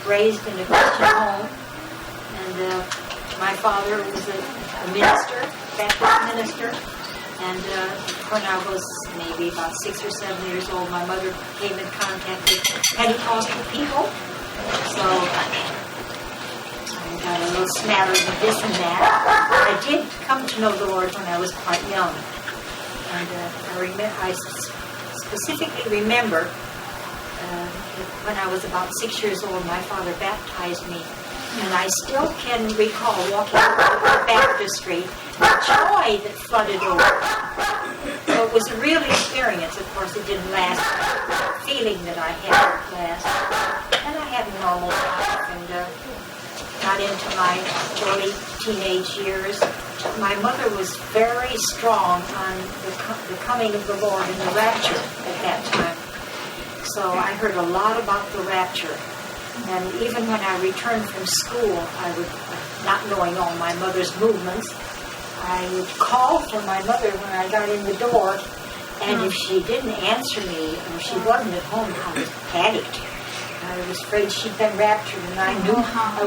raised in a Christian home, and my father was a minister, Baptist minister, and when I was maybe about 6 or 7 years old, my mother came in contact with Pentecostal people, so I got a little smattering of this and that. I did come to know the Lord when I was quite young, and I specifically remember when I was about 6 years old, my father baptized me, and I still can recall walking over the baptistry, the joy that flooded over. So it was a real experience. Of course, it didn't last. The feeling that I had didn't last. And I had a normal life, and got into my early teenage years. My mother was very strong on the coming of the Lord and the rapture at that time. So I heard a lot about the rapture. And even when I returned from school, I would, not knowing all my mother's movements, I would call for my mother when I got in the door. And if she didn't answer me, or she wasn't at home, I was panicked. I was afraid she'd been raptured, and I knew I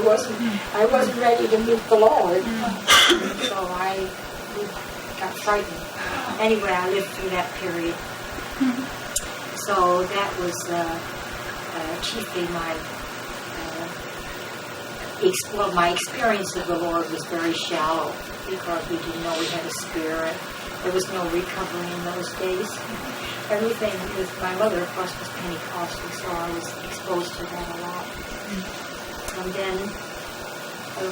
wasn't ready to meet the Lord. So I got frightened. Anyway, I lived through that period. So that was chiefly my experience of the Lord was very shallow because we didn't know we had a spirit. There was no recovery in those days. Everything with my mother, of course, was Pentecostal, so I was exposed to that a lot. And then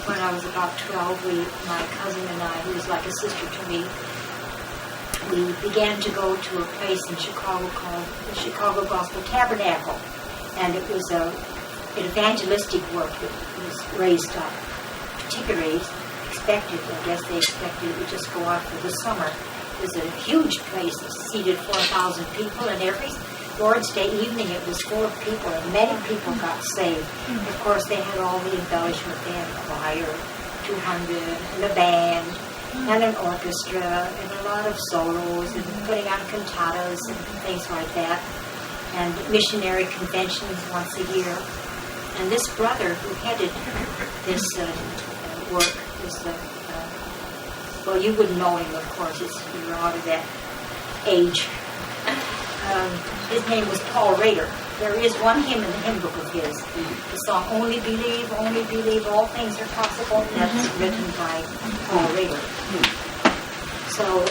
when I was about 12, my cousin and I, who was like a sister to me, we began to go to a place in Chicago called the Chicago Gospel Tabernacle. And it was an evangelistic work that was raised up, particularly expected, I guess they expected it would just go out for the summer. It was a huge place that seated 4,000 people, and every Lord's Day evening it was full of people, and many people got saved. Of course, they had all the embellishment. They had a choir, 200, and a band, and an orchestra, and a lot of solos, and putting on cantatas and things like that, and missionary conventions once a year. And this brother who headed this work was well, you wouldn't know him, of course. You were out of that age. His name was Paul Rader. There is one hymn in the hymn book of his. The song, Only Believe, All Things Are Possible. That's written by Paul Rader. So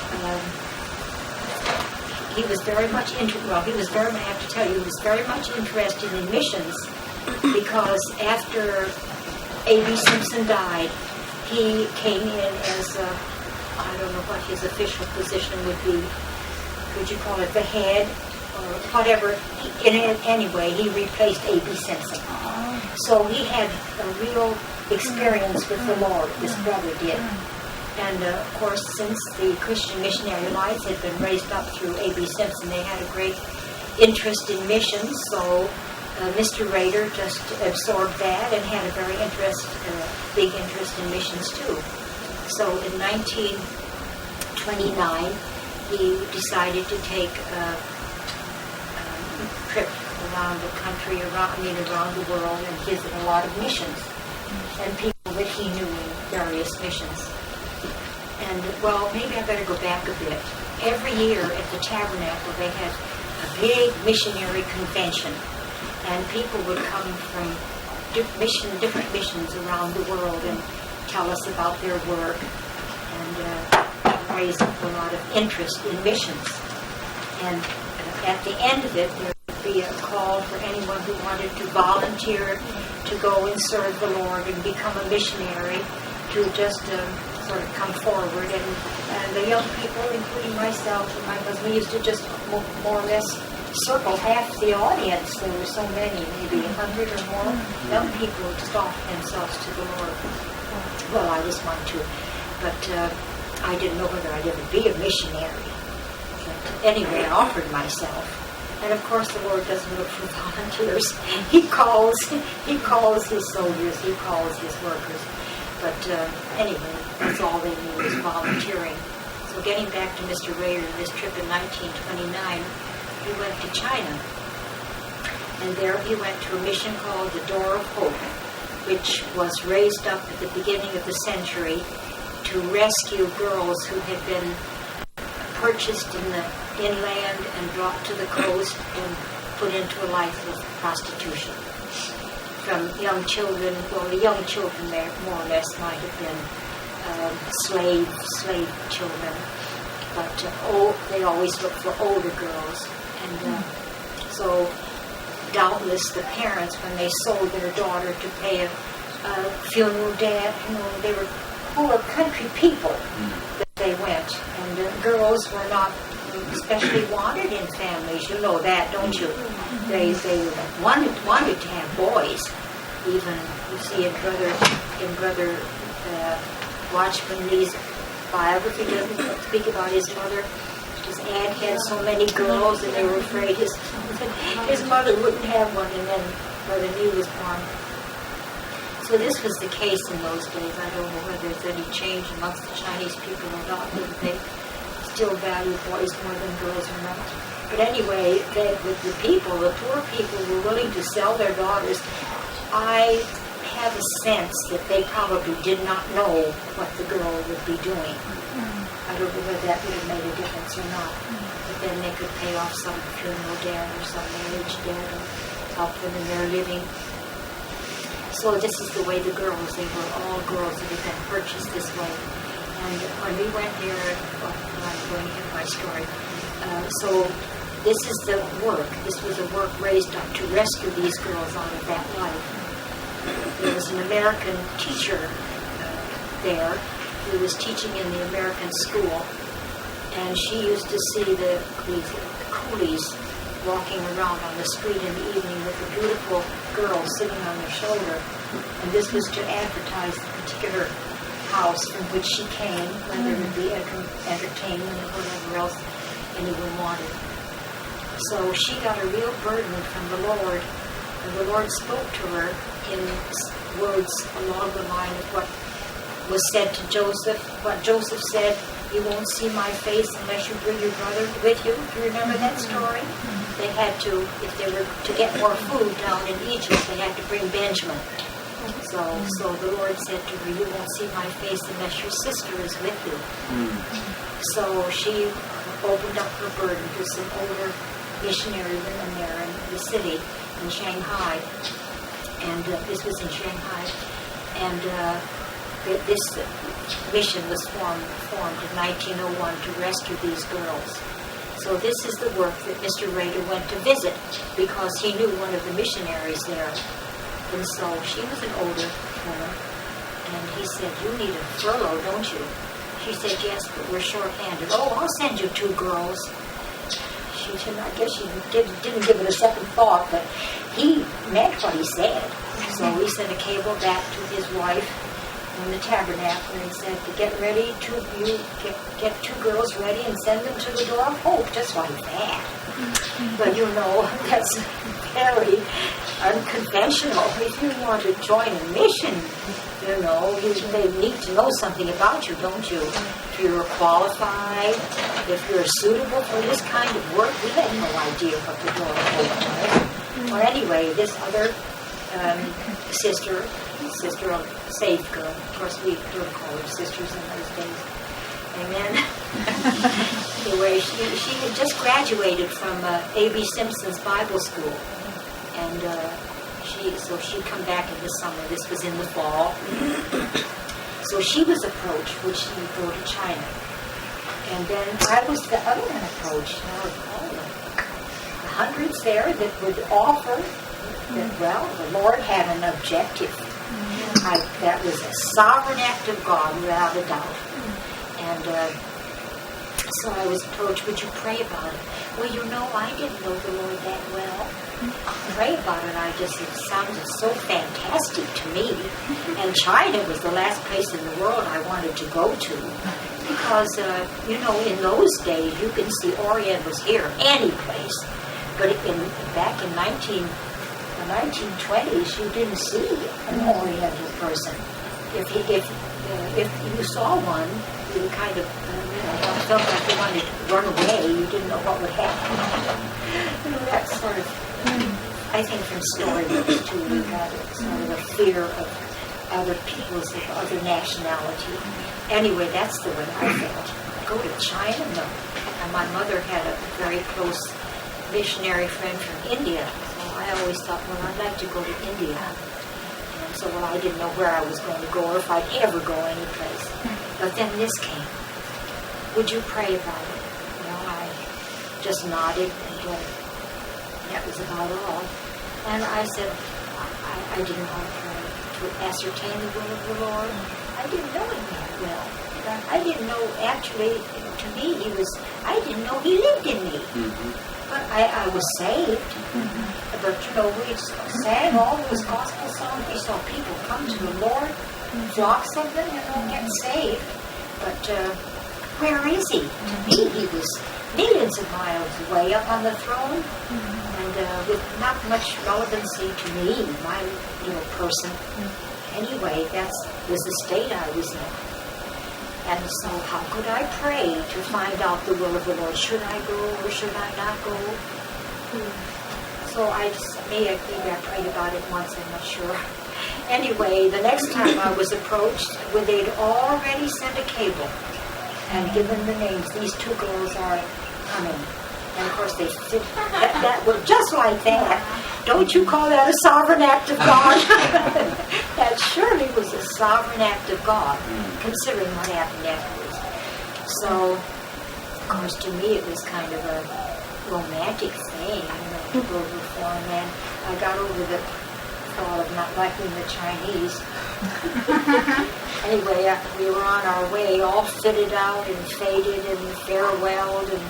he was very much I have to tell you, he was very much interested in missions because after A.B. Simpson died, he came in as I don't know what his official position would be. Would you call it the head or whatever? Anyway, he replaced A.B. Simpson. So he had a real experience with the Lord, this brother did. And of course, since the Christian missionary lights had been raised up through A.B. Simpson, they had a great interest in missions. So Mr. Rader just absorbed that and had a very big interest in missions too. So in 1929, he decided to take a trip around the country, around the world, and visit a lot of missions and people that he knew in various missions. And, well, maybe I better go back a bit. Every year at the Tabernacle, they had a big missionary convention, and people would come from different missions around the world and tell us about their work, and raise up a lot of interest in missions. And at the end of it, there would be a call for anyone who wanted to volunteer to go and serve the Lord and become a missionary to just sort of come forward. And the young people, including myself and my husband, used to just more or less circle half the audience. There were so many, maybe 100 or more young people who offered themselves to the Lord. Well, I was one too, but I didn't know whether I'd ever be a missionary. But anyway, I offered myself. And of course, the Lord doesn't look for volunteers. He calls his soldiers, he calls his workers. But anyway, that's all they knew was volunteering. So getting back to Mr. Rader, this trip in 1929, he went to China. And there he went to a mission called the Door of Hope, which was raised up at the beginning of the century to rescue girls who had been purchased in the inland and brought to the coast and put into a life of prostitution. From young children, well, the young children there more or less might have been slave children, but they always looked for older girls. And so doubtless the parents, when they sold their daughter to pay a funeral debt, they were poor country people that they went. And girls were not especially wanted in families. You know that, don't you? They wanted to have boys. Even you see in brother Watchman Nee's biography, doesn't speak about his mother. His aunt had so many girls, and they were afraid his mother wouldn't have one. And then Brother Nee was born. So this was the case in those days. I don't know whether there's any change amongst the Chinese people or not, whether they still value boys more than girls or not. But anyway, the poor people were willing to sell their daughters. I have a sense that they probably did not know what the girl would be doing. I don't know whether that would have made a difference or not. But then they could pay off some funeral debt or some marriage debt or help them in their living. So this is the way the girls, they were all girls that had been purchased this way. And when we went there, I'm going to hear my story. So this is the work. This was a work raised up to rescue these girls out of that life. There was an American teacher there who was teaching in the American school, and she used to see the coolies walking around on the street in the evening with a beautiful girl sitting on their shoulder. And this was to advertise the particular house from which she came, whether it would be entertainment or whatever else anyone wanted. So she got a real burden from the Lord, and the Lord spoke to her in words along the line of what was said to Joseph. What Joseph said, "You won't see my face unless you bring your brother with you." Do you remember that story? They had to, if they were to get more food down in Egypt, they had to bring Benjamin. So the Lord said to her, "You won't see my face unless your sister is with you." So she opened up her burden to some older missionary women there in the city in Shanghai. And this was in Shanghai. And this mission was formed in 1901 to rescue these girls. So this is the work that Mr. Rader went to visit because he knew one of the missionaries there. And so she was an older woman. And he said, "You need a furlough, don't you?" She said, "Yes, but we're short-handed." "Oh, I'll send you 2 girls." I guess she didn't give it a second thought, but he meant what he said. So he sent a cable back to his wife in the tabernacle and said to get ready, get 2 girls ready and send them to the Door of Hope, just like that. But that's very unconventional. If you want to join a mission, they need to know something about you, don't you? If you're qualified, if you're suitable for this kind of work. We had no idea what the Door of Hope was. Well, anyway, this other sister of saved girl. Of course, we don't call her sisters in those days. Amen. Anyway, she had just graduated from A.B. Simpson's Bible School, and she'd come back in the summer. This was in the fall. So she was approached, would she go to China? And then I was the other one approached. Now, the hundreds there that would offer that, well, the Lord had an objective. That was a sovereign act of God, without a doubt. And so I was approached, "Would you pray about it?" Well, I didn't know the Lord that well. Pray about it. It sounded so fantastic to me. And China was the last place in the world I wanted to go to. Because, in those days, you can see Orientals here, any place. But back in the 1920s, you didn't see an Oriental person. If you saw one, you kind of felt like you wanted to run away. You didn't know what would happen. That sort of I think from storybooks too, we got sort of a fear of other people's, of other nationality. Anyway, that's the way I felt. Go to China? No. And my mother had a very close missionary friend from India. So I always thought, well, I'd like to go to India. And so, well, I didn't know where I was going to go or if I'd ever go anyplace. But then this came. Would you pray about it? Well, I just nodded and that was about all. And I said, I didn't want to pray to ascertain the will of the Lord. I didn't know him that well. I didn't know, actually, to me, I didn't know he lived in me. Mm-hmm. But I was saved. Mm-hmm. But, we sang all those gospel songs. We saw people come to the Lord, flocks of them, get saved. But where is he? To me, he was millions of miles away up on the throne, and with not much relevancy to me, my person. Anyway, that was the state I was in. And so how could I pray to find out the will of the Lord? Should I go or should I not go? So maybe I prayed about it once, I'm not sure. Anyway, the next time I was approached, when they'd already sent a cable and given the names, these two girls are coming. And of course they did that was just like that. Don't you call that a sovereign act of God? That surely was a sovereign act of God, considering what happened afterwards. So, of course, to me it was kind of a romantic thing, to go to a foreign land. I got over the thought of not liking the Chinese. Anyway, we were on our way, all fitted out and faded and farewelled, and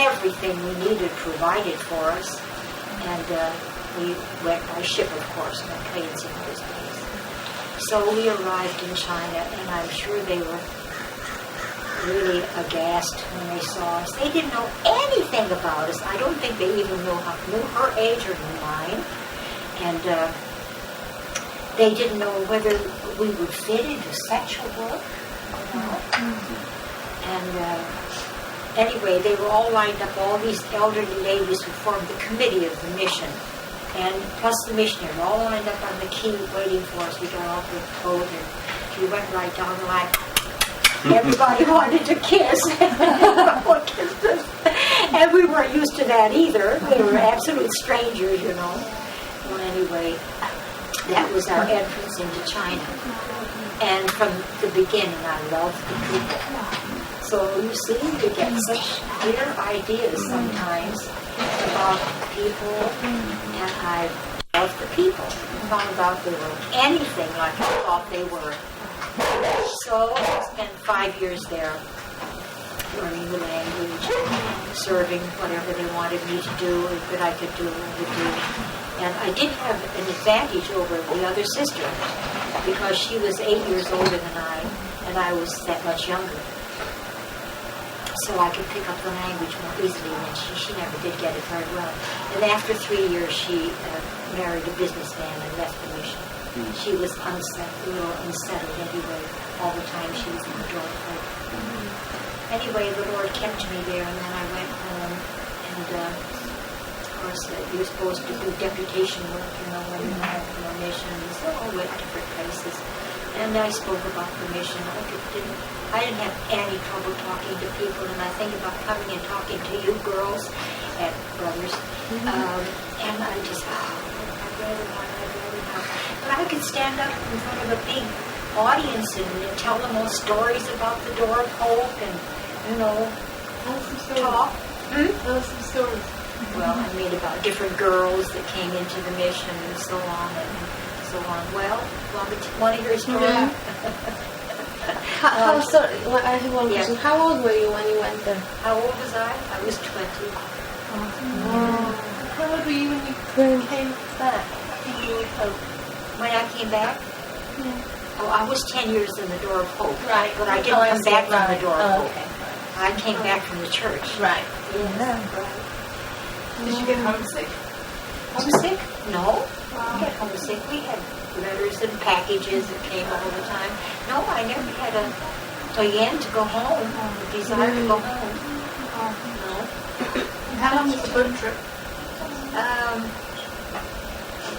everything we needed provided for us. And we went by ship, of course, no planes in those days. So we arrived in China, and I'm sure they were really aghast when they saw us. They didn't know anything about us. I don't think they even knew her age or mine. And they didn't know whether we would fit into sexual work or not. And anyway, they were all lined up, all these elderly ladies who formed the committee of the mission, and plus the missionary, all lined up on the quay waiting for us. We got off the boat and we went right down the line. Everybody wanted to kiss. Everyone kissed us. And we weren't used to that either. We were absolute strangers, Well, anyway, that was our entrance into China. And from the beginning, I loved the people. So you see, we get such clear ideas sometimes about people, and I love the people. I thought about they were anything like I thought they were. So I spent 5 years there, learning the language, serving whatever they wanted me to do, that I could do, I would do. And I did have an advantage over the other sister, because she was 8 years older than I, and I was that much younger. So I could pick up the language more easily, and she never did get it very well. And after 3 years, she married a businessman and left the mission. She was a little unsettled anyway, all the time she was in the door. Anyway, the Lord kept me there, and then I went home, and of course, you're supposed to do deputation work, when you have your missions. So I went different places, and I spoke about the mission. I didn't have any trouble talking to people, and I think about coming and talking to you girls and brothers, and I just, I'd rather not. But I could stand up in front of a big audience and tell them all stories about the door of hope and, talk. Tell us some stories. Well, about different girls that came into the mission and so on and so on. Well, want to hear a story? Yeah. I have one question. How old were you when you went there? How old was I? I was 20. How old were you when you came back? When I came back? Yeah. Oh, I was 10 years in the Door of Hope. Right. But I didn't come back from the Door of Hope. Okay. I came back from the church. Right. Yeah. Right. Did you get homesick? Homesick? No. I get homesick. We had letters and packages that came all the time. No, I never had a yen to go home, a desire to go home. No. How long was the boat trip?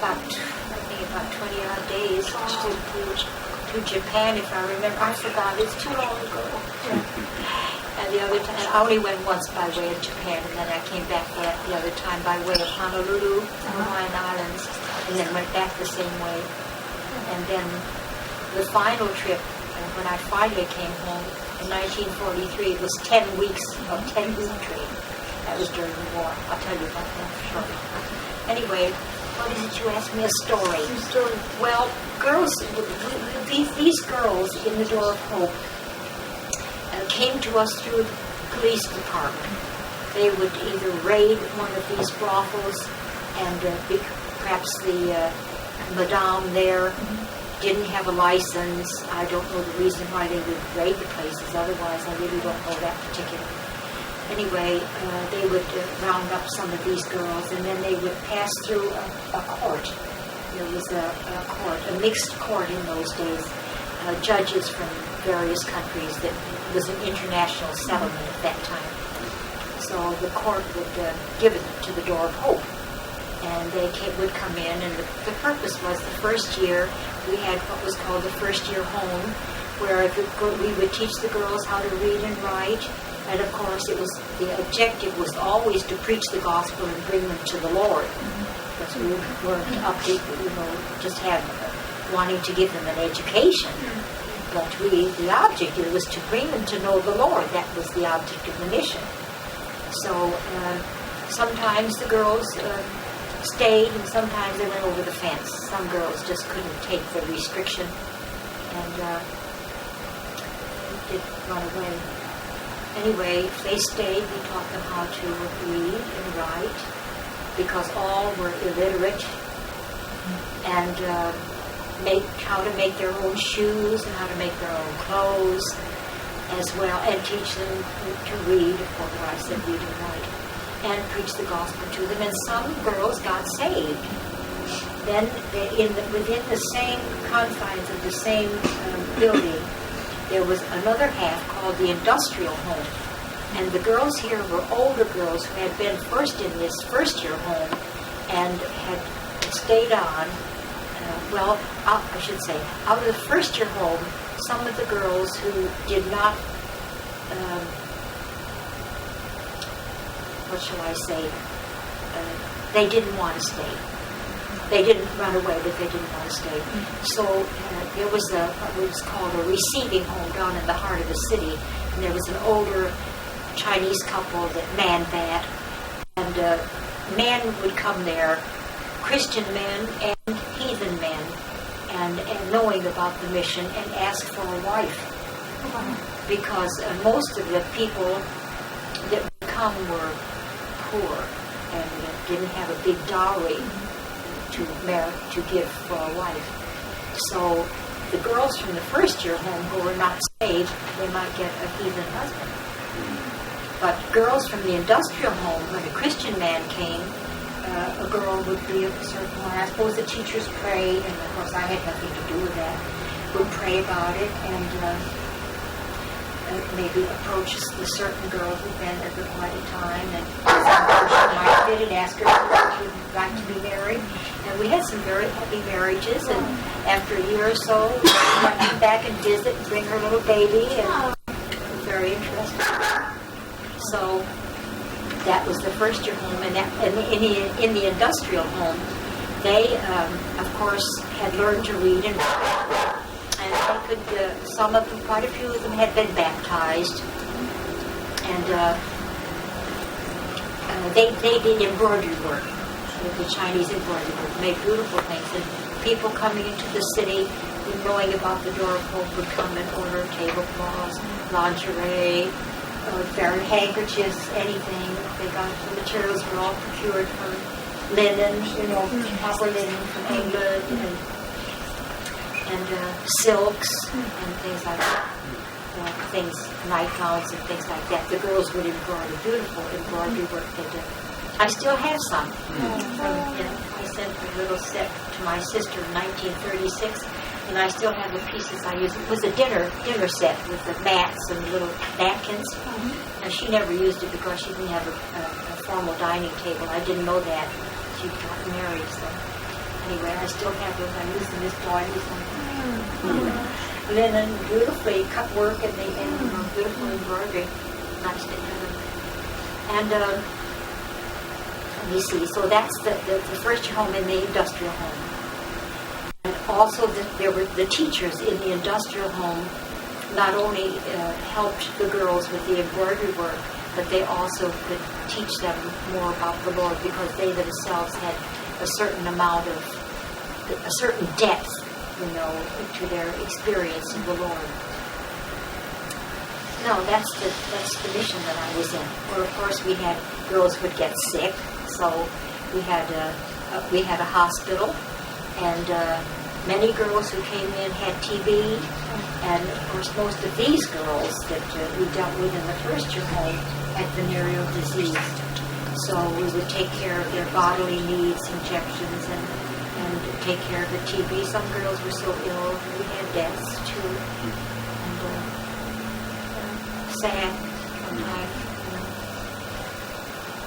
about 20 odd days to Japan, if I remember. I forgot, it's too long ago. And the other time, I only went once by way of Japan, and then I came back the other time by way of Honolulu, Hawaiian Islands, and then went back the same way. And then the final trip, when I finally came home in 1943, it was 10 weeks, a 10-week trip. That was during the war. I'll tell you about that shortly. Anyway, what is it you asked me? A story. Well, girls, these girls in the Door of Hope came to us through the police department. They would either raid one of these brothels, and perhaps the madame there didn't have a license. I don't know the reason why they would raid the places. Otherwise, I really don't know that particular. Anyway, they would round up some of these girls, and then they would pass through a court. There was a court, a mixed court in those days. Judges from various countries. That was an international settlement at that time. So the court would give it to the Door of Hope. And they would come in, and the purpose was the first year we had what was called the first year home, where we would teach the girls how to read and write. And of course, the objective was always to preach the gospel and bring them to the Lord. Because we weren't up to, just wanting to give them an education. But the objective was to bring them to know the Lord. That was the object of the mission. So sometimes the girls stayed, and sometimes they went over the fence. Some girls just couldn't take the restriction, and did run away. Anyway, if they stayed, we taught them how to read and write, because all were illiterate, and how to make their own shoes and how to make their own clothes as well, and teach them to read, of course, what I said, read and write, and preach the gospel to them. And some girls got saved. Then, within the same confines of the same building, there was another half called the industrial home. And the girls here were older girls who had been first in this first-year home and had stayed on. I should say, out of the first-year home, some of the girls who did not, they didn't want to stay. They didn't run away, but they didn't want to stay. So there was what was called a receiving home down in the heart of the city, and there was an older Chinese couple that manned that, and men would come there, Christian men and heathen men, and knowing about the mission, and ask for a wife. Because most of the people that would come were poor and didn't have a big dowry to give for a wife. So the girls from the first year home who were not saved, they might get a heathen husband. But girls from the industrial home, when a Christian man came, a girl would be of a certain one. I suppose the teachers prayed, and of course I had nothing to do with that, would pray about it, and maybe approach the certain girl who'd been there for quite a time, and some person might fit and ask her if she would like to be married. And we had some very happy marriages, and after a year or so, we might come back and visit and bring her little baby, and it was very interesting. So that was the first year home, and in the industrial home, they, of course, had learned to read and write. And they could, some of them, quite a few of them had been baptized. And they did embroidery work, the Chinese embroidery work, made beautiful things. And people coming into the city, knowing about the Door of Hope, would come and order tablecloths, lingerie, very handkerchiefs, anything. They got the materials were all procured from linen, proper linen from England, and silks and things like that. Nightgowns and things like that. The girls would embroider, beautiful embroidery work they did. I still have some. I sent a little set to my sister in 1936, and I still have the pieces I used. It was a dinner set with the mats and the little napkins. And she never used it because she didn't have a formal dining table. I didn't know that. She'd gotten married, so. anyway, I still have those. I'm using this toy. Linen, beautifully cut work in the end, beautiful embroidery. Nice to have them. And let me see. So that's the first year home in the industrial home. And also there were the teachers in the industrial home. Not only helped the girls with the embroidery work, but they also could teach them more about the Lord because they themselves had a certain amount of, a certain depth, to their experience in the Lord. No, that's the mission that I was in. Where of course we had girls would get sick, so we had a hospital, and many girls who came in had TB, and of course most of these girls that we dealt with in the first year home had venereal disease. So we would take care of their bodily needs, injections, and take care of the TB. Some girls were so ill, we had deaths too, and sad sometimes.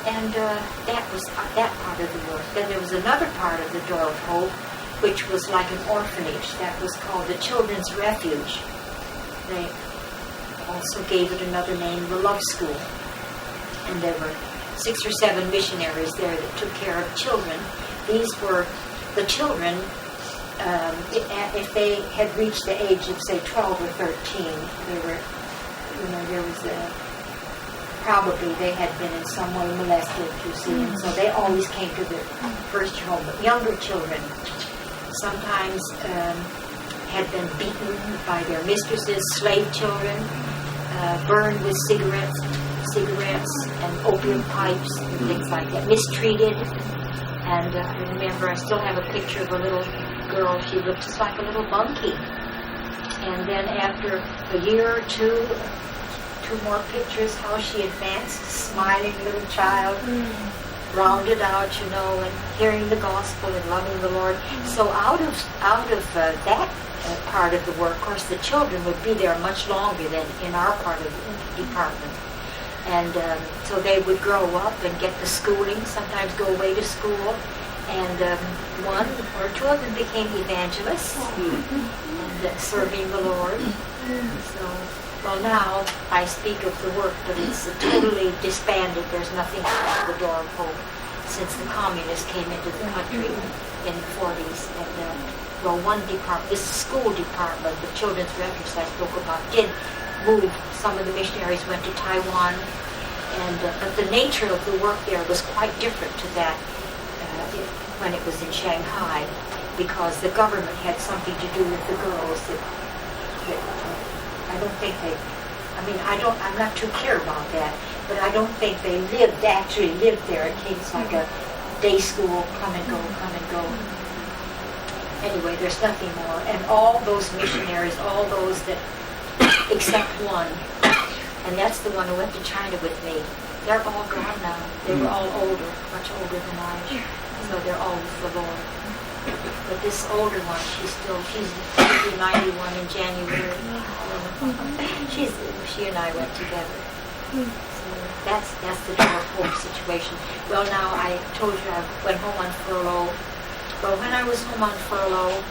And that was that part of the work. Then there was another part of the Door of Hope, which was like an orphanage. That was called the Children's Refuge. They also gave it another name, the Love School. And there were 6 or 7 missionaries there that took care of children. These were the children, if they had reached the age of, say, 12 or 13, they were, there was probably they had been in some way molested, you see, and so they always came to the first year home. But younger children sometimes had been beaten by their mistresses, slave children, burned with cigarettes and opium pipes and things like that, mistreated. And I remember I still have a picture of a little girl. She looked just like a little monkey. And then after a year or two more pictures, how she advanced, smiling little child, rounded out, and hearing the gospel and loving the Lord. So out of that part of the work, of course, the children would be there much longer than in our part of the department. And so they would grow up and get the schooling, sometimes go away to school. And 1 or 2 of them became evangelists and serving the Lord. So, well, now I speak of the work, but it's totally disbanded. There's nothing like the Door of Hope since the communists came into the country in the 40s. And, one department, this school department, the Children's Refuge I spoke about, did move. Some of the missionaries went to Taiwan, but the nature of the work there was quite different to that when it was in Shanghai, because the government had something to do with the girls that I don't think I'm not too clear about that, but I don't think they actually lived there. It's like a day school, come and go. Anyway, there's nothing more. And all those missionaries, all those that, except one, and that's the one who went to China with me, they're all gone now. They were all older, much older than I, so they're all with the Lord. But this older one, she's 91 in January. She and I went together. So that's the Door of Hope situation. Well, now I told you I went home on furlough. Well, when I was home on furlough,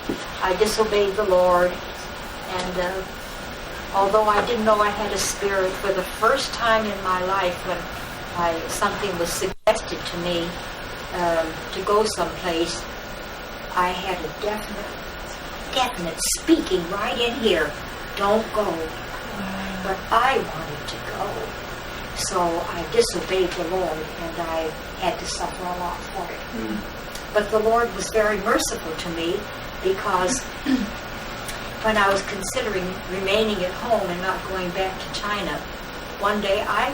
I disobeyed the Lord, and although I didn't know I had a spirit, for the first time in my life when something was suggested to me to go someplace, I had a definite speaking right in here, don't go. But I wanted to go. So I disobeyed the Lord, and I had to suffer a lot for it. But the Lord was very merciful to me, because when I was considering remaining at home and not going back to China, one day I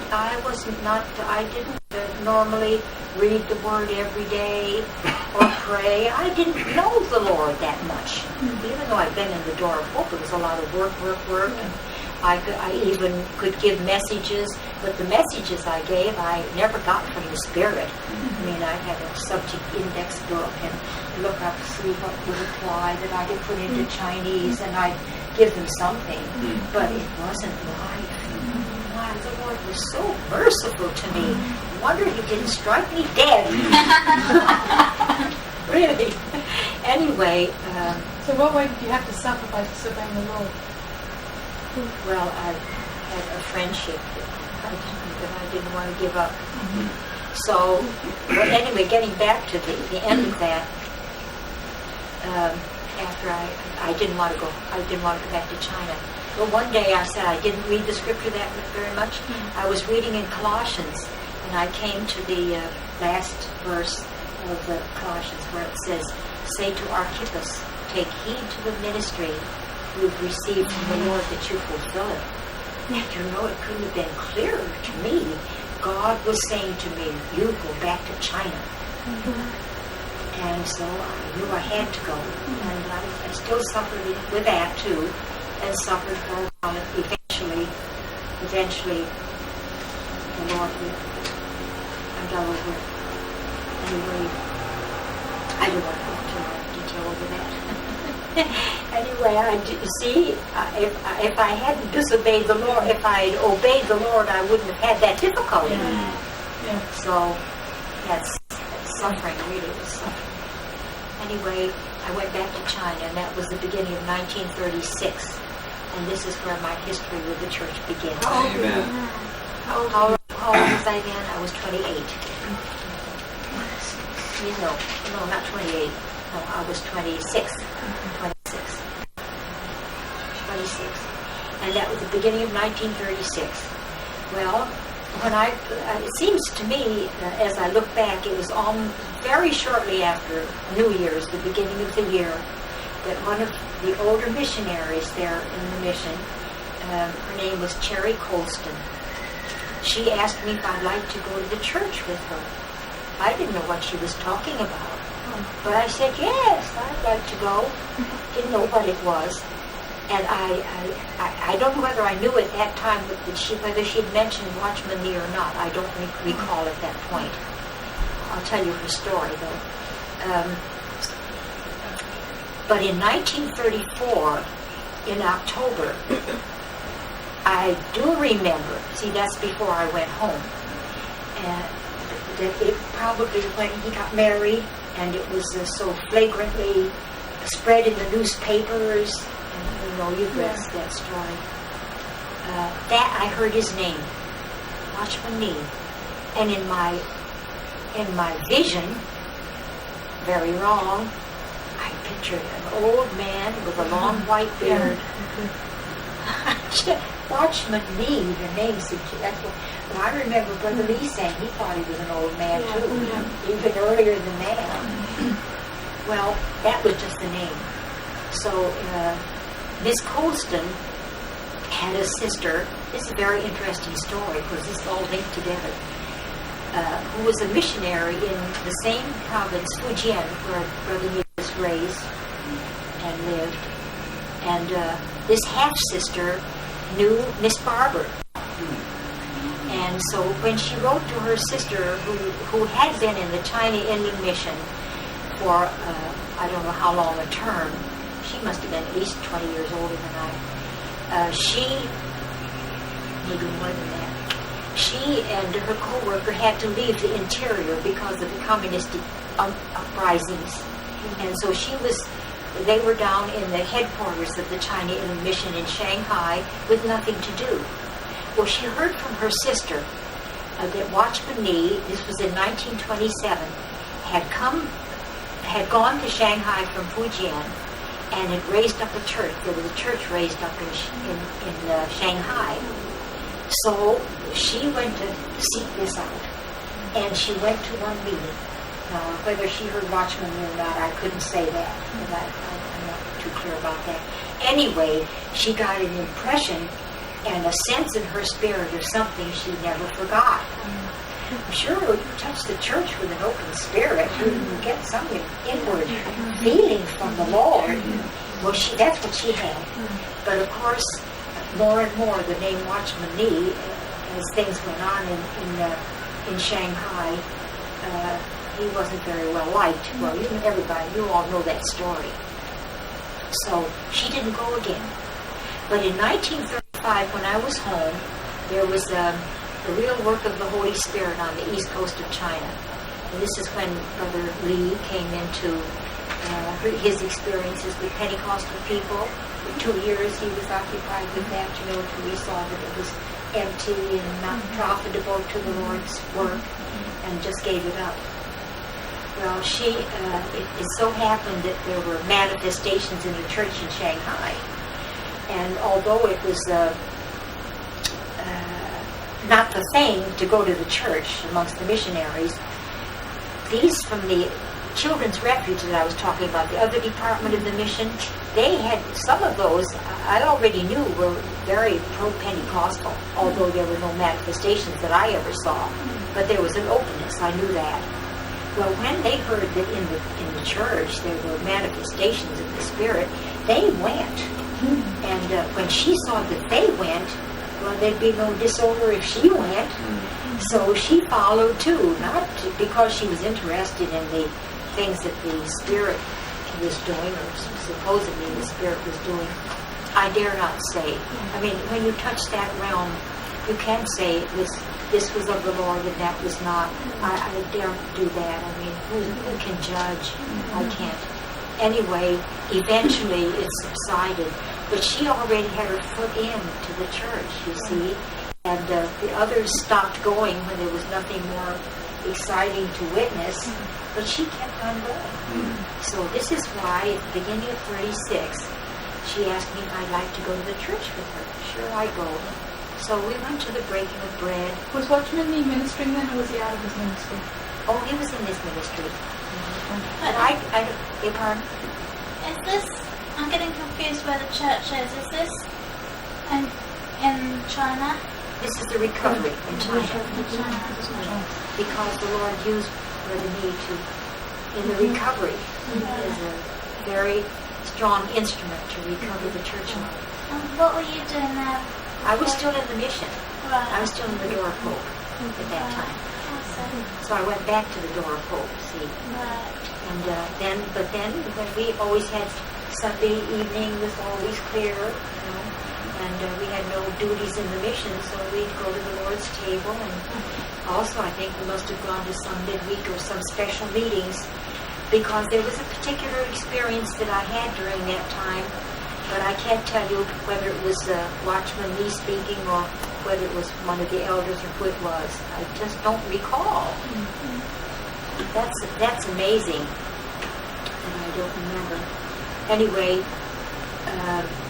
didn't normally read the Word every day or pray. I didn't know the Lord that much. Even though I'd been in the Door of Hope, it was a lot of work, and I even could give messages, but the messages I gave, I never got from the Spirit. I mean, I had a subject index book and look up, see what would apply that I could put into Chinese, and I'd give them something, but it wasn't life. Why, the Lord was so merciful to me. I wonder He didn't strike me dead. Really. Anyway, So what way did you have to suffer by disobeying the Lord? well, I had a friendship that I didn't want to give up. So, but anyway, getting back to the end of that, after I didn't want to go back to China. But one day I said I didn't read the scripture that very much. I was reading in Colossians, and I came to the last verse of the Colossians where it says, "Say to Archippus, take heed to the ministry you've received from the Lord that you fulfill it." You know, it couldn't have been clearer to me. God was saying to me, "You go back to China." And so I knew I had to go. And I still suffered with that too, and suffered for a while. Eventually, the Lord, I got over it. Anyway, I don't want to go into much detail over that. Anyway, if I hadn't disobeyed the Lord, if I had obeyed the Lord, I wouldn't have had that difficulty. Yeah. So that's suffering, really was suffering. Anyway, I went back to China, and that was the beginning of 1936. And this is where my history with the church begins. Amen. How old was I then? I was 28. No, not 28. No, I was 26. 26. And that was the beginning of 1936. Well, it seems to me, as I look back, it was very shortly after New Year's, the beginning of the year, that one of the older missionaries there in the mission, her name was Cherry Colston, she asked me if I'd like to go to the church with her. I didn't know what she was talking about, but I said, yes, I'd like to go. Didn't know what it was. And I don't know whether I knew at that time whether she had mentioned Watchman Nee or not. I don't recall at that point. I'll tell you her story, though. But in 1934, in October, I do remember, see, that's before I went home, and that it probably when he got married, and it was so flagrantly spread in the newspapers, and you know, you've read that story. That I heard his name, Watchman Nee, and in my vision, very wrong, I pictured an old man with a long white beard. Watchman Nee, the name suggests. But I remember Brother Lee saying he thought he was an old man too, even earlier than that. Well, that was just the name. So Miss Colston had a sister. This is a very interesting story because this all linked together. Who was a missionary in the same province, Fujian, where Brother Nee was raised and lived. And this half-sister knew Miss Barber. And so when she wrote to her sister, who had been in the China Indian Mission for, I don't know how long a term, she must have been at least 20 years older than I. She, maybe more than that, she and her co-worker had to leave the interior because of the communist uprisings. And so they were down in the headquarters of the China Indian Mission in Shanghai with nothing to do. Well, she heard from her sister that Watchman Nee, this was in 1927, had gone to Shanghai from Fujian and had raised up a church. There was a church raised up in Shanghai. So she went to seek this out, and she went to one meeting. Now, whether she heard Watchman Nee or not, I couldn't say that, and I'm not too clear about that. Anyway, she got an impression and a sense in her spirit of something she never forgot. I'm sure when you touch the church with an open spirit, you get some inward feeling from the Lord. Well, that's what she had. But of course, more and more, the name Watchman Nee, as things went on in Shanghai, he wasn't very well liked. Well, you all know that story. So she didn't go again. But in 1935, when I was home, there was the real work of the Holy Spirit on the east coast of China. And this is when Brother Lee came into his experiences with Pentecostal people. For 2 years he was occupied with that, till he saw that it was empty and not profitable to the Lord's work, and just gave it up. Well, it so happened that there were manifestations in the church in Shanghai. And although it was not the thing to go to the church amongst the missionaries, these from the children's refuge that I was talking about, the other department of the mission, they had some of those I already knew were very pro-Pentecostal, although there were no manifestations that I ever saw. But there was an openness, I knew that. Well, when they heard that in the church there were manifestations of the Spirit, they went. And when she saw that they went, well, there'd be no disorder if she went. So she followed too, not because she was interested in the things that the Spirit was doing, or supposedly the Spirit was doing. I dare not say. I mean, when you touch that realm, you can say this was of the Lord and that was not. I dare do that. I mean, who can judge? I can't. Anyway, eventually it subsided. But she already had her foot into the church, you see. And the others stopped going when there was nothing more exciting to witness. But she kept on going. So this is why at the beginning of 36, she asked me if I'd like to go to the church with her. Sure, I go. So we went to the breaking of bread. Was Watchman Nee ministering then, or was he out of his ministry? Oh, he was in this ministry. But I beg pardon? Is this, I'm getting confused where the church is. Is this in China? This is the recovery in China. Because the Lord used Brother Nee in the recovery. Is a very strong instrument to recover the church life. What were you doing there? I was still in the mission. Right. I was still in the door of hope at that time. So I went back to the door of hope, see. Right. And then when we always had Sunday evening was always clear, and we had no duties in the mission, so we'd go to the Lord's table. And also, I think we must have gone to some midweek or some special meetings, because there was a particular experience that I had during that time, but I can't tell you whether it was Watchman Nee speaking or whether it was one of the elders or who it was. I just don't recall. That's amazing, and I don't remember. Anyway,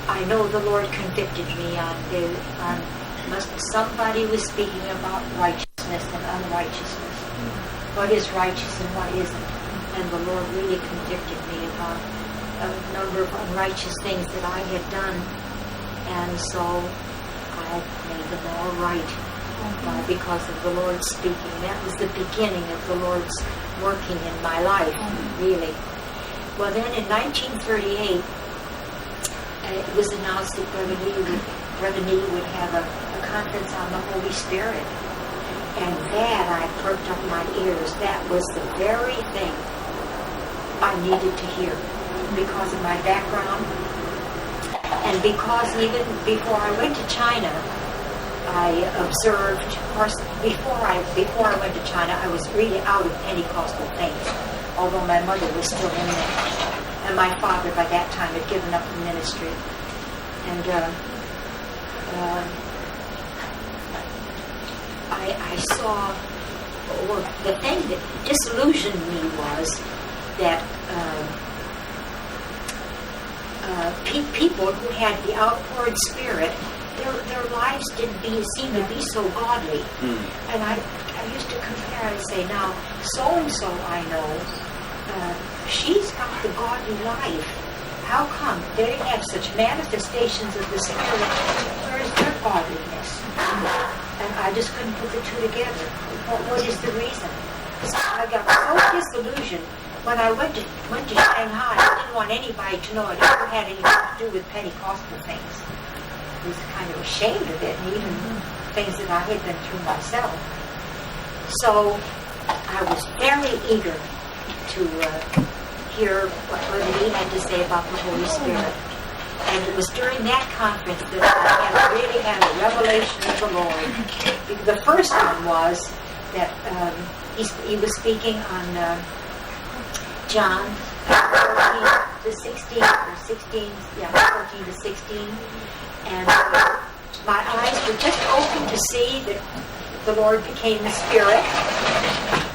I know the Lord convicted me somebody was speaking about righteousness and unrighteousness. What is righteous and what isn't? And the Lord really convicted me about a number of unrighteous things that I had done. And so I made them all right because of the Lord speaking. That was the beginning of the Lord's working in my life, really. Well, then in 1938, it was announced that Brother Nee would have a conference on the Holy Spirit. And that, I perked up my ears. That was the very thing I needed to hear because of my background. And because even before I went to China, I observed, of course, before I went to China, I was really out of Pentecostal things, although my mother was still in there. And my father, by that time, had given up the ministry. And I saw, or the thing that disillusioned me was that people who had the outward spirit, their lives didn't seem to be so godly. And I used to compare and say, now, so-and-so I know, she's got the godly life. How come they have such manifestations of the Spirit? Where is their godliness? And I just couldn't put the two together. What is the reason? So I got so disillusioned. When I went to Shanghai, I didn't want anybody to know it ever had anything to do with Pentecostal things. I was kind of ashamed of it, and even things that I had been through myself. So I was very eager to hear what Brother Nee had to say about the Holy Spirit. And it was during that conference that I really had a revelation of the Lord. The first one was that he was speaking on John 14 to 16, or 16, 14 to 16, and my eyes were just open to see that the Lord became a spirit,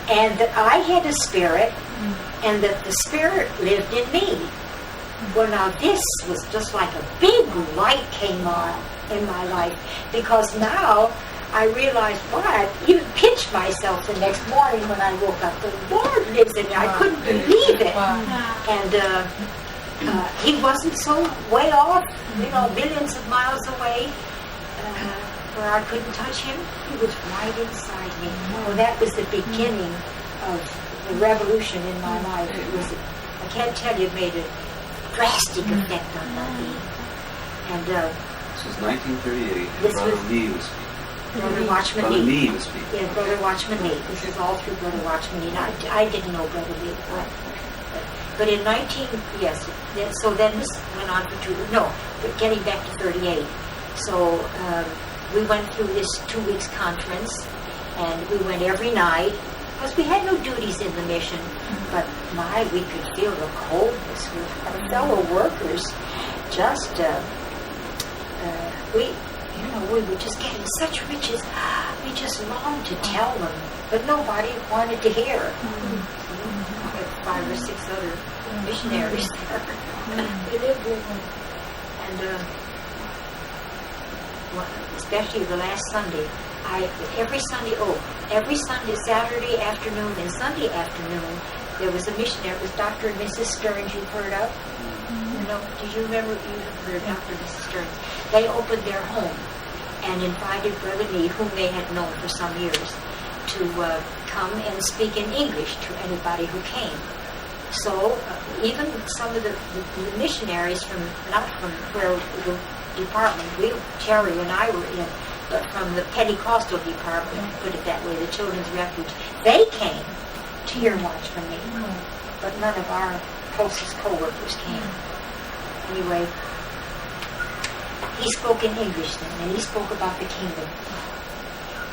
and that I had a spirit, and that the Spirit lived in me. Well, now this was just like a big light came on in my life, because now I realized why I even pinched myself the next morning when I woke up. The Lord lives in me. I couldn't believe it. And he wasn't so way off, millions of miles away, where I couldn't touch him. He was right inside me. Well, that was the beginning of the revolution in my life. It was, I can't tell you, it made a drastic effect on my being. And this was 1938, and this Brother was- Nee was speaking. Brother Watchman Brother Nee. Nee was speaking. Yeah, Brother Watchman Nee. This is all through Brother Watchman Nee. I didn't know Brother Nee. But in so then this went on for but getting back to 38. So we went through this 2 weeks conference, and we went every night, because we had no duties in the mission, but we could feel the coldness with our fellow workers. Just, we were just getting such riches. We just longed to tell them, but nobody wanted to hear. We had 5 or 6 other missionaries there. We lived with them. And especially the last Sunday, every Sunday, Saturday afternoon and Sunday afternoon, there was a missionary. It was Dr. and Mrs. Stearns, you've heard of? Did you remember? You've heard of Dr. and Mrs. Stearns. They opened their home and invited Brother Nee, whom they had known for some years, to come and speak in English to anybody who came. So even some of the missionaries not from where the department Terry and I were in, but from the Pentecostal department, put it that way, the Children's Refuge, they came to hear Watchman Nee, but none of our closest co-workers came. Anyway, he spoke in English then, and he spoke about the kingdom.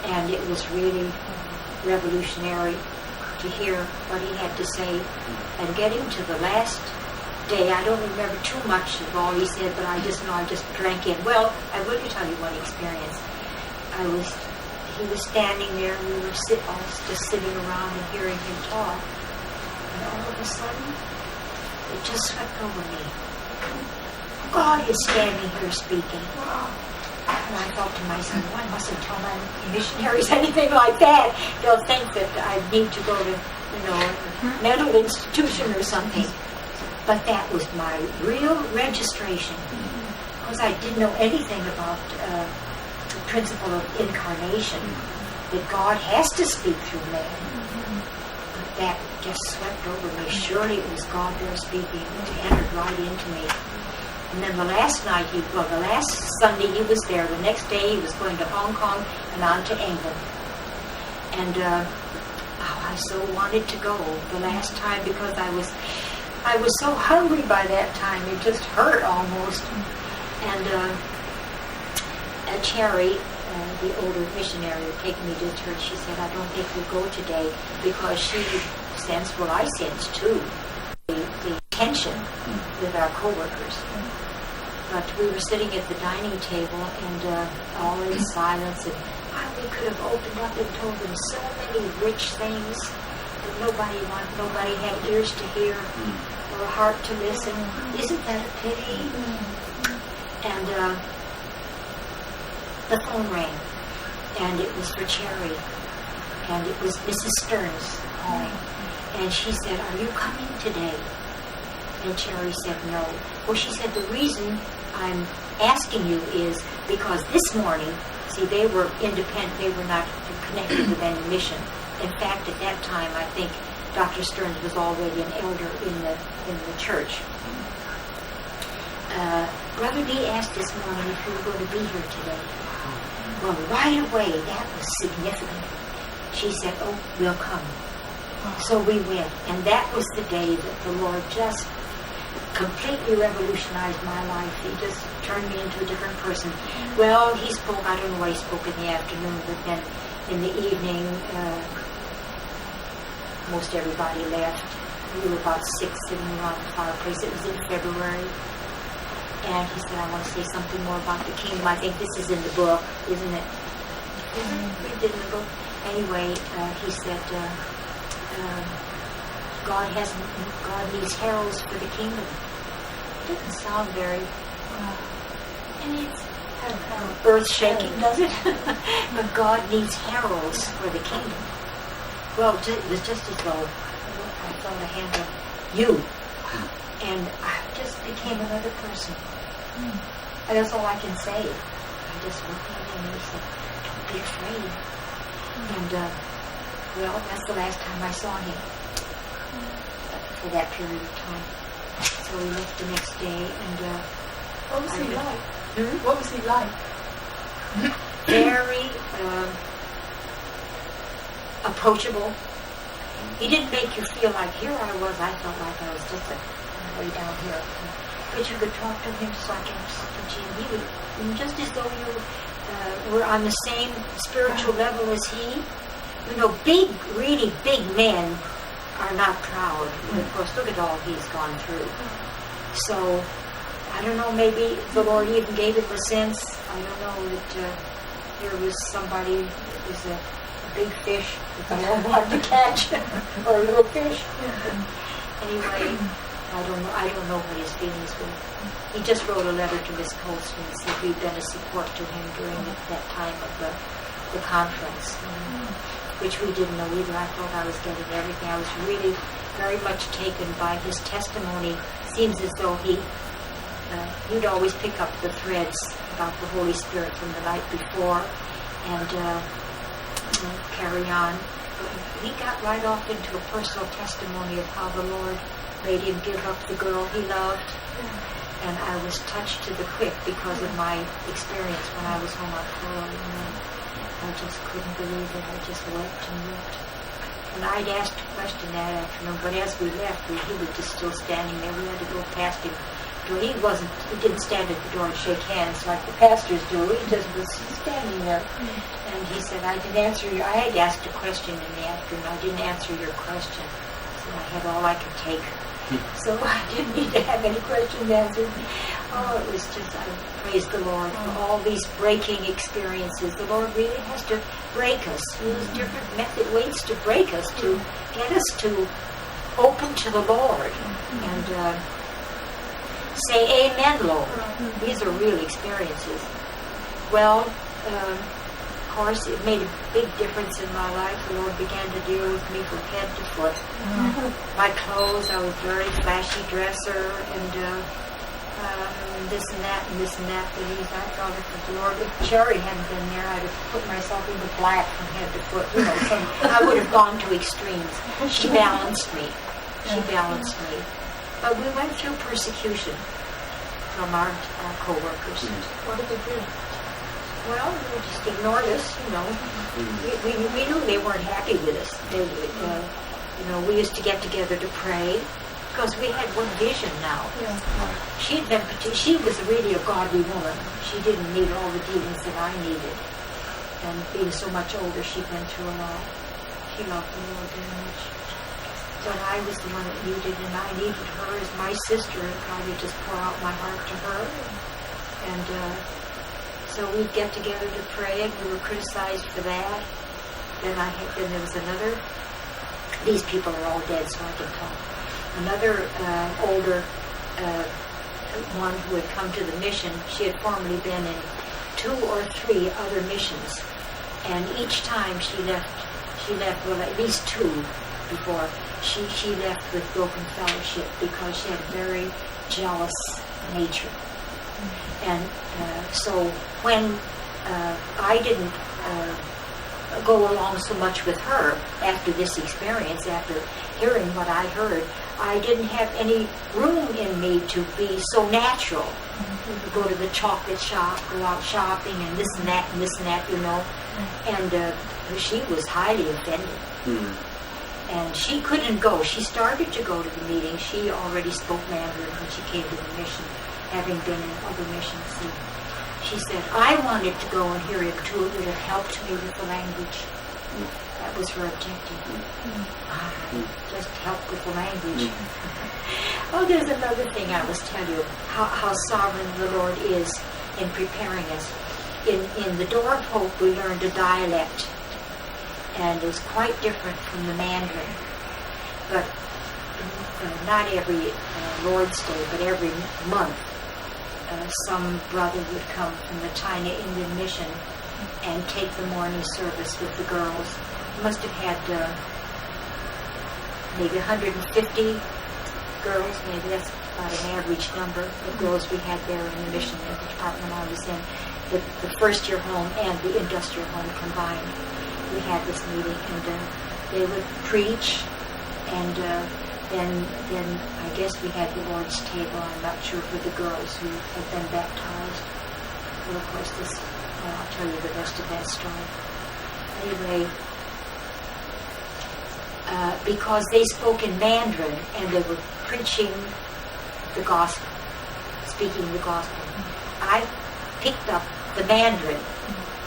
And it was really revolutionary to hear what he had to say. And getting to the last day, I don't remember too much of all he said, but I just know I just drank in. Well, I will tell you one experience. He was standing there, and we were all just sitting around and hearing him talk. And all of a sudden, it just swept over me. God is standing here speaking. And I thought to myself, I mustn't tell my missionaries anything like that. They'll think that I need to go to, a mental institution or something. But that was my real registration. Because I didn't know anything about the principle of incarnation, that God has to speak through man. But that just swept over me. Surely it was God there speaking. It entered right into me. And then the last Sunday he was there. The next day he was going to Hong Kong and on to England. And I so wanted to go the last time, because I was so hungry by that time. It just hurt almost. And Cherry, the older missionary who taken me to church, she said, I don't think we'll go today, because she sensed what I sensed too, the tension with our co-workers. But we were sitting at the dining table, and all in silence, and we could have opened up and told them so many rich things that nobody had ears to hear or a heart to listen. Isn't that a pity? And the phone rang, and it was for Cherry, and it was Mrs. Stearns calling, and she said, are you coming today? And Cherry said no. Well, she said, the reason I'm asking you is because this morning, see, they were independent, they were not connected with any mission. In fact, at that time, I think Dr. Stearns was already an elder in the church. Brother Nee asked this morning if you were going to be here today. Well, right away, that was significant. She said, oh, we'll come. So we went, and that was the day that the Lord just completely revolutionized my life. He just turned me into a different person. Well, he spoke, I don't know why he spoke in the afternoon, but then in the evening, most everybody left. We were about 6 sitting around the fireplace. It was in February. And he said, I want to say something more about the kingdom. I think this is in the book, isn't it? We did in the book. Anyway, he said, God needs heralds for the kingdom. It doesn't sound very It needs earth-shaking, does it? But God needs heralds for the kingdom. Well, it was just as though I felt a hand of you, and I just became another person. And that's all I can say. I just looked at him and he said, don't be afraid. And, well, that's the last time I saw him for that period of time. So we left the next day, and What was he like? Hmm? What was he like? Very approachable. He didn't make you feel like, here I was, I felt like I was just way down here. But you could talk to him just like he would, just as though you were on the same spiritual level as he. You know, really big men are not proud. And of course, look at all he's gone through. So, I don't know, maybe the Lord even gave it the sense. I don't know that there was somebody that was a big fish that the Lord wanted to catch, or a little fish. Anyway, I don't know what his feelings were. He just wrote a letter to Miss Colston and said we'd been a support to him during that time of the conference, which we didn't know either. I thought I was getting everything. I was really very much taken by his testimony. Seems as though he'd always pick up the threads about the Holy Spirit from the night before and carry on. But he got right off into a personal testimony of how the Lord made him give up the girl he loved. And I was touched to the quick because of my experience when I was home on furlough. I just couldn't believe it. I just wept and wept. And I'd asked a question that afternoon, but as we left, he was just still standing there. We had to go past him. He didn't stand at the door and shake hands like the pastors do. He just was standing there. And he said, I had asked a question in the afternoon. I didn't answer your question. So I had all I could take. So I didn't need to have any questions answered. Oh, it was just, I praise the Lord for all these breaking experiences. The Lord really has to break us. There's different ways to break us, to get us to open to the Lord. And say, Amen, Lord. These are real experiences. Well, of course, it made a big difference in my life. The Lord began to deal with me from head to foot. My clothes, I was a very flashy dresser, and this and that, and this and that. But I thought if the Lord, if Cherry hadn't been there, I'd have put myself into black from head to foot. You know, so I would have gone to extremes. She balanced me. But we went through persecution from our co-workers. What did they do? Well, they just ignored us, you know. We knew they weren't happy with us. We used to get together to pray because we had one vision now. She was really a godly woman. She didn't need all the dealings that I needed. And being so much older, she'd been through it all. She loved the Lord very much. But I was the one that needed, and I needed her as my sister, and I would just pour out my heart to her. And so we'd get together to pray, and we were criticized for that. Then there was another. These people are all dead, so I can talk. Another older one who had come to the mission. She had formerly been in 2 or 3 other missions, and each time she left. Well, at least 2 before. She left with broken fellowship because she had a very jealous nature. And so when I didn't go along so much with her after this experience, after hearing what I heard, I didn't have any room in me to be so natural. Go to the chocolate shop, go out shopping, and this and that, and this and that, you know. And she was highly offended. And she couldn't go. She started to go to the meeting. She already spoke Mandarin when she came to the mission, having been in other missions. And she said, I wanted to go and hear him too. It would have helped me with the language. That was her objective. Just help with the language. Oh, there's another thing I must tell you, how sovereign the Lord is in preparing us. In the Door of Hope, we learned a dialect, and it's quite different from the Mandarin. But not every Lord's Day, but every month, some brother would come from the China Indian Mission and take the morning service with the girls. We must have had maybe 150 girls, maybe that's about an average number of girls we had there in the mission, in the department I was in, the first year home and the industrial home combined. We had this meeting, and they would preach, and then I guess we had the Lord's table. I'm not sure for the girls who had been baptized. Well, of course, I'll tell you the rest of that story. Anyway, because they spoke in Mandarin and they were preaching the gospel, speaking the gospel, I picked up the Mandarin.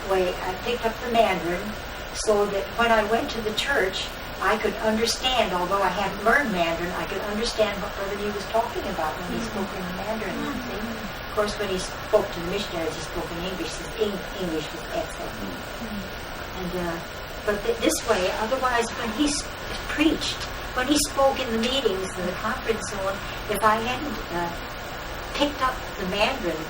I picked up the Mandarin so that when I went to the church, I could understand, although I hadn't learned Mandarin, I could understand what Brother Nee was talking about when he spoke in Mandarin. Of course, when he spoke to the missionaries, he spoke in English. His English was excellent. But this way, otherwise, when he preached, when he spoke in the meetings and the conference and so on, if I hadn't picked up the Mandarin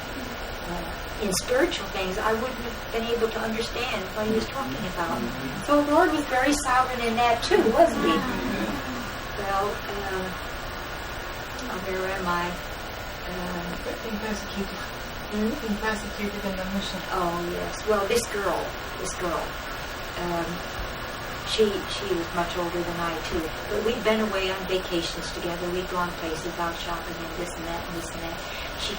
in spiritual things, I wouldn't have been able to understand what he was talking about. So the Lord was very sovereign in that too, wasn't he? Well, where am I? Being persecuted. Being persecuted in the mission. Oh yes. Well, this girl, she was much older than I too. But we'd been away on vacations together. We'd gone places, out shopping and this and that and this and that. She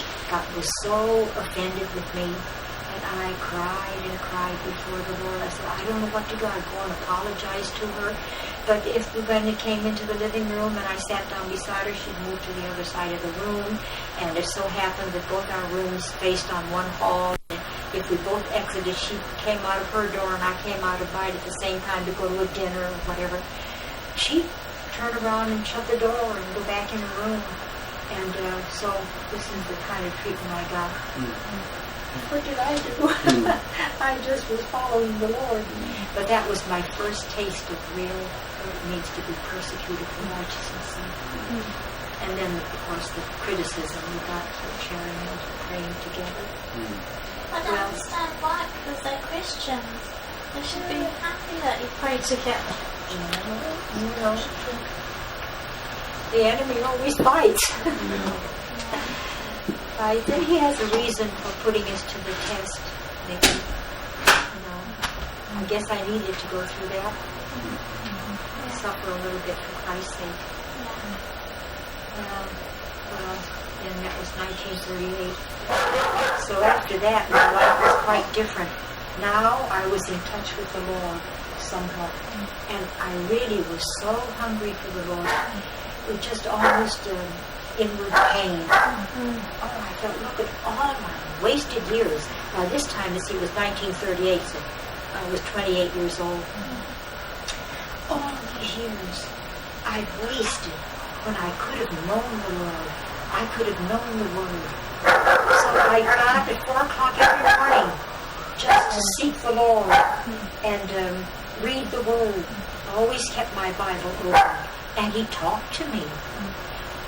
was so offended with me, and I cried and cried before the Lord. I said, I don't know what to do. I'd go and apologize to her. But when it came into the living room and I sat down beside her, she'd moved to the other side of the room. And it so happened that both our rooms faced on one hall. And if we both exited, she came out of her door and I came out of mine at the same time to go to a dinner or whatever. She'd turn around and shut the door and go back in her room. And so this is the kind of treatment I got. What did I do? I just was following the Lord. But that was my first taste of real what it means to be persecuted for righteousness. And then, of course, the criticism we got for sharing and praying together. I don't understand why, because they're Christians. They should be happy that you pray together. No. The enemy always fights. I think he has a reason for putting us to the test, Nikki. I guess I needed to go through that. Suffer a little bit for Christ's sake. Well, and that was 1938. So after that, my life was quite different. Now I was in touch with the Lord somehow. And I really was so hungry for the Lord. It was just almost inward pain. Oh, I felt, look at all my wasted years. By this time, it was 1938, so I was 28 years old. All these years I'd wasted when I could have known the Lord. I could have known the Word. So I got up at 4 o'clock every morning just to seek the Lord and read the Word. I always kept my Bible open. And he talked to me.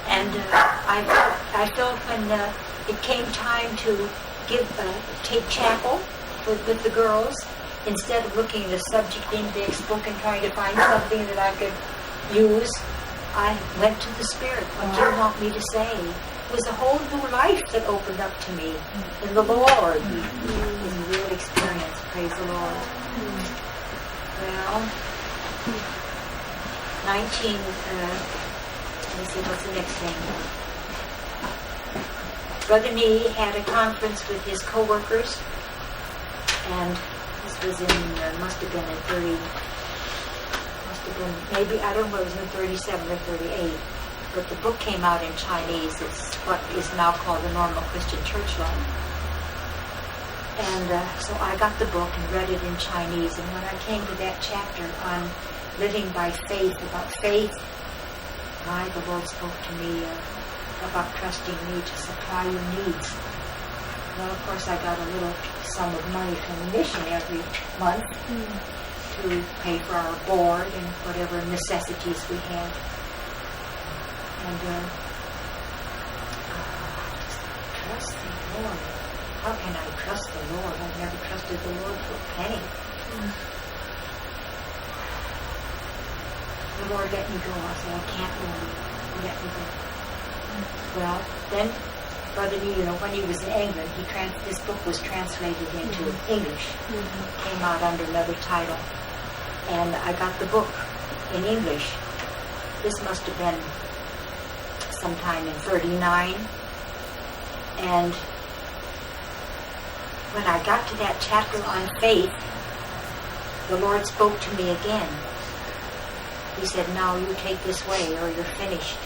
And I felt when it came time to take chapel with the girls, instead of looking at a subject index book and trying to find something that I could use, I went to the Spirit. What do you want me to say? It was a whole new life that opened up to me in the Lord. It was a real experience. Praise the Lord. Well, let me see, what's the next thing? Brother Nee had a conference with his co-workers, and this was must have been, maybe, I don't know, it was in 37 or 38, but the book came out in Chinese. It's what is now called the Normal Christian Church Life. And so I got the book and read it in Chinese. And when I came to that chapter on living by faith, about faith, the Lord spoke to me about trusting me to supply your needs. Well, of course, I got a little sum of money from the mission every month to pay for our board and whatever necessities we had. And trust the Lord. How can I trust the Lord? I've never trusted the Lord for a penny. The Lord let me go. I said, I can't, Lord. Let me go. Well, then, Brother Nee, when he was in England, this book was translated into English. Came out under another title. And I got the book in English. This must have been sometime in 1939. And when I got to that chapter on faith, the Lord spoke to me again. He said, now you take this way or you're finished.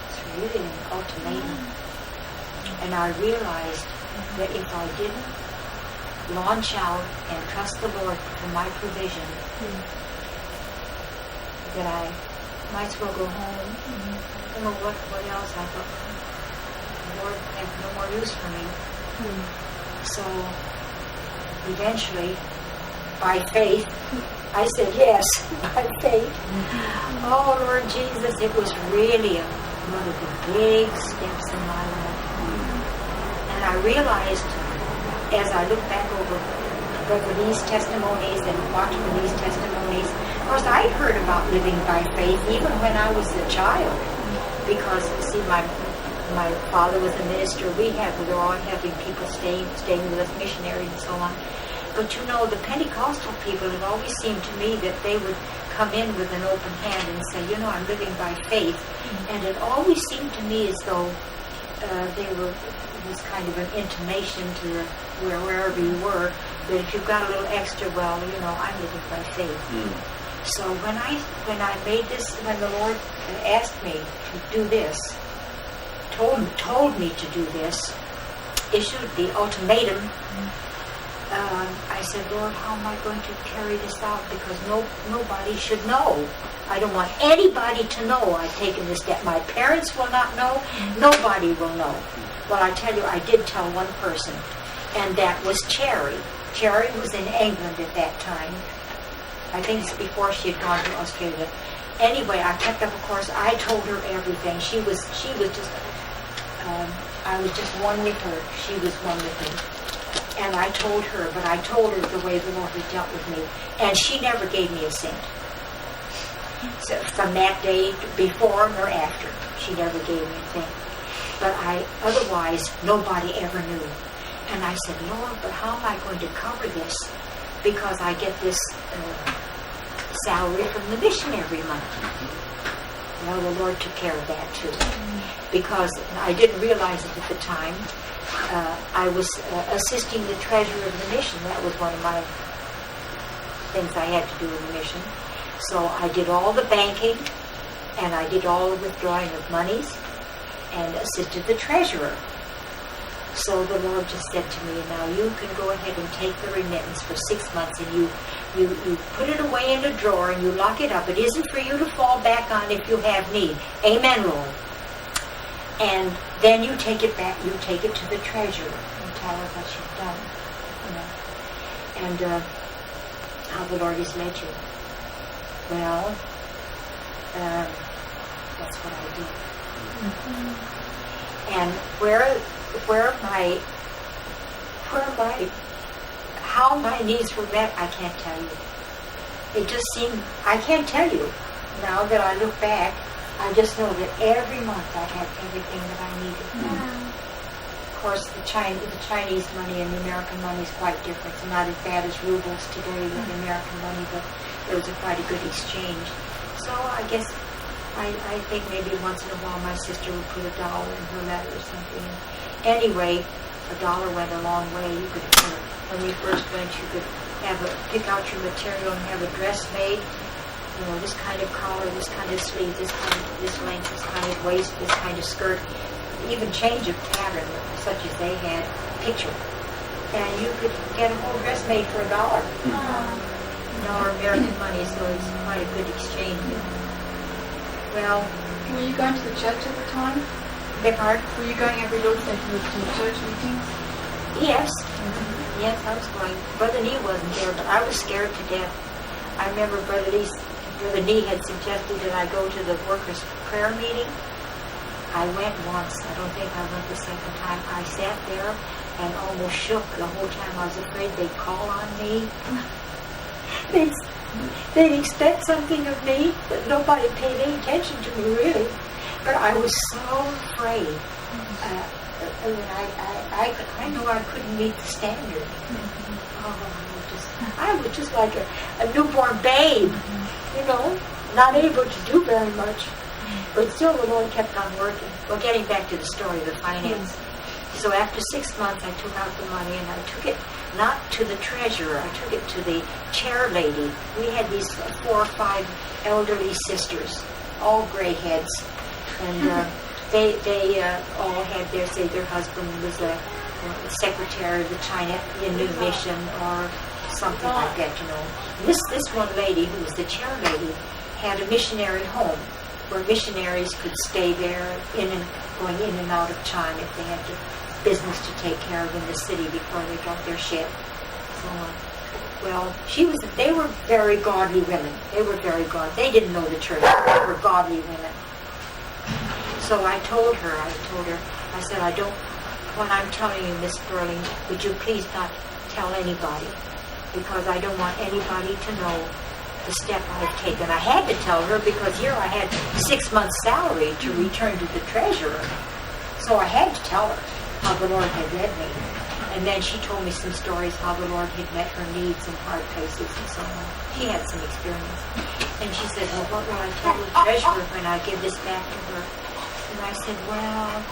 It's really an ultimatum. And I realized that if I didn't launch out and trust the Lord for my provision, that I might as well go home. I don't know what else. I thought, the Lord had no more use for me. So eventually, by faith, I said yes, by faith. Oh, Lord Jesus, it was really one of the big steps in my life. And I realized, as I look back over Brother Nee's testimonies and Watchman Nee's testimonies, of course, I'd heard about living by faith even when I was a child. Because, see, my father was a minister. We were all having people staying with us, missionaries and so on. But the Pentecostal people, it always seemed to me that they would come in with an open hand and say, I'm living by faith. And it always seemed to me as though it was kind of an intimation to wherever you were, that if you've got a little extra, I'm living by faith. So when I made this, when the Lord asked me to do this, told me to do this, issued the ultimatum, I said, Lord, how am I going to carry this out? Because nobody should know. I don't want anybody to know I've taken this step. My parents will not know. Nobody will know. Well, I tell you, I did tell one person, and that was Cherry. Cherry was in England at that time. I think it's before she had gone to Australia. Anyway, I kept up, of course. I told her everything. She was just, I was just one with her. She was one with me. And I told her, but I told her the way the Lord had dealt with me. And she never gave me a cent. So from that day, before nor after, she never gave me a thing. But otherwise, nobody ever knew. And I said, Lord, but how am I going to cover this? Because I get this salary from the mission every month. Well, the Lord took care of that too. Because I didn't realize it at the time. I was assisting the treasurer of the mission. That was one of my things I had to do in the mission. So I did all the banking, and I did all the withdrawing of monies, and assisted the treasurer. So the Lord just said to me, now you can go ahead and take the remittance for 6 months, and you put it away in a drawer, and you lock it up. It isn't for you to fall back on if you have need. Amen, Lord. And then you take it back, you take it to the treasurer and tell her what you've done. And how the Lord has led you. Well, that's what I did. And how my needs were met, I can't tell you. It just seemed, I can't tell you. Now that I look back, I just know that every month I had everything that I needed. Of course, the Chinese money and the American money is quite different. It's not as bad as rubles today with the American money, but it was quite a good exchange. So I guess I think maybe once in a while my sister would put $1 in her letter or something. Anyway, $1 went a long way. You could, when we first went, you could pick out your material and have a dress made. This kind of collar, this kind of sleeve, this length, this kind of waist, this kind of skirt. Even change of pattern, such as they had. Picture. and you could get a whole dress made for $1. In our American money, so it's quite a good exchange. Well, Were you going to the church at the time? beg pardon? Were you going every Lord's Day to the church meetings? Yes. Yes, I was going. Brother Nee wasn't there, but I was scared to death. I remember Brother Nee had suggested that I go to the workers' prayer meeting. I went once. I don't think I went the second time. I sat there and almost shook the whole time. I was afraid they'd call on me. They'd expect something of me, but nobody paid any attention to me, really. But I was so afraid. I knew I couldn't meet the standard. I was just like a newborn babe, not able to do very much. But still the Lord kept on working. Well, getting back to the story of the finance. So after 6 months, I took out the money and I took it not to the treasurer, I took it to the chair lady. We had these 4 or 5 elderly sisters, all gray heads. And they all had their husband was a secretary of the China New Mission or something like that, This one lady, who was the chair lady, had a missionary home where missionaries could stay there, going in and out of China if they had business to take care of in the city before they got their ship. So, well, they were very godly women. They were very godly. They didn't know the church. They were godly women. So I told her, I said, when I'm telling you, Miss Sterling, would you please not tell anybody? Because I don't want anybody to know the step I've taken. I had to tell her because here I had 6 months' salary to return to the treasurer. So I had to tell her how the Lord had led me. And then she told me some stories how the Lord had met her needs in hard places and so on. She had some experience. And she said, well, what will I tell the treasurer when I give this back to her? And I said, well,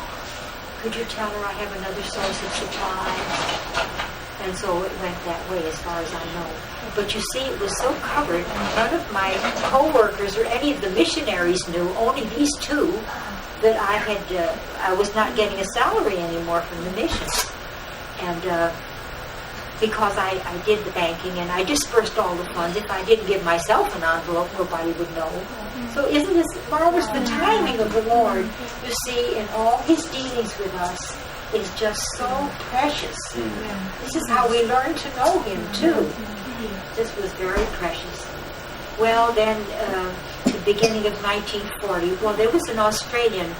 could you tell her I have another source of supply? And so it went that way as far as I know. But you see, it was so covered, none of my co-workers or any of the missionaries knew, only these 2, that I was not getting a salary anymore from the mission. And because I did the banking and I dispersed all the funds, if I didn't give myself an envelope, nobody would know. So isn't this marvelous? The timing of the Lord, you see, in all His dealings with us, is just so precious. This is how we learn to know Him, too. This was very precious. Well, then, the beginning of 1940, well, there was an Australian,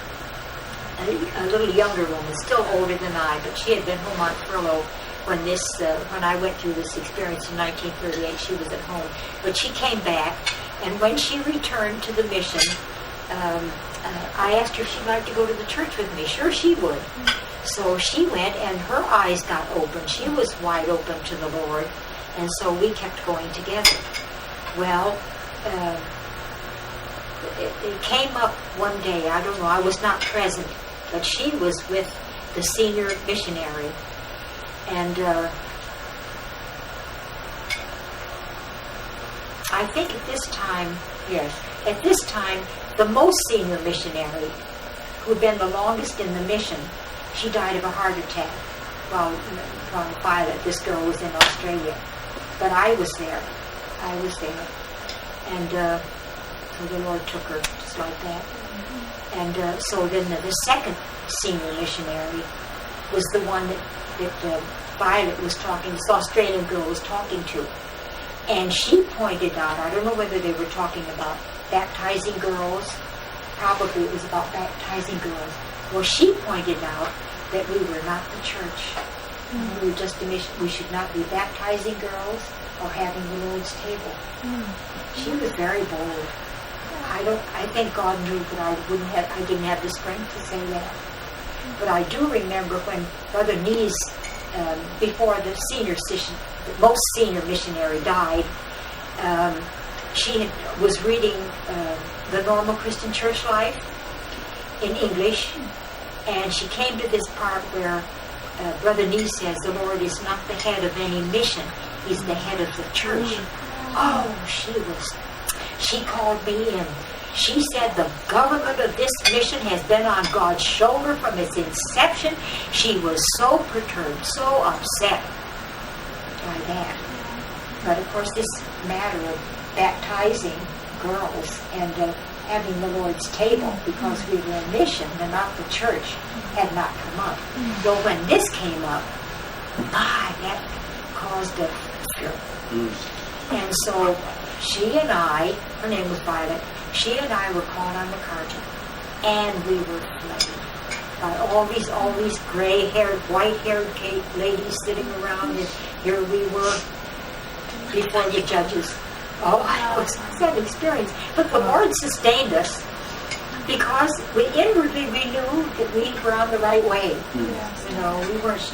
a little younger woman, still older than I, but she had been home on furlough when I went through this experience in 1938. She was at home. But she came back, and when she returned to the mission, I asked her if she'd like to go to the church with me. Sure, she would. So she went, and her eyes got open. She was wide open to the Lord, and so we kept going together. Well, it came up one day, I don't know, I was not present, but she was with the senior missionary. And I think at this time, the most senior missionary, who'd been the longest in the mission, she died of a heart attack while Violet, this girl, was in Australia. But I was there. And so the Lord took her just like that. And so then the second senior missionary was the one that Violet was talking, this Australian girl was talking to. And she pointed out, I don't know whether they were talking about baptizing girls. Probably it was about baptizing girls. Well, she pointed out that we were not the church. We were just a mission. We should not be baptizing girls or having the Lord's table. She was very bold. I think God knew that I didn't have the strength to say that. But I do remember when Brother Nee's, before the most senior missionary died, she was reading The Normal Christian Church Life in English, and she came to this part where Brother Nee says the Lord is not the head of any mission, He's the head of the church. Oh, she called me in. She said the government of this mission has been on God's shoulder from its inception. She was so perturbed, so upset. by that. But of course, this matter of baptizing girls and having the Lord's table, because we were a mission and not the church, had not come up. Though when this came up, that caused a fear. And so she and I, her name was Violet, she and I were called on the carton, and we were flooded by all these gray-haired, white-haired ladies sitting around, and here we were before the judges. Oh, it was that experience. But the Lord sustained us, because inwardly we knew that we were on the right way. You know, we weren't.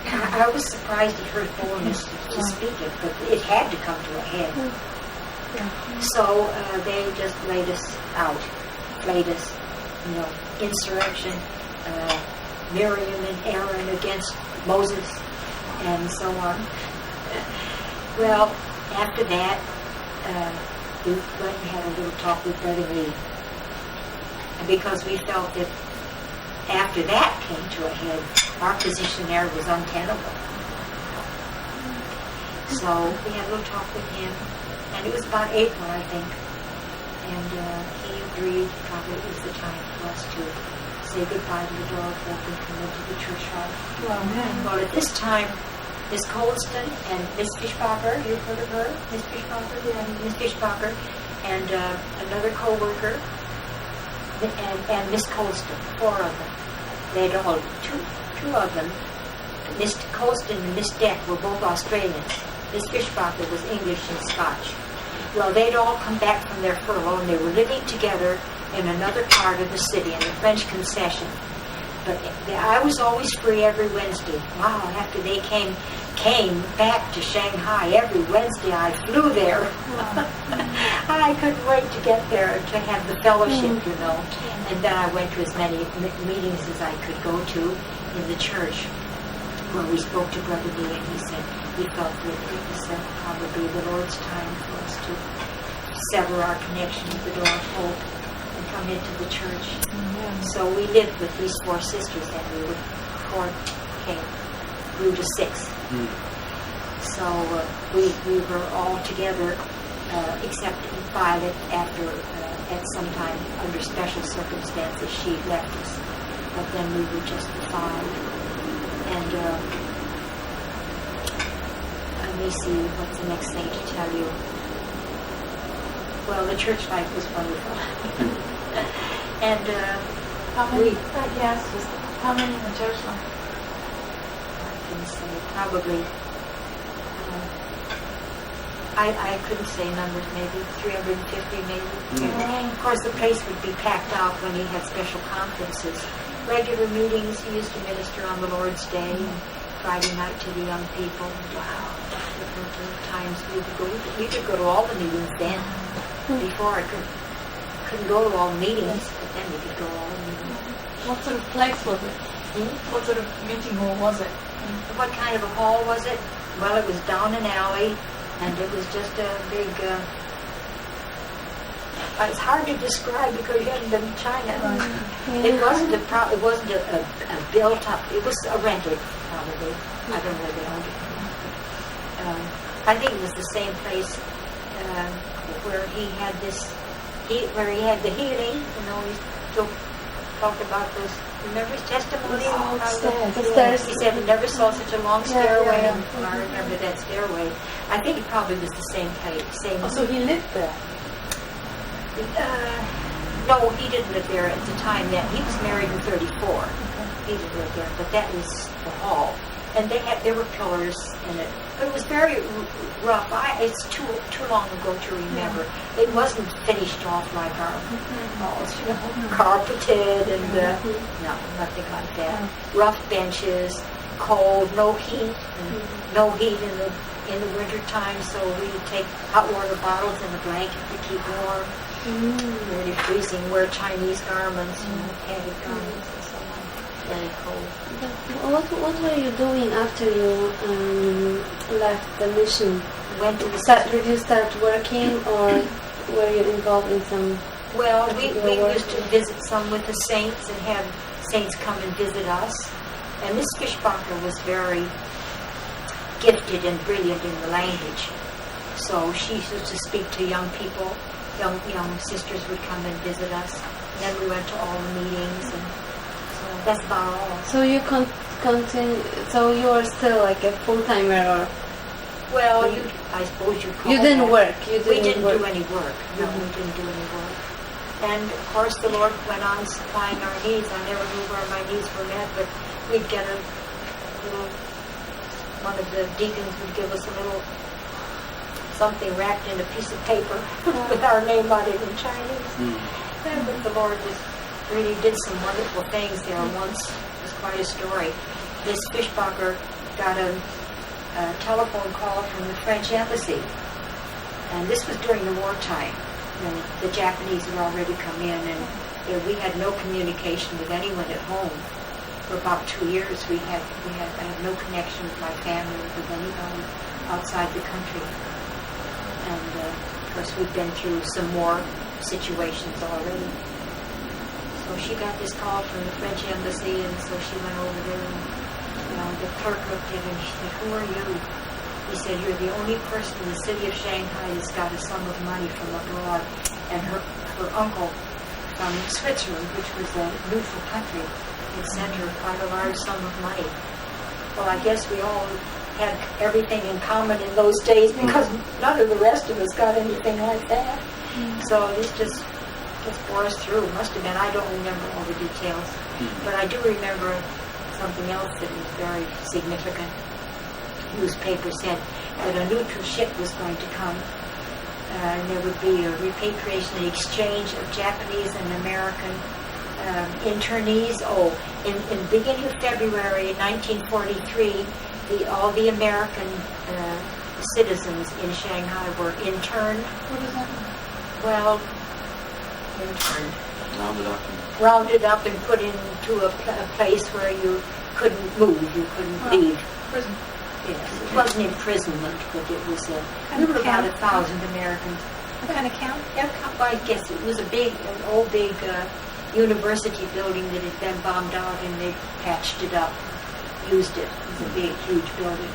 I was surprised at her boldness to speak it, but it had to come to a head. So they just laid us out, played us, you know, insurrection, Miriam and Aaron against Moses, and so on. Well, after that, we went and had a little talk with Brother Nee. And because we felt that after that came to a head, our position there was untenable. So we had a little talk with him, and it was about April, I think. And he agreed probably it was the time for us to say goodbye to the dog and come into the church life. Well, at this time, Miss Colston and Miss Fischbacher, you've heard of her? Miss Fischbacher? Yeah. Miss Fischbacher, and another co-worker, and Miss Colston, 4 of them. They'd all, two of them, Miss Colston and Miss Deck were both Australians. Miss Fischbacher was English and Scotch. Well, they'd all come back from their furlough, and they were living together in another part of the city, in the French concession. But I was always free every Wednesday. Wow, after they came back to Shanghai every Wednesday, I flew there. I couldn't wait to get there to have the fellowship, you know. And then I went to as many meetings as I could go to in the church, where we spoke to Brother Nee, and he said he felt that it was probably the Lord's time for us to sever our connection with the door of hope and come into the church. So we lived with these 4 sisters, and we were 4 grew to 6. So we were all together, except Violet, after at some time under special circumstances she left us. But then we were just the 5. And let me see, what's the next thing to tell you? Well, the church life was wonderful. And how many? How many in the church life? I can say probably. I couldn't say numbers. Maybe 350, maybe. Of course, the place would be packed out when he had special conferences. Regular meetings, he used to minister on the Lord's Day and Friday night to the young people. Wow, different times we could go to all the meetings then. Before I couldn't go to all the meetings, but then we could go to all the meetings. What sort of place was it? What sort of meeting hall was it? What kind of a hall was it? Well, it was down an alley, and it was just a big. It's hard to describe because you hadn't been to China. It wasn't a built up. It was a rented, probably. I don't know where they owned it. I think it was the same place where he had where he had the healing. You know, he still talked about those. Remember his testimony? The stairs. He said he never saw such a long stairway. And I remember that stairway. I think it probably was the same place. So he lived there. No, he didn't live there at the time. That he was married in 34. He didn't live there, but that was the hall, and there were pillars in it. But it was very rough. It's too long ago to remember. It wasn't finished off like our halls, you know, carpeted and no, nothing like that. Rough benches, cold, no heat, and no heat in the winter time. So we would take hot water bottles and a blanket to keep warm. Really freezing. Wear Chinese garments, you know, padded garments and so on. Very cold. What were you doing after you left the mission? Did you start working, or were you involved in some? Well, we used to visit some with the saints and have saints come and visit us. And Miss Fischbacher was very gifted and brilliant in the language. So she used to speak to young people. Young sisters would come and visit us. And then we went to all the meetings, and so that's about all. So you continue. So you are still like a full timer, or Well, I suppose you call you didn't that. work. You We didn't didn't work. do any work. No, we didn't do any work. And of course, the Lord went on supplying our needs. I never knew where my needs were met, but we'd get a little. One of the deacons would give us a little something wrapped in a piece of paper with our name on it in Chinese. Yeah, but the Lord really did some wonderful things there once. It was quite a story. This Fishbacher got a telephone call from the French embassy. And this was during the wartime. And the Japanese had already come in, and we had no communication with anyone at home. For about 2 years, I had no connection with my family, with anybody outside the country. And of course, we've been through some more situations already. So she got this call from the French embassy, and so she went over there, and the clerk looked at her and she said, "Who are you?" He said, "You're the only person in the city of Shanghai that's got a sum of money from abroad." And her uncle from Switzerland, which was a neutral country, had sent her quite a large sum of money. Well, I guess we all had everything in common in those days because none of the rest of us got anything like that. So this just bore us through. Must have been. I don't remember all the details, but I do remember something else that was very significant. Newspaper said that a neutral ship was going to come, and there would be a repatriation, an exchange of Japanese and American internees. In the beginning of February 1943, all the American citizens in Shanghai were interned. What does that mean? Well, interned. Rounded up and Rounded up and put into a place where you couldn't move, you couldn't leave. Prison. Yes, it wasn't imprisonment, but it was we were about 1,000 Americans. What kind of count? I guess it was an old big university building that had been bombed out, and they patched it up, used it. It was a big, huge building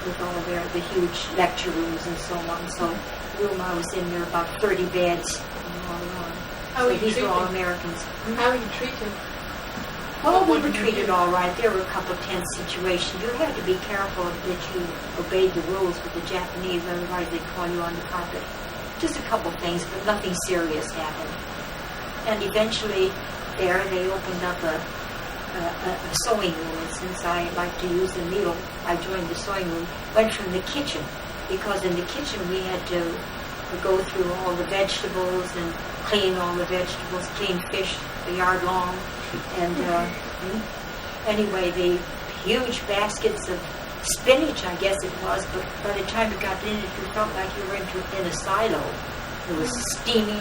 with all the huge lecture rooms and so on. So the room I was in, there were about 30 beds all around. How were you These were all treated? Americans. How were you treated? Well, we were treated all right. There were a couple of tense situations. You had to be careful that you obeyed the rules with the Japanese, otherwise they'd call you on the carpet. Just a couple of things, but nothing serious happened. And eventually, there they opened up a sewing room, and since I like to use the needle, I joined the sewing room. Went from the kitchen, because in the kitchen we had to go through all the vegetables and clean all the vegetables, clean fish a yard long. And anyway, the huge baskets of spinach, I guess it was, but by the time you got in it, you felt like you were in a silo. It was steaming,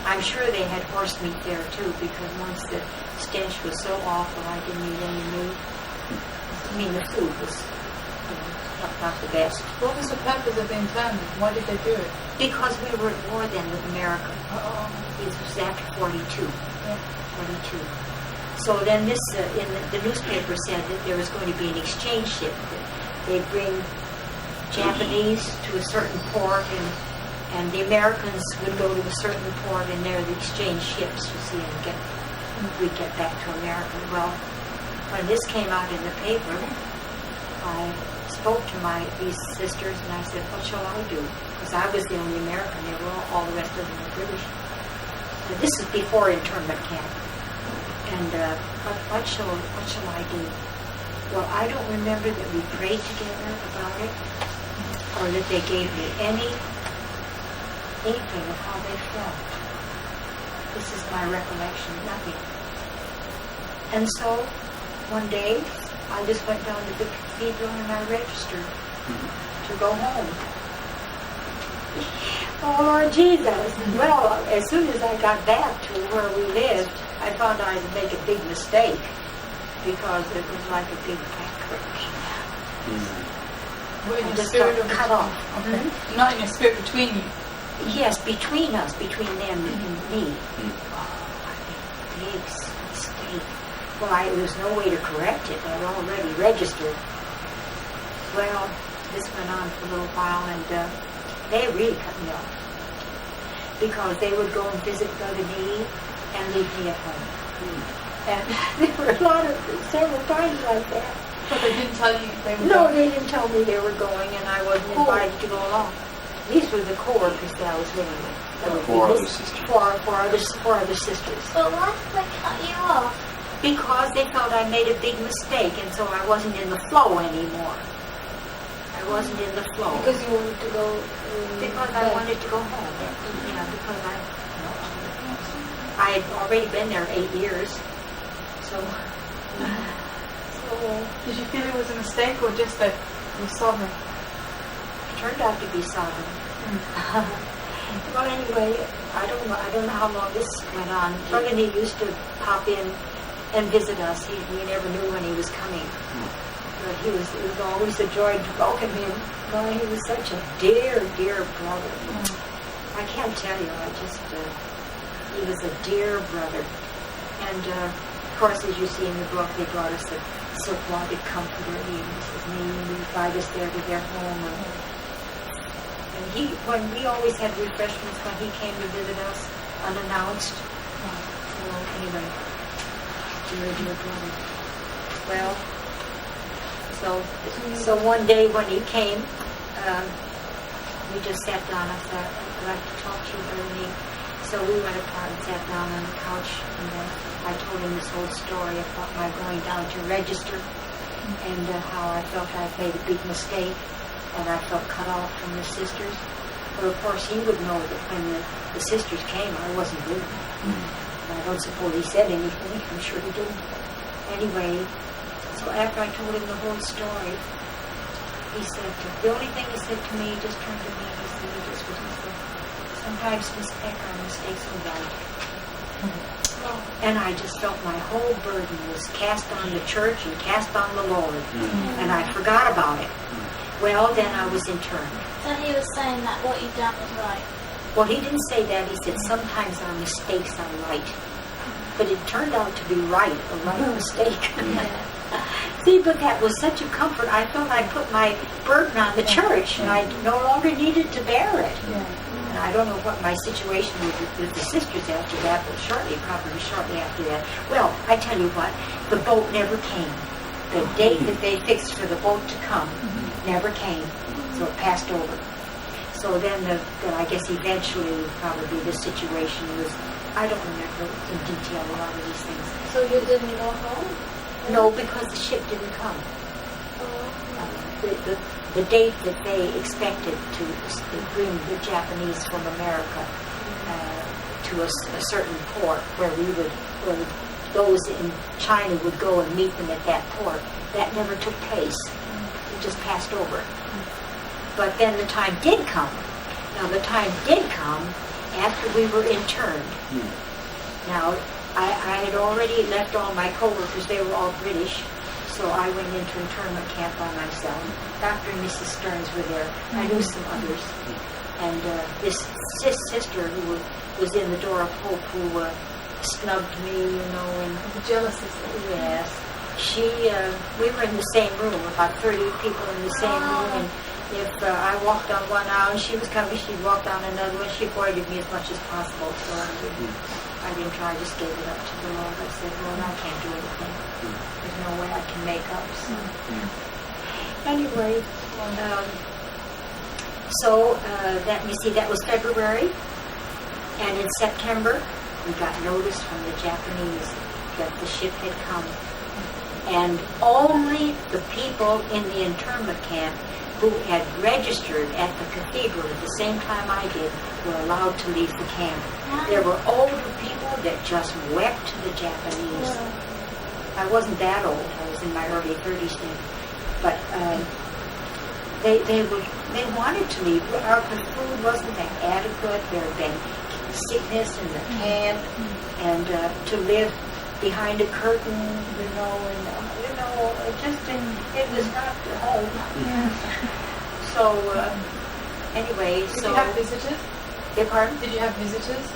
I'm sure they had horse meat there too, because once the stench was so awful, I didn't eat any meat. I mean, the food was not the best. What was the purpose of the internment? Why did they do it? Because we were at war then with America. It was after 42. Yeah. 42. So then this, in the newspaper said that there was going to be an exchange ship. They'd bring Japanese to a certain port, and the Americans would go to a certain port, and there the exchange ships, you see, and we'd get back to America. Well, when this came out in the paper, I spoke to these sisters, and I said, "What shall I do?" Because I was the only American. They were all the rest of them were British. And this is before internment camp. And what shall I do? Well, I don't remember that we prayed together about it, or that they gave me any inkling of how they felt. This is my recollection, nothing. And so, one day, I just went down to the cathedral and I registered to go home. Oh, Lord Jesus. Well, as soon as I got back to where we lived, I found I would make a big mistake because it was like a big backwards. Were in I the just spirit got of cut off. Not in the spirit between you. Yes, between us, between them and me. Oh, I made a big mistake. Well, there was no way to correct it. I'd already registered. Well, this went on for a little while, and they really cut me off. Because they would go and visit Brother Nee and leave me at home. And there were several times like that. But they didn't tell you they were No, going? they didn't tell me they were going, and I wasn't invited to go along. These were the co-workers that I was living with. That would be Four other this- sisters. Four other sisters. But why did they cut you off? Because they felt I made a big mistake, and so I wasn't in the flow anymore. I wasn't in the flow. Because you wanted to go. Because I wanted to go home. You know, because I had already been there 8 years. So Did you feel it was a mistake or just that you were sovereign? it turned out to be sovereign. Well, anyway, I don't know how long this went on. Brother Nee used to pop in and visit us. We never knew when he was coming. But it was always a joy to welcome him. No, he was such a dear, dear brother. I can't tell you. He was a dear brother. And, of course, as you see in the book, they brought us a silk-wadded comforter. He was his name. He would guide us there to their home. And when we always had refreshments when he came to visit us, unannounced. So, anyway, dear, dear brother. Well, so one day when he came, we just sat down. I said, I'd like to talk to you, Brother Nee. So we went apart and sat down on the couch, and I told him this whole story about my going down to register, and how I felt I'd made a big mistake, and I felt cut off from the sisters. But of course he would know that when the sisters came, I wasn't with them. I don't suppose he said anything. I'm sure he didn't. Anyway, so after I told him the whole story, he said, the only thing he said to me, he just turned to me, he said, sometimes mistakes are right. And I just felt my whole burden was cast on the church and cast on the Lord. And I forgot about it. Well, then I was interned. So he was saying that what you'd done was right. Well, he didn't say that. He said sometimes our mistakes are right. But it turned out to be right, a right mistake. See, but that was such a comfort. I felt I put my burden on the church, and I no longer needed to bear it. And I don't know what my situation was with the sisters after that, but probably shortly after that. Well, I tell you what, the boat never came. The date that they fixed for the boat to come never came, so it passed over. So then I guess eventually probably the situation was, I don't remember in detail a lot of these things. So you didn't go home? No, because the ship didn't come. The date that they expected to bring the Japanese from America to a certain port where those in China would go and meet them at that port, that never took place. It just passed over. But then the time did come. Now the time did come after we were interned. Now, I had already left all my co-workers. They were all British. So I went into internment camp by myself. Dr. and Mrs. Stearns were there. I knew some others. And this sister who was in the Door of Hope, who snubbed me, and... The jealous sister. Yes. We were in the same room, about 30 people in the same room, and if I walked on one aisle and she was coming, she'd walk down another one. She avoided me as much as possible, so I didn't try. I just gave it up to the Lord. I said, Lord, I can't do anything. There's no way I can make up. So. Anyway, that was February, and in September, we got notice from the Japanese that the ship had come. And only the people in the internment camp who had registered at the cathedral at the same time I did were allowed to leave the camp. There were older people that just wept the Japanese. I wasn't that old. I was in my early 30s then. But they wanted to leave. Our food wasn't that adequate. There had been sickness in the camp, and to live behind a curtain, it was not home. So anyway, Did you have visitors? Pardon? Did you have visitors?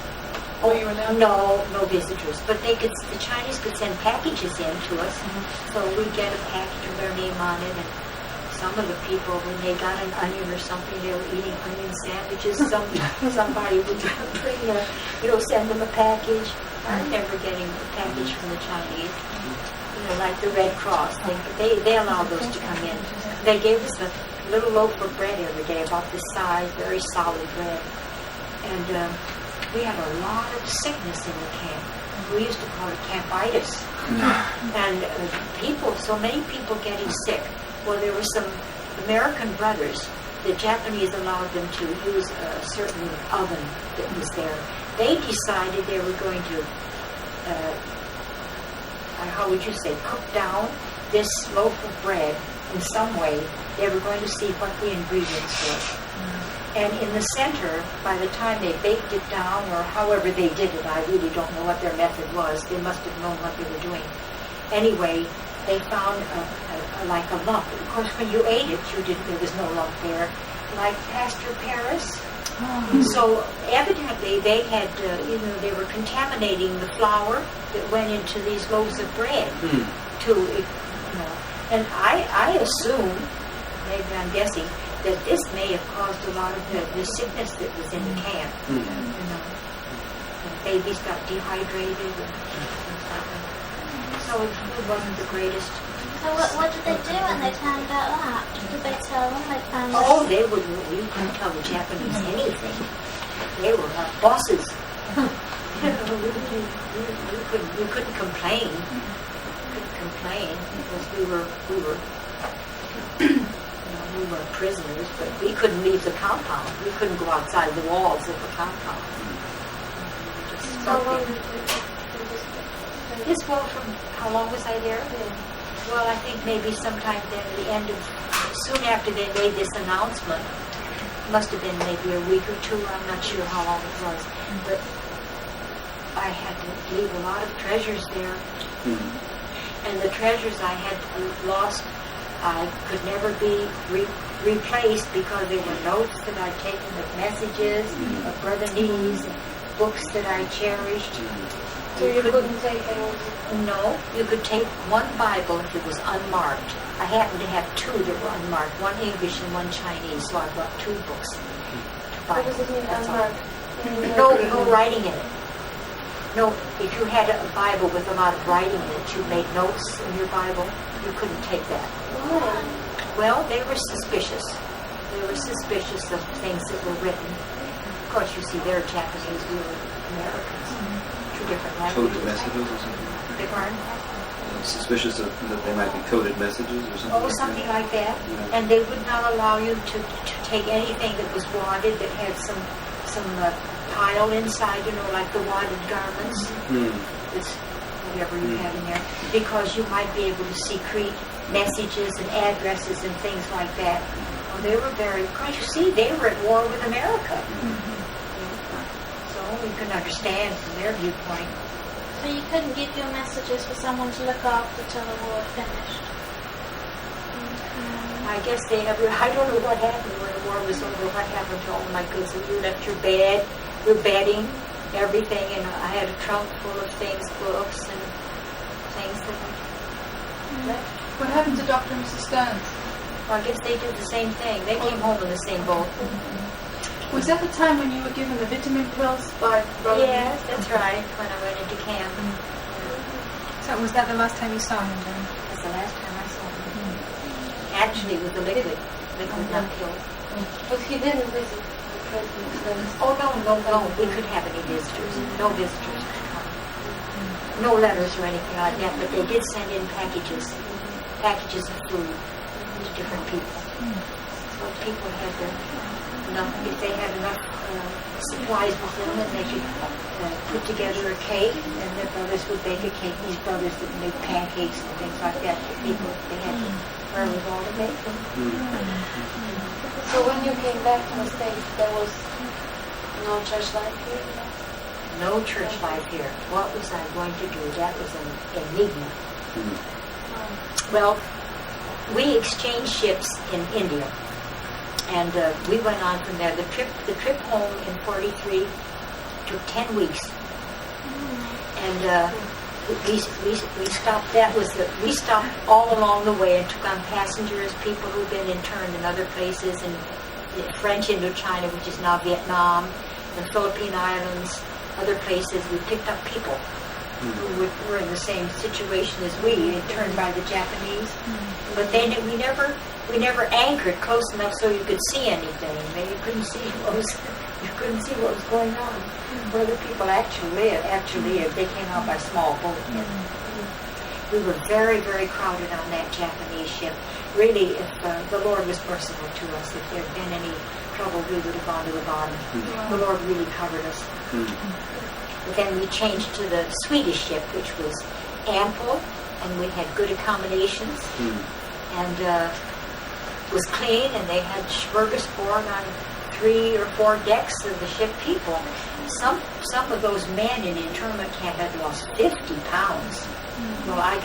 Oh, Were you allowed? no visitors. But the Chinese could send packages in to us, so we'd get a package with their name on it. And some of the people, when they got an onion or something, they were eating onion sandwiches. Somebody would bring send them a package. I remember getting a package from the Chinese, like the Red Cross. They allowed those to come in. They gave us a little loaf of bread every day, about this size, very solid bread. And we had a lot of sickness in the camp. We used to call it campitis. And so many people getting sick. Well, there were some American brothers. The Japanese allowed them to use a certain oven that was there. They decided they were going to, how would you say, cook down this loaf of bread in some way. They were going to see what the ingredients were. And in the center, by the time they baked it down, or however they did it, I really don't know what their method was. They must have known what they were doing. Anyway, they found like a lump. Of course, when you ate it, there was no lump there, like Pastor Paris. So evidently, they had, they were contaminating the flour that went into these loaves of bread. And I assume, maybe I'm guessing, that this may have caused a lot of the sickness that was in the camp. Babies got dehydrated and things like that. So it wasn't the greatest. So what did they do when they found out that? Did they tell them they found out? Oh, they wouldn't. You couldn't tell the Japanese anything. They were our bosses. You couldn't complain. Because we were prisoners, but we couldn't leave the compound. We couldn't go outside the walls of the compound. How long did This well, from how long was I there? Well, I think maybe sometime then, soon after they made this announcement. Must have been maybe a week or two. I'm not sure how long it was, but I had to leave a lot of treasures there. And the treasures I had lost, I could never be replaced because there were notes that I'd taken with messages of Brother Nee's and books that I cherished. So you couldn't take them? No, you could take one Bible if it was unmarked. I happened to have two that were unmarked, one English and one Chinese, so I brought two books. What does it mean, unmarked? No writing in it. No, if you had a Bible with a lot of writing in it, you made notes in your Bible, you couldn't take that. Why? Well, they were suspicious. They were suspicious of things that were written. Of course, you see, they're Japanese, we were Americans. Two different languages. Coded messages or something? Beg pardon? Suspicious that they might be coded messages or something? Oh, something like that. Yeah. And they would not allow you to take anything that was wadded, that had some pile inside, like the wadded garments. It's whatever you have in there. Because you might be able to secrete messages and addresses and things like that. Well, they were because you see, they were at war with America. So you can understand from their viewpoint. So you couldn't give your messages for someone to look after till the war had finished? I guess I don't know what happened when the war was over, what happened to all my goods. You left your bed, your bedding, everything, and I had a trunk full of things, books and things that I left. What happened to Dr. and Mrs. Stearns? Well, I guess they did the same thing. They came home in the same boat. Was that the time when you were given the vitamin pills by Brother? Yes, that's right, when I went into camp. So was that the last time you saw him then? That's the last time I saw him. Actually, with the liquid not killed. But he didn't visit the president. Oh, no. We couldn't have any visitors. No visitors could come. No letters or anything like that, but they did send in packages of food to different people. So people had enough, if they had enough supplies with them, then they could put together a cake, and their brothers would bake a cake. These brothers that made pancakes and things like that, they had wherewithal to make them. So when you came back to the States, there was no church life here? No church life here. What was I going to do? That was an enigma. Well, we exchanged ships in India, and we went on from there. The trip home in '43 took 10 weeks, and we stopped. We stopped all along the way and took on passengers, people who've been interned in other places, in French Indochina, which is now Vietnam, the Philippine Islands, other places. We picked up people who were in the same situation as we, interned by the Japanese. But we never anchored close enough so you could see anything. You couldn't see what was going on. Where the people actually lived. They came out by small boat. We were very, very crowded on that Japanese ship. Really, if the Lord was merciful to us, if there had been any trouble, we would have gone to the bottom. The Lord really covered us. But then we changed to the Swedish ship, which was ample, and we had good accommodations, and was clean, and they had smorgasbord on 3 or 4 decks of the ship people. Some of those men in internment camp had lost 50 pounds. Well, I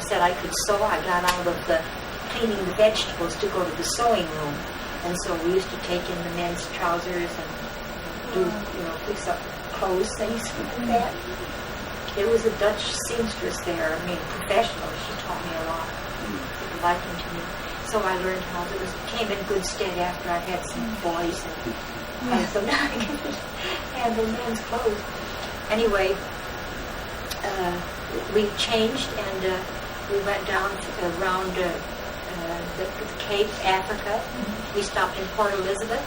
said I could sew. I got out of the cleaning the vegetables to go to the sewing room. And so we used to take in the men's trousers and do, fix up clothes, things like that. There was a Dutch seamstress there, professional. She taught me a lot. People likened to me. So I learned how came in good stead after I had some boys and had some handle men's clothes. Anyway, we changed and we went down around the Cape, Africa. We stopped in Port Elizabeth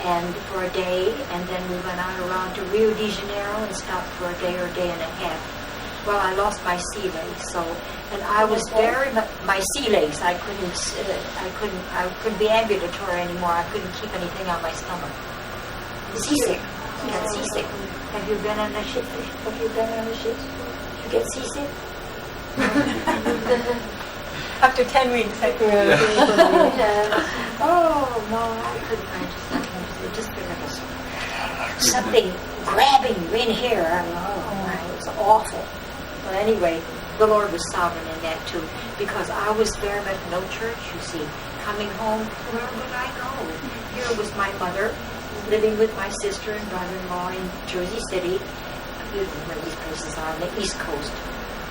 and for a day, and then we went on around to Rio de Janeiro and stopped for a day or a day and a half. Well, I lost my sea legs, and I was very much my sea legs. I couldn't be ambulatory anymore. I couldn't keep anything on my stomach. Seasick. I got seasick. Have you been on a ship? Have you been on a ship? Did you get seasick? After 10 weeks, I think. Oh no, I couldn't. It just felt like something grabbing you in here. It was awful. But anyway, the Lord was sovereign in that too, because I was very much no church. You see, coming home, where would I go? Here was my mother living with my sister and brother-in-law in Jersey City. You know where these places are on the East Coast,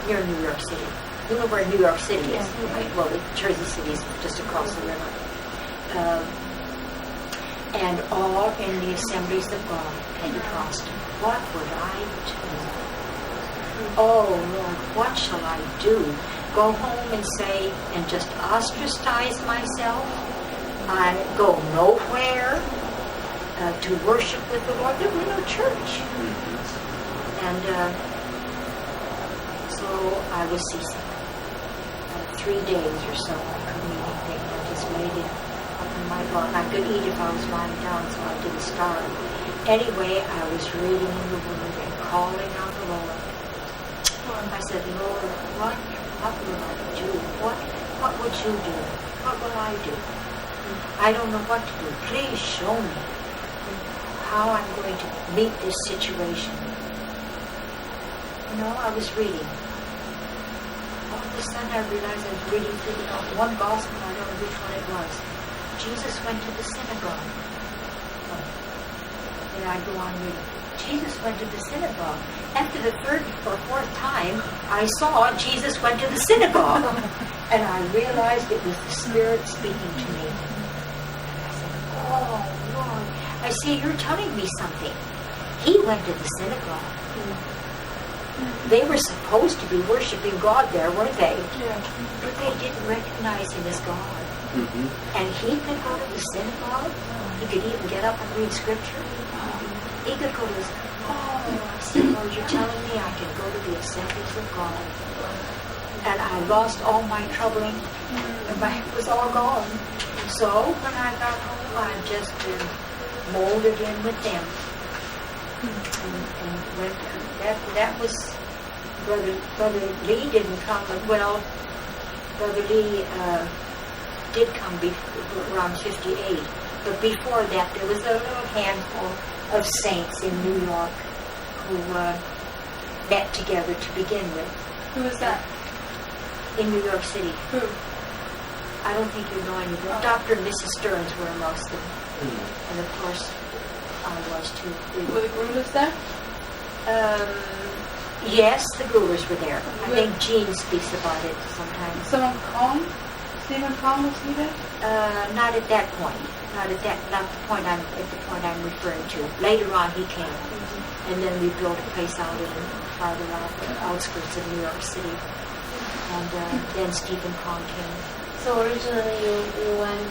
near New York City. You know where New York City is, right? Well, Jersey City is just across the river. And all in the Assemblies of God, Pentecostal. What would I do? Oh, Lord, what shall I do? Go home and say, and just ostracize myself? I go nowhere to worship with the Lord. There was no church. And so I was seasick. 3 days or so, I couldn't eat anything. I just laid up in my bunk. I could eat if I was lying down, so I didn't starve. Anyway, I was reading in the Word and calling out the Lord. I said, Lord, what will I do? What would you do? What will I do? I don't know what to do. Please show me how I'm going to meet this situation. I was reading. All of a sudden I realized I was reading through one gospel, I don't know which one it was. Jesus went to the synagogue. And I go on reading. Jesus went to the synagogue. After the 3rd or 4th time, I saw Jesus went to the synagogue. And I realized it was the Spirit speaking to me. And I said, oh, Lord. I say, you're telling me something. He went to the synagogue. They were supposed to be worshiping God there, weren't they? Yeah. But they didn't recognize Him as God. And he could go to the synagogue. He could even get up and read scripture. He could go to his... I said, Lord, you're telling me I can go to the assemblies of God. And I lost all my troubling. And it was all gone. So when I got home, I just molded in with them. And went, that was... Brother Lee didn't come. Well, Brother Lee did come around 58. But before that, there was a little handful of saints in New York who met together to begin with. Who was that? In New York City. Who? I don't think you know any of them. Dr. and Mrs. Stearns were amongst them. And of course, I was too. Who was there? Yes, the Goulers were there. I think Jean speaks about it sometimes. Someone Kong? Stephen Kong was he there? Not at that point. Not the point I'm referring to. Later on, he came, and then we built a place out in farther out the outskirts of New York City, and then Stephen Kong came. So originally you went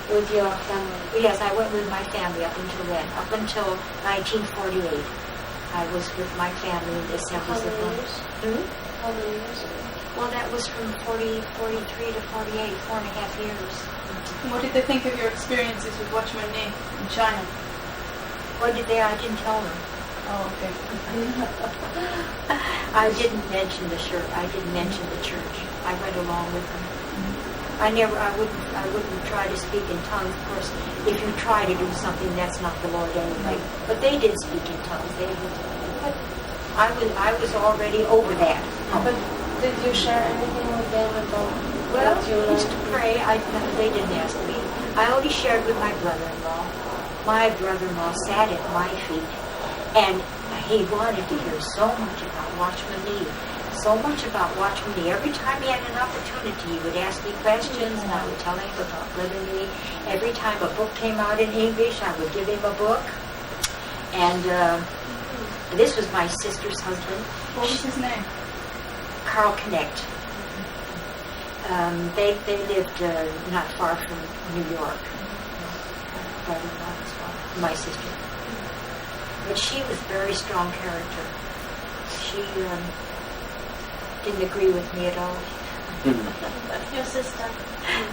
with your family? Yes, I went with my family up until then. Up until 1948, I was with my family in the Assemblies of God. How many years ago? Well, that was from 43 to 48, 4.5 years. And what did they think of your experiences with Watchman Nee in China? What did they? I didn't tell them. Oh, okay. I didn't mention the church. I didn't mention the church. I went along with them. I wouldn't try to speak in tongues. Of course, if you try to do something, that's not the Lord anyway. But they did speak in tongues. But I was already over that. But did you share anything with them about Well, what you I used to learned? pray. They didn't ask me. I only shared with my brother-in-law. My brother-in-law sat at my feet, and he wanted to hear so much about Watchman Nee. So much about Watchman Nee. Every time he had an opportunity, he would ask me questions, and I would tell him about Brother Nee. Every time a book came out in English, I would give him a book. And this was my sister's husband. What was his name? Carl Connect. They lived not far from New York. Brother-in-law as well, my sister. But she was very strong character. She didn't agree with me at all. Your sister.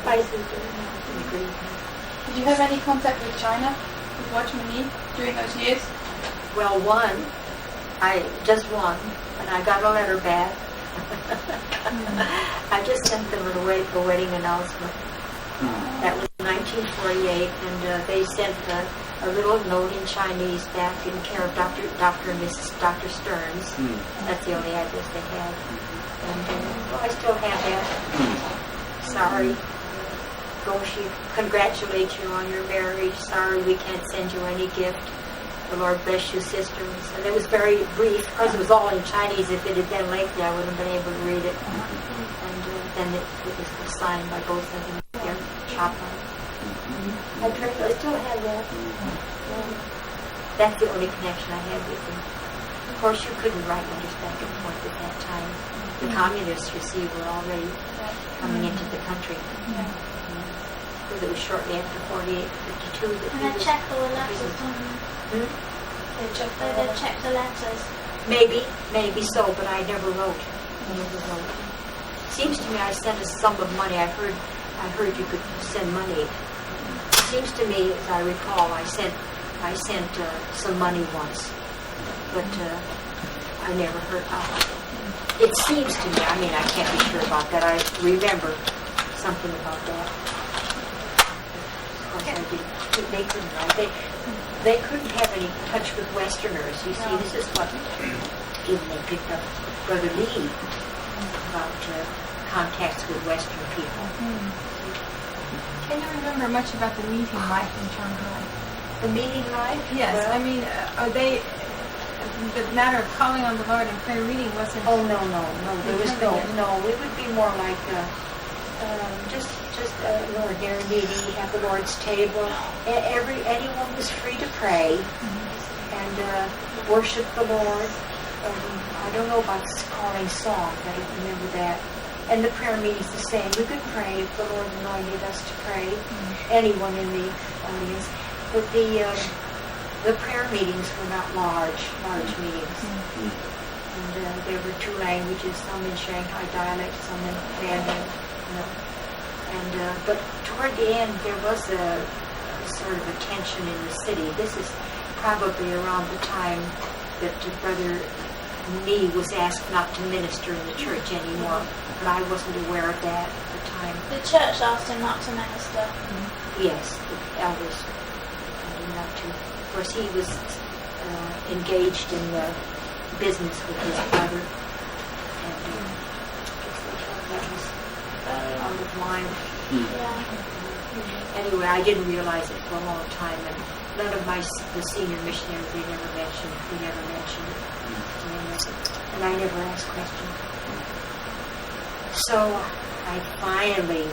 My sister didn't agree with me. Did you have any contact with China, with Watchman Nee, during those years? Well, just one, and I got a letter back. I just sent them a wedding announcement. That was 1948, and they sent a little note in Chinese back in care of Dr. and Mrs. Dr. Stearns. That's the only address they had. And well, I still have that. Sorry. She congratulates you on your marriage. Sorry we can't send you any gift. The Lord bless you, sisters. And it was very brief because it was all in Chinese. If it had been lengthy, I wouldn't have been able to read it. And then it was signed by both of them. Their chaplain. I still have that. That's the only connection I had with them. Of course, you couldn't write letters back and forth at that time. The communists, you see, were already coming into the country. Because it was shortly after 48, 52 that And he they was... checked all the letters, didn't they? They checked They did check the letters. Maybe so, but I never wrote. Seems to me I sent a sum of money. I heard you could send money. Seems to me, as I recall, I sent some money once, but I never heard of it. It seems to me. I mean, I can't be sure about that. I remember something about that. Of course, I did. They couldn't write. They couldn't have any touch with Westerners. You see, this is what even they picked up Brother Lee about contacts with Western people. Can you remember much about the meeting life in Shanghai? The meeting life? Yes, Well, I mean, are they, the matter of calling on the Lord and prayer reading wasn't... Oh, no. There was no. It would be more like just an ordinary meeting. You have the Lord's table. Anyone was free to pray and worship the Lord. I don't know about calling songs. I don't remember that. And the prayer meeting's the same. We could pray if the Lord anointed us to pray. Anyone in the audience. But the prayer meetings were not large meetings. And there were two languages, some in Shanghai dialect, some in Mandarin. And but toward the end, there was a sort of a tension in the city. This is probably around the time that Brother Nee was asked not to minister in the church anymore, but I wasn't aware of that at the time. The church asked him not to minister. Yes, the elders told him not to. Of course, he was engaged in the business with his brother, and that was out of line. Yeah. Anyway, I didn't realize it for a long time, and none of the senior missionaries, we never mentioned it. And I never asked questions. So I finally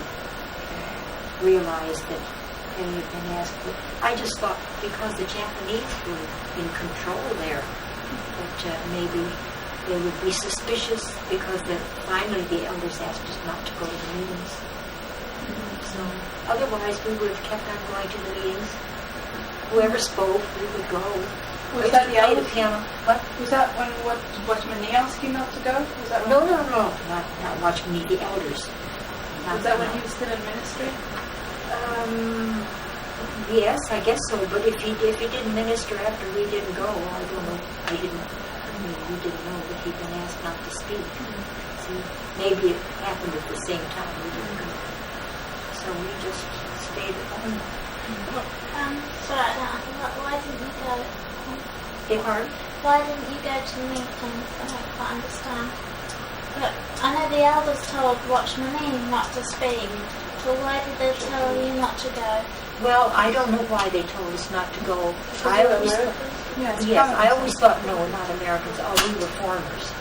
realized that they had been asked. But I just thought because the Japanese were in control there, that maybe they would be suspicious because finally the elders asked us not to go to the meetings. So otherwise we would have kept on going to the meetings. Whoever spoke, we would go. Was that the play the elders? piano? What? Was that when Watchman Nee asked you not to go? Was that No, not Watchman Nee, the elders. Was that when he was still in ministry? Yes, I guess so. But if he didn't minister after we didn't go, I don't know. We didn't know that he'd been asked not to speak. See, maybe it happened at the same time we didn't go. So we just stayed at home. Sorry, why didn't you go? Why didn't you go to the meetings? I don't quite understand. But I know the elders told Watchman Nee not to speak. So why did they tell you not to go? Well, I don't know why they told us not to go. Yes, I always thought, no, not Americans. Oh, we were foreigners.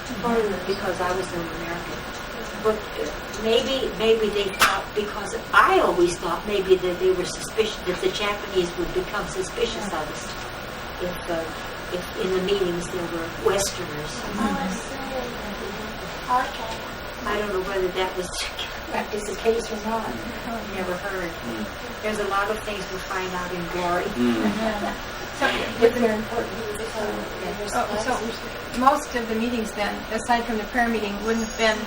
Because I was an American. But maybe they thought, because I always thought maybe that they were suspicious, that the Japanese would become suspicious of us if in the meetings there were Westerners. Oh, I see. Okay. I don't know whether that was the case or not. Never heard. There's a lot of things we'll find out in glory. It's very important. So most of the meetings then, aside from the prayer meeting, wouldn't have been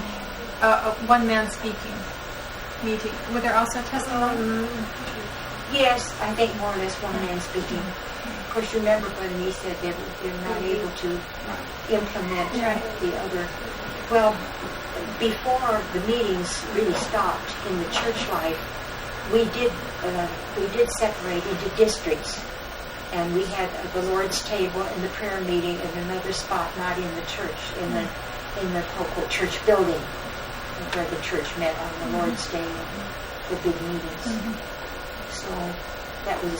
a one-man speaking meeting. Were there also testimony? Yes, I think more or less one man speaking. Of course, you remember when he said they're not able to implement the other. Well, before the meetings really stopped in the church life, we did separate into districts, and we had the Lord's table and the prayer meeting in another spot, not in the church, in the local church building, where the church met on the Lord's Day, the big meetings. So that was a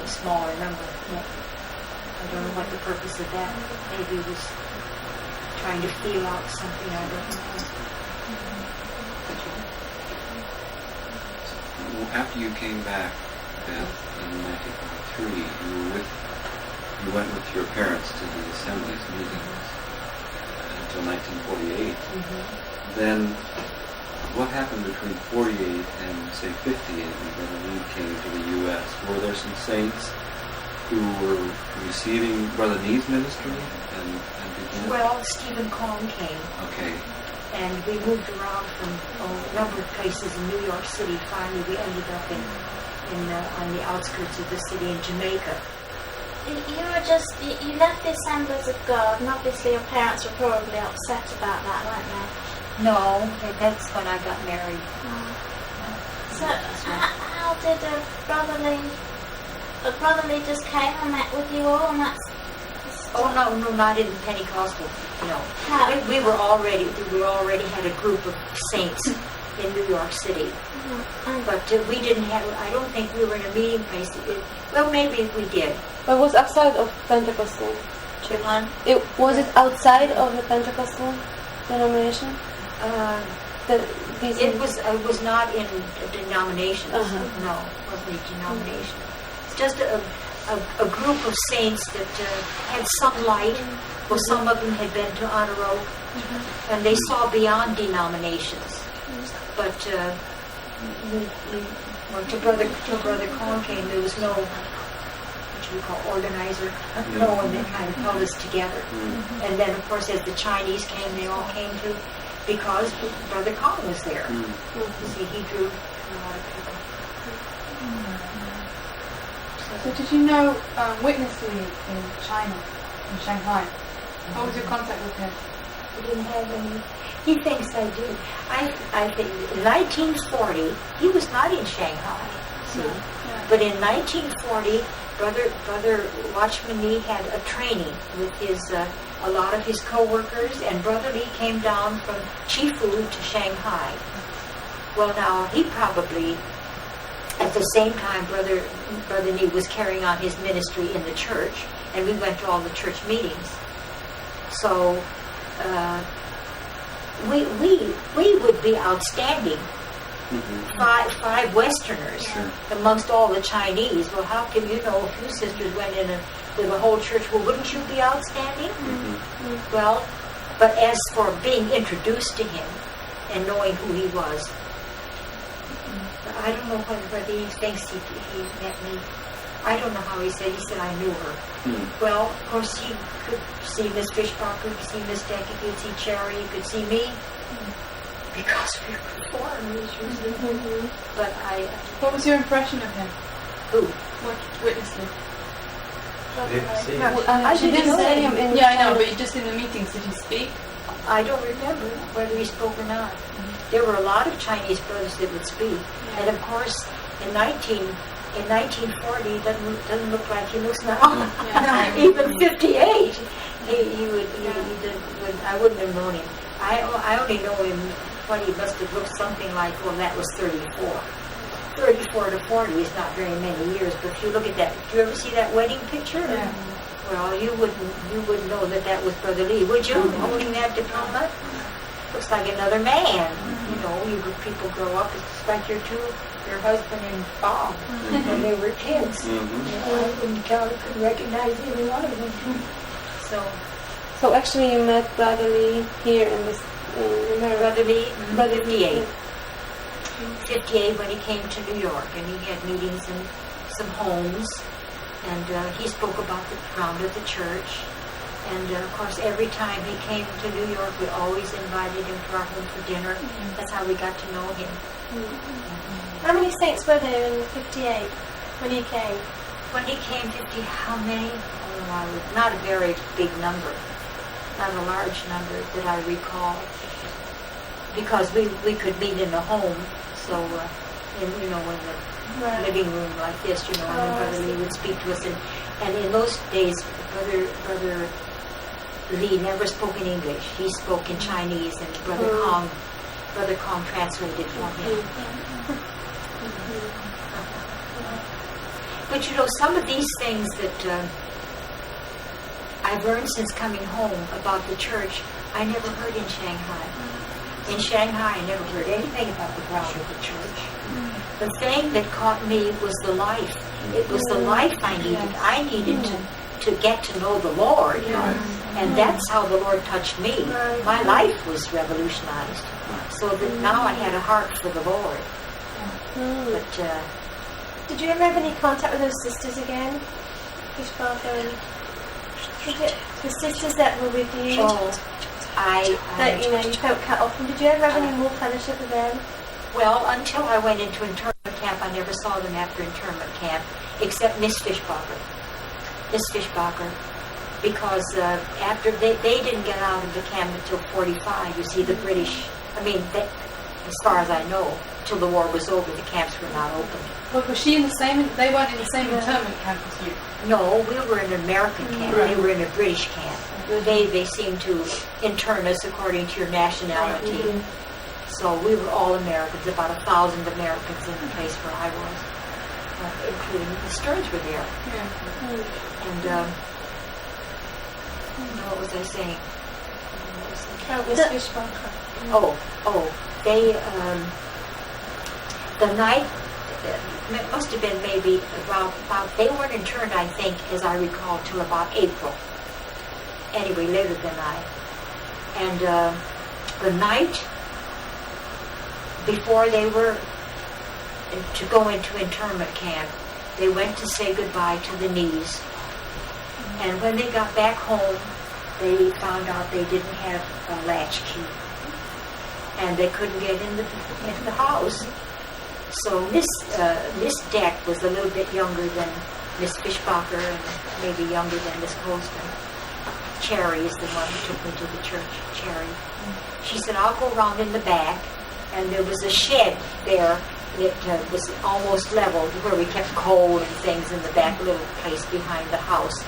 smaller number. I don't know what the purpose of that. Maybe it was trying to feel out something. I don't know. After you came back, Beth, in 1943, you went with your parents to the Assembly's meetings until 1948. Then, what happened between 48 and, say, 58 when Brother Nee came to the U.S.? Were there some saints who were receiving Brother Nee's ministry and began? Well, Stephen Kong came. Okay. And we moved around from a number of places in New York City. Finally, we ended up on the outskirts of the city in Jamaica. You left the Assemblies of God, and obviously your parents were probably upset about that, weren't they? No, that's when I got married. So, how did Brotherly just came and met with you all, and that's... Oh no, not in Pentecostal. No, we already had a group of saints in New York City, but we didn't have. I don't think we were in a meeting place. Well, maybe we did. But it was outside of Pentecostal. Was it outside of the Pentecostal denomination? It was not in denominations. No, it wasn't a denomination. It's just a group of saints that had some light. Well, some of them had been to Honor Oak, and they saw beyond denominations. But till Brother Kong came, there was no what you call organizer, no one that kind of held us together. And then, of course, as the Chinese came, they all came to, because Brother Kong was there. You see, he drew a lot of people. So did you know Witness Lee in China, in Shanghai? What was your contact with him? He didn't have any. He thinks I do. I think in 1940 he was not in Shanghai. See, but in 1940, Brother Watchman Nee had a training with a lot of his co-workers, and Brother Lee came down from Chifu to Shanghai. Well, now he probably at the same time, Brother Nee was carrying on his ministry in the church, and we went to all the church meetings. So we would be outstanding. Five Westerners amongst all the Chinese. Well, how can you know if you sisters went in with the whole church? Well, wouldn't you be outstanding? Well, but as for being introduced to him and knowing who he was, I don't know whether he thinks he met me. I don't know how he said. He said I knew her. Well, of course, he could see Miss Fishbacher, he could see Miss Deck, he could see Cherry, he could see me. Because we were foreigners, But What was your impression of him? Who? What witnessed it? I didn't see him in. Yeah, I know, but just in the meetings, did he speak? I don't remember whether he spoke or not. There were a lot of Chinese brothers that would speak, and of course, in 1940, it doesn't look like he looks now. Even 58, I wouldn't have known him. I only know him when he must have looked something like, well, that was 34. 34 to 40 is not very many years, but if you look at that, did you ever see that wedding picture? Yeah. Well, you wouldn't know that was Brother Lee, would you? Holding that diploma? Looks like another man. You know, people grow up, it's like your husband and Bob when they were kids. You know, I couldn't recognize either one of them. So actually, you met Brother Lee here in this. Brother Lee, 58. 58 when he came to New York, and he had meetings in some homes, and he spoke about the ground of the church. And of course, every time he came to New York, we always invited him to our home for dinner. That's how we got to know him. How many saints were there in 58 when he came? When he came, 50, how many? Oh, not a very big number. Not a large number that I recall. Because we could meet in a home, so, in the living room like this, and Brother Lee would speak to us. And in those days, Brother Lee never spoke in English. He spoke in Chinese, and Brother Kong translated for him. But some of these things that I've learned since coming home about the church, I never heard in Shanghai. In Shanghai, I never heard anything about the ground of the church. The thing that caught me was the life. It was the life I needed. I needed to get to know the Lord. And that's how the Lord touched me. My life was revolutionized. So that now I had a heart for the Lord. But did you ever have any contact with those sisters again? Fishbacher and the sisters that were with you? That you felt cut off. And did you ever have any more fellowship with them? Well, until I went into internment camp, I never saw them after internment camp, except Miss Fishbacher. Because after they didn't get out of the camp until 45. You see, the British, as far as I know, till the war was over, the camps were not open. But was she in the same? They weren't in the same internment camp as you. No, we were in an American camp. They were in a British camp. They seemed to intern us according to your nationality. So we were all Americans, about 1,000 Americans in the place where I was, including the Stearns were there. And what was I saying? They the night. It must have been maybe about they weren't interned, I think, as I recall, till about April. Anyway, later than I. And the night before they were to go into internment camp, they went to say goodbye to the Nees. And when they got back home, they found out they didn't have a latchkey. And they couldn't get in the house. So Miss Deck was a little bit younger than Miss Fishbacher and maybe younger than Miss Colston. Cherry is the one who took me to the church, Cherry. She said, I'll go around in the back. And there was a shed there that was almost leveled where we kept coal and things in the back little place behind the house.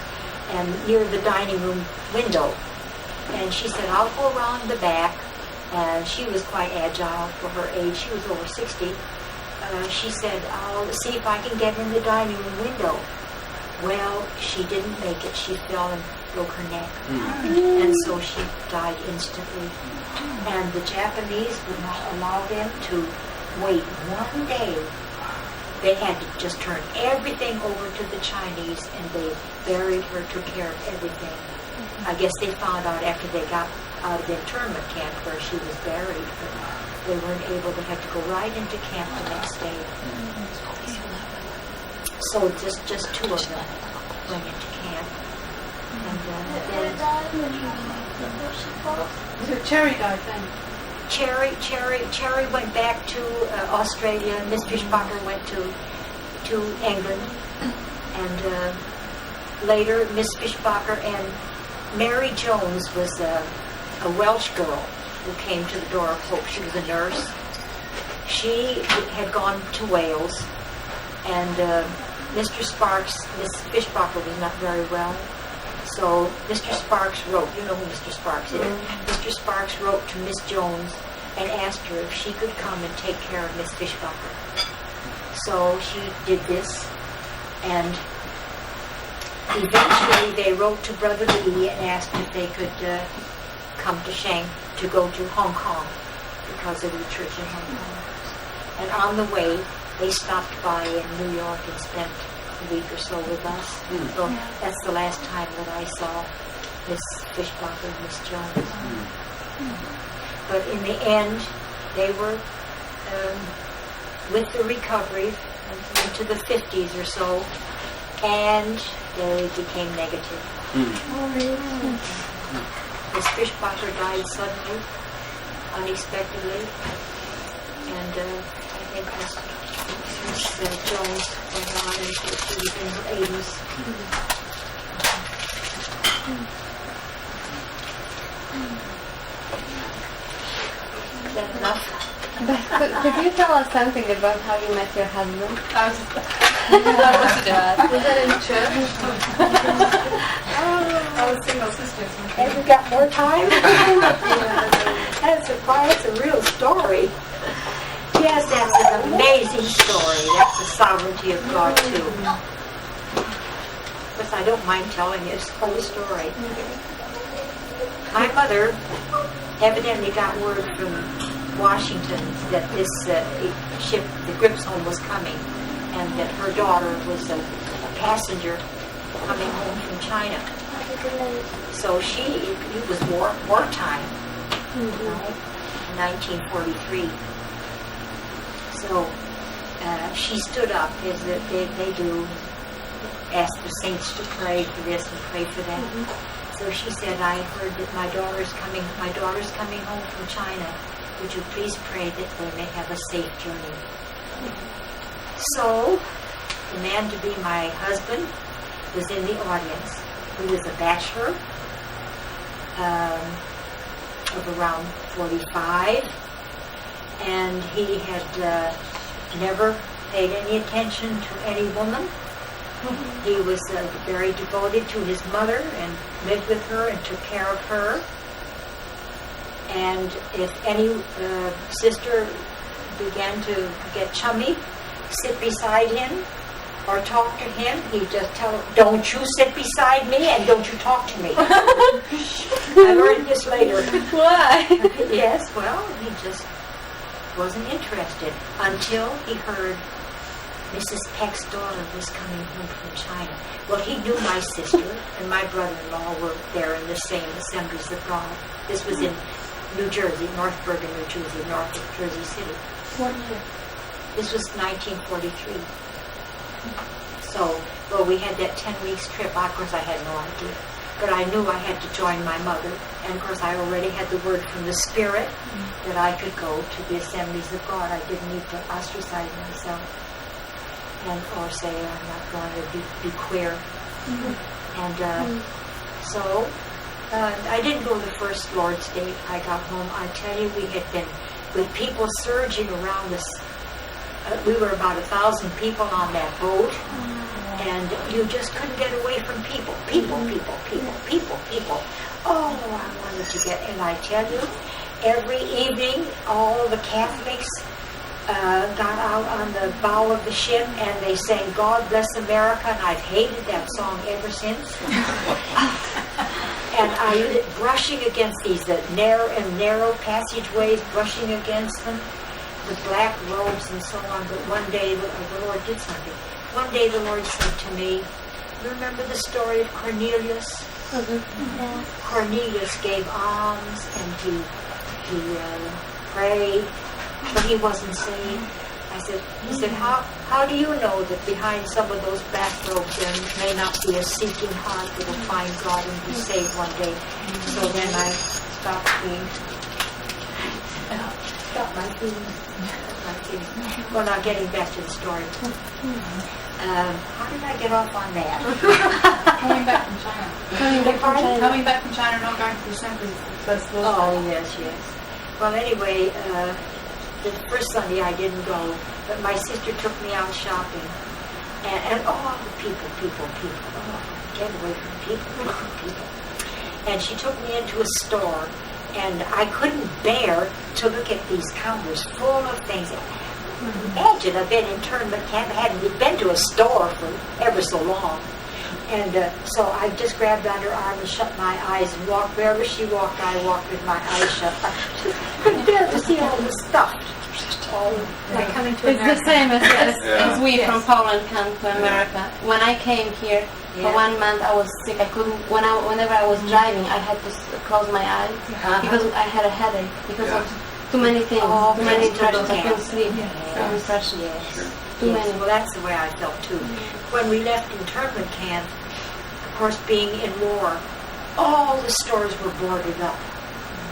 And near the dining room window. And she said, I'll go around the back. And she was quite agile for her age. She was over 60. she said, I'll see if I can get in the dining room window. Well, she didn't make it. She fell and broke her neck. And so she died instantly. And the Japanese would not allow them to wait one day. They had to just turn everything over to the Chinese, and they buried her, took care of everything. I guess they found out after they got out of the internment camp where she was buried, but they weren't able. They had to go right into camp the next day. So just two of them went into camp. And then Cherry died then. Cherry went back to Australia. Miss Fishbacher went to England, and later Miss Fishbacher and Mary Jones was a Welsh girl who came to the door of Hope. She was a nurse. She had gone to Wales, and Mr. Sparks, Miss Fishbacher was not very well. So Mr. Sparks wrote, you know who Mr. Sparks is? Mr. Sparks wrote to Miss Jones and asked her if she could come and take care of Miss Fishbacher. So she did this, and eventually they wrote to Brother Lee and asked if they could come to go to Hong Kong, because of the church in Hong Kong. And on the way, they stopped by in New York and spent a week or so with us. So that's the last time that I saw Miss Fishbacher and Miss Jones. But in the end, they were with the recovery into the 50s or so, and they became negative. Miss Fishbacher died suddenly, unexpectedly, and I think Miss Jones went on until she was in her 80s. Is that enough? Could you tell us something about how you met your husband? That was Dad. Was that in church? I was single sisters. Have we got more time? That's a real story. Yes, that's an amazing story. That's the sovereignty of God, too. But I don't mind telling you this whole story. My mother evidently got word from Washington that this ship, the Gripshome, was coming, and that her daughter was a passenger coming home from China. So it was wartime, 1943. So she stood up, as they do, ask the saints to pray for this and pray for that. So she said, I heard that my daughter's coming home from China. Would you please pray that they may have a safe journey? So the man to be my husband was in the audience. He was a bachelor of around 45, and he had never paid any attention to any woman. He was very devoted to his mother and lived with her and took care of her. And if any sister began to get chummy, sit beside him or talk to him, he'd just tell her, don't you sit beside me and don't you talk to me. I learned this later. Why? Yes, well, he just wasn't interested until he heard Mrs. Peck's daughter was coming home from China. Well, he knew my sister and my brother-in-law were there in the same Assemblies of God. This was in New Jersey, North Bergen, New Jersey, north of Jersey City. What year? This was 1943. So, well, we had that 10 weeks trip. Of course, I had no idea. But I knew I had to join my mother. And, of course, I already had the word from the Spirit that I could go to the Assemblies of God. I didn't need to ostracize myself or say I'm not going to be queer. And so I didn't go the first Lord's Day. I got home. I tell you, we had been with people surging around us. We were about 1,000 people on that boat, and you just couldn't get away from people. People. Oh, I wanted to get, and I tell you, every evening, all the Catholics got out on the bow of the ship and they sang "God Bless America," and I've hated that song ever since. And I brushing against these narrow passageways, brushing against them with black robes and so on. But one day the Lord did something. One day the Lord said to me, "You remember the story of Cornelius?" Yeah. Cornelius gave alms and he prayed, but he wasn't saved. He said, how do you know that behind some of those black robes there may not be a seeking heart that will find God and be saved one day? So then I stopped my feelings. Well, now getting back to the story. How did I get off on that? Coming back from China. Coming back from China, not going to the assembly. Oh, yes. Well, anyway, the first Sunday I didn't go, but my sister took me out shopping. And the people. Oh, get away from people. And she took me into a store, and I couldn't bear to look at these counters full of things. Imagine I've been in internment camp, hadn't been to a store for ever so long. And so I just grabbed on her arm and shut my eyes and walked wherever she walked. I walked with my eyes shut. I couldn't bear to see all the stuff. Coming to It's America. the same as Yeah. we from Poland come to America. When I came here for 1 month, I was sick. I couldn't. Whenever I was driving, I had to close my eyes because I had a headache because of too many things, too many impressions. I couldn't sleep. So impressions. Too many. Well, that's the way I felt too. When we left internment camp, of course, being in war, all the stores were boarded up.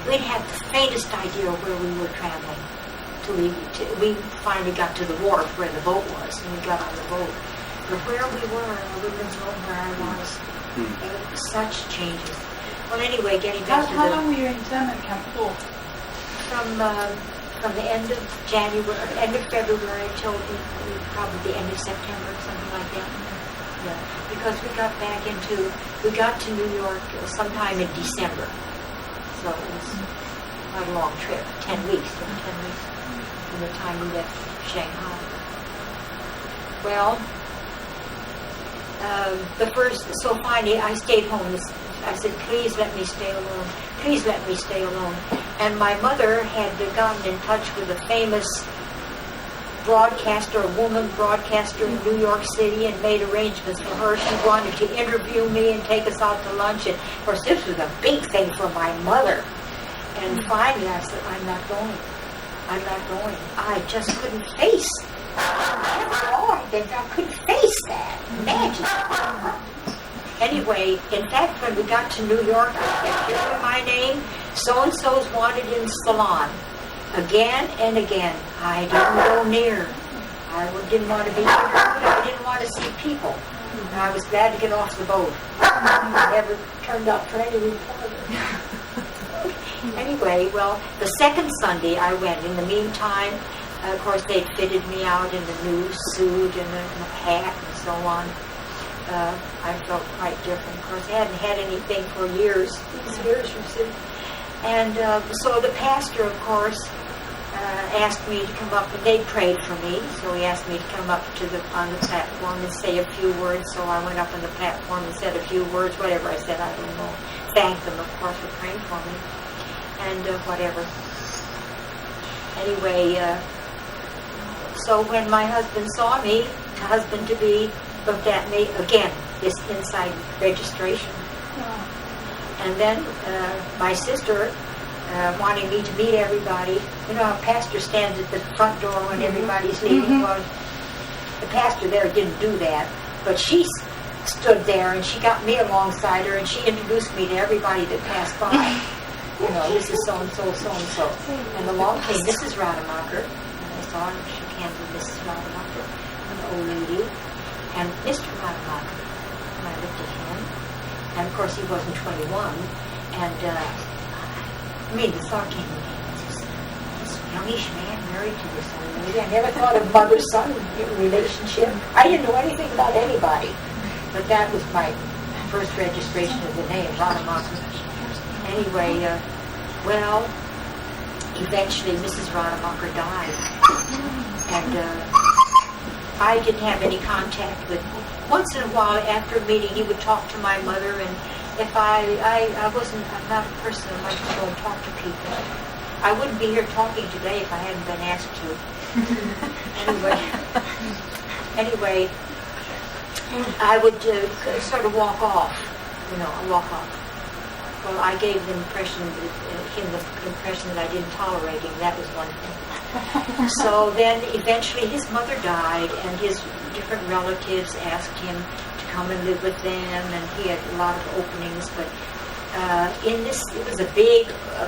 We'd had the faintest idea of where we were traveling. We finally got to the wharf where the boat was, and we got on the boat. But where we were, I wouldn't have known where I was. There were such changes. Well, anyway, getting back to How long were you in internment camp for? from the end of January, end of February till probably the end of September, something like that. Yeah, because we got to New York sometime in December, so it was quite a long trip, 10 weeks from the time we left Shanghai. Well, so finally I stayed home. I said, please let me stay alone. Please let me stay alone. And my mother had gotten in touch with a famous broadcaster, a woman broadcaster in New York City, and made arrangements for her. She wanted to interview me and take us out to lunch. And of course, this was a big thing for my mother. And finally I said, I'm not going. I just couldn't face. I couldn't face that. Imagine. Anyway, in fact, when we got to New York, I kept hearing my name. So-and-so's wanted in salon. Again and again. I didn't go near. I didn't want to be near. I didn't want to see people. And I was glad to get off the boat. I never turned up for any reporter. Anyway, well, the second Sunday I went. In the meantime, of course, they fitted me out in the new suit and the hat and so on. I felt quite different. Of course, I hadn't had anything for years. And so the pastor, of course, asked me to come up, and they prayed for me. So he asked me to come up on the platform and say a few words. So I went up on the platform and said a few words, whatever I said, I don't know. Thanked them, of course, for praying for me. And whatever. Anyway, so when my husband saw me, the husband-to-be looked at me, again, this inside registration. And then my sister, wanting me to meet everybody, you know, a pastor stands at the front door when everybody's leaving. Well, the pastor there didn't do that, but she stood there and she got me alongside her and she introduced me to everybody that passed by. You know, this is so-and-so, so-and-so. And along came Mrs. Rademacher, and I saw her, she came with Mrs. Rademacher, an old lady, and Mr. Rademacher. And I looked at him, and of course he wasn't 21, and the thought came to me, this youngish man married to this old lady. I never thought of mother-son relationship. I didn't know anything about anybody, but that was my first registration of the name, Rademacher. Anyway, well, eventually Mrs. Rademacher died. And I didn't have any contact with him. Once in a while after a meeting he would talk to my mother, and if I'm not a person who likes to go and talk to people. I wouldn't be here talking today if I hadn't been asked to. Anyway, I would sort of walk off, walk off. Well, I gave him the impression that I didn't tolerate him. That was one thing. So then eventually his mother died, and his different relatives asked him to come and live with them, and he had a lot of openings. But it was a big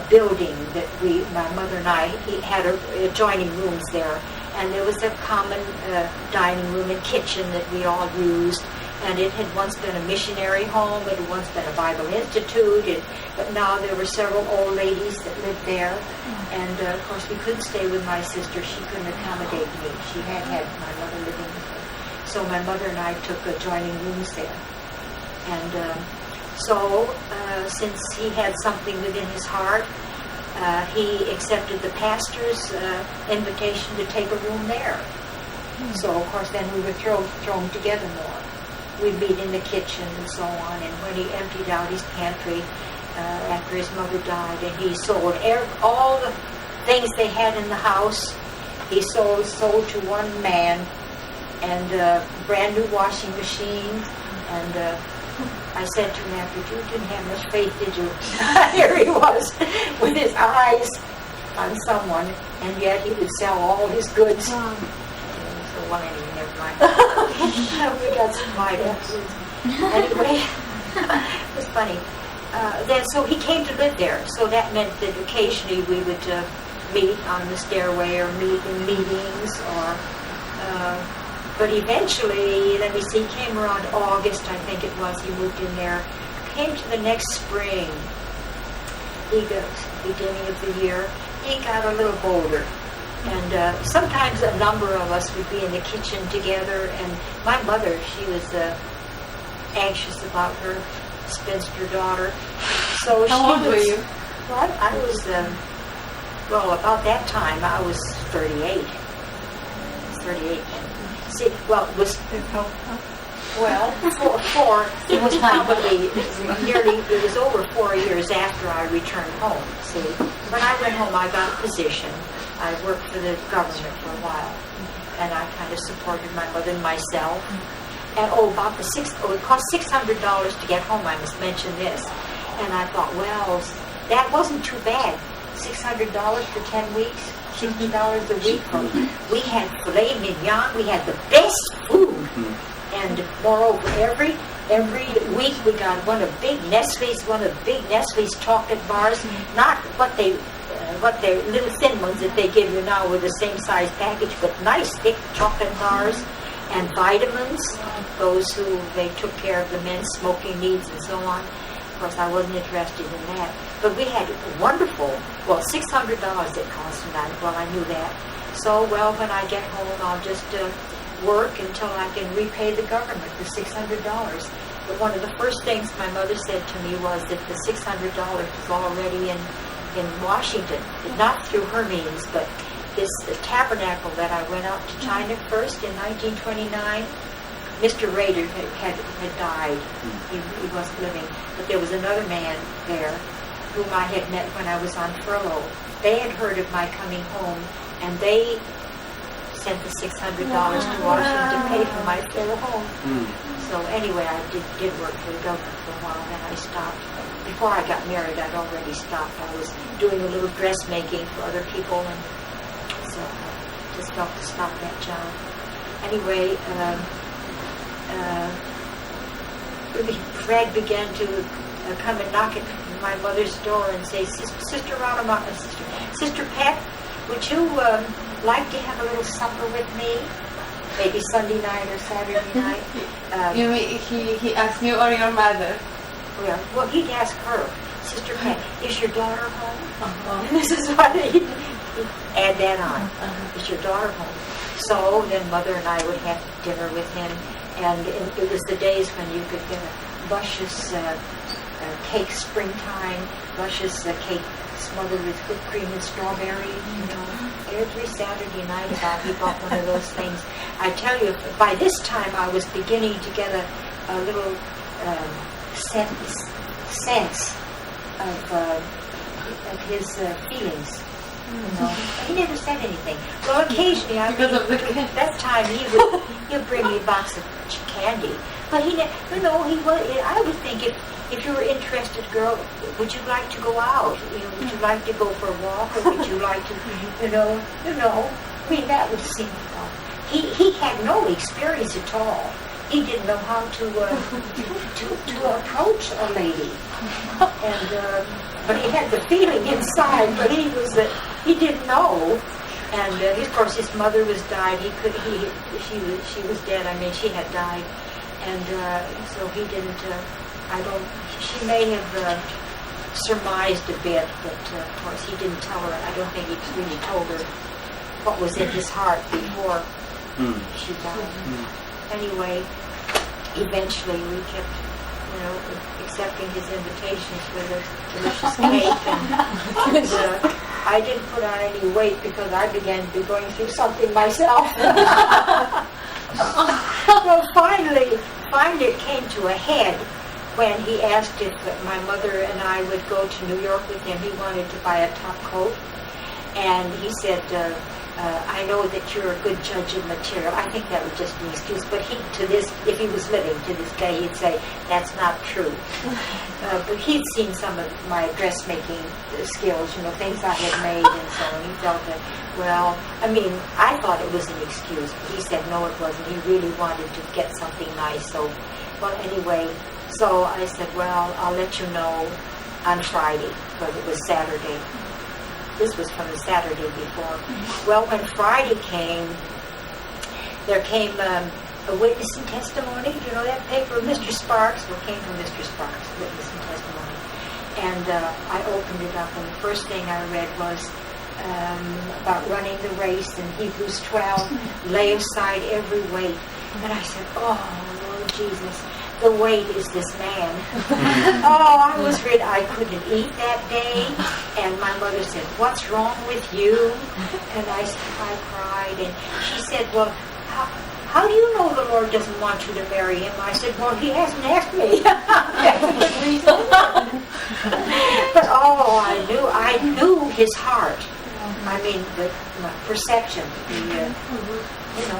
building that my mother and I, he had adjoining rooms there, and there was a common dining room and kitchen that we all used. And it had once been a missionary home, it had once been a Bible institute, but now there were several old ladies that lived there. And of course we couldn't stay with my sister, she couldn't accommodate me. She had my mother living with her. So my mother and I took adjoining rooms there. And so since he had something within his heart, he accepted the pastor's invitation to take a room there. So of course then we were thrown together more. We'd meet in the kitchen and so on, and when he emptied out his pantry after his mother died, and he sold all the things they had in the house, he sold to one man, and a brand new washing machine. And I said to him after, you didn't have much faith, did you? Here he was with his eyes on someone, and yet he would sell all his goods. Well, anyway, never mind. We got some fight afterwards. Anyway, it was funny. Then, so he came to live there. So that meant that occasionally we would meet on the stairway or meet in meetings. But eventually, let me see, he came around August, I think it was. He moved in there. Came to the next spring. Beginning of the year, he got a little bolder. And sometimes a number of us would be in the kitchen together, and my mother, she was anxious about her spinster daughter. So How old were you? What? I was, about that time, I was 38. 38. See, well, it was... It was probably it was over 4 years after I returned home. See, when I went home, I got a position. I worked for the government for a while, and I kind of supported my mother and myself. And it cost $600 to get home. I must mention this. And I thought, well, that wasn't too bad. $600 for 10 weeks, $60 a week. We had filet mignon. We had the best food. And moreover, every week we got one of the big Nestle's chocolate bars, not what they little thin ones that they give you now with the same size package, but nice thick chocolate bars and vitamins, those who they took care of the men's smoking needs and so on. Of course, I wasn't interested in that. But we had wonderful, $600 it cost, and I knew that. So, when I get home, I'll just work until I can repay the government the $600. But one of the first things my mother said to me was that the $600 was already in Washington, not through her means, but this tabernacle that I went out to China first in 1929. Mr. Rader had died. He wasn't living. But there was another man there whom I had met when I was on furlough. They had heard of my coming home, and they sent the $600 to Washington to pay for my fare home. So anyway, I did work for the government for a while, then I stopped. Before I got married, I'd already stopped. I was doing a little dressmaking for other people, and so I just felt to stop that job. Anyway, Fred began to come and knock at my mother's door and say, Sister Rademacher, Sister Pat, would you like to have a little supper with me? Maybe Sunday night or Saturday night. You mean he asked you or your mother? Well, he'd ask her, Sister Pat, is your daughter home? And this is what he'd add that on. Is your daughter home? So then Mother and I would have dinner with him, and it was the days when you could get a luscious cake springtime, luscious cake smothered with whipped cream and strawberry, every Saturday night about he bought one of those things. I tell you, by this time I was beginning to get a little sense of his feelings. He never said anything. Well, occasionally, that time he'd bring me a box of candy. But he, I would think if you were interested, girl, would you like to go out? Would you like to go for a walk, or would you like to, I mean, that would seem. He had no experience at all. He didn't know how to approach a lady, and but he had the feeling inside. But he didn't know. And of course, his mother was died. She was dead. I mean, she had died, and so he didn't. She may have surmised a bit, but of course, he didn't tell her. I don't think he really told her what was in his heart before she died. Anyway, eventually we kept, accepting his invitations with a delicious cake, and I didn't put on any weight because I began to be going through something myself. Well, finally it came to a head when he asked if my mother and I would go to New York with him. He wanted to buy a top coat, and he said, I know that you're a good judge of material. I think that was just an excuse, but if he was living to this day, he'd say, that's not true. But he'd seen some of my dressmaking skills, things I had made and so on. He felt that, I thought it was an excuse, but he said, no, it wasn't. He really wanted to get something nice. So, anyway, so I said, I'll let you know on Friday, because it was Saturday. This was from the Saturday before. Well, when Friday came, there came a witness and testimony. You know that paper, Mr. Sparks? Well, it came from Mr. Sparks, witness and testimony. And I opened it up, and the first thing I read was about running the race in Hebrews 12, lay aside every weight. And I said, oh, Lord Jesus, the weight is this man. I was rid. I couldn't eat that day, and my mother said, "What's wrong with you?" And I cried, and she said, "Well, how do you know the Lord doesn't want you to marry him?" I said, "Well, he hasn't asked me." That's a good reason. But I knew his heart. I mean, the perception.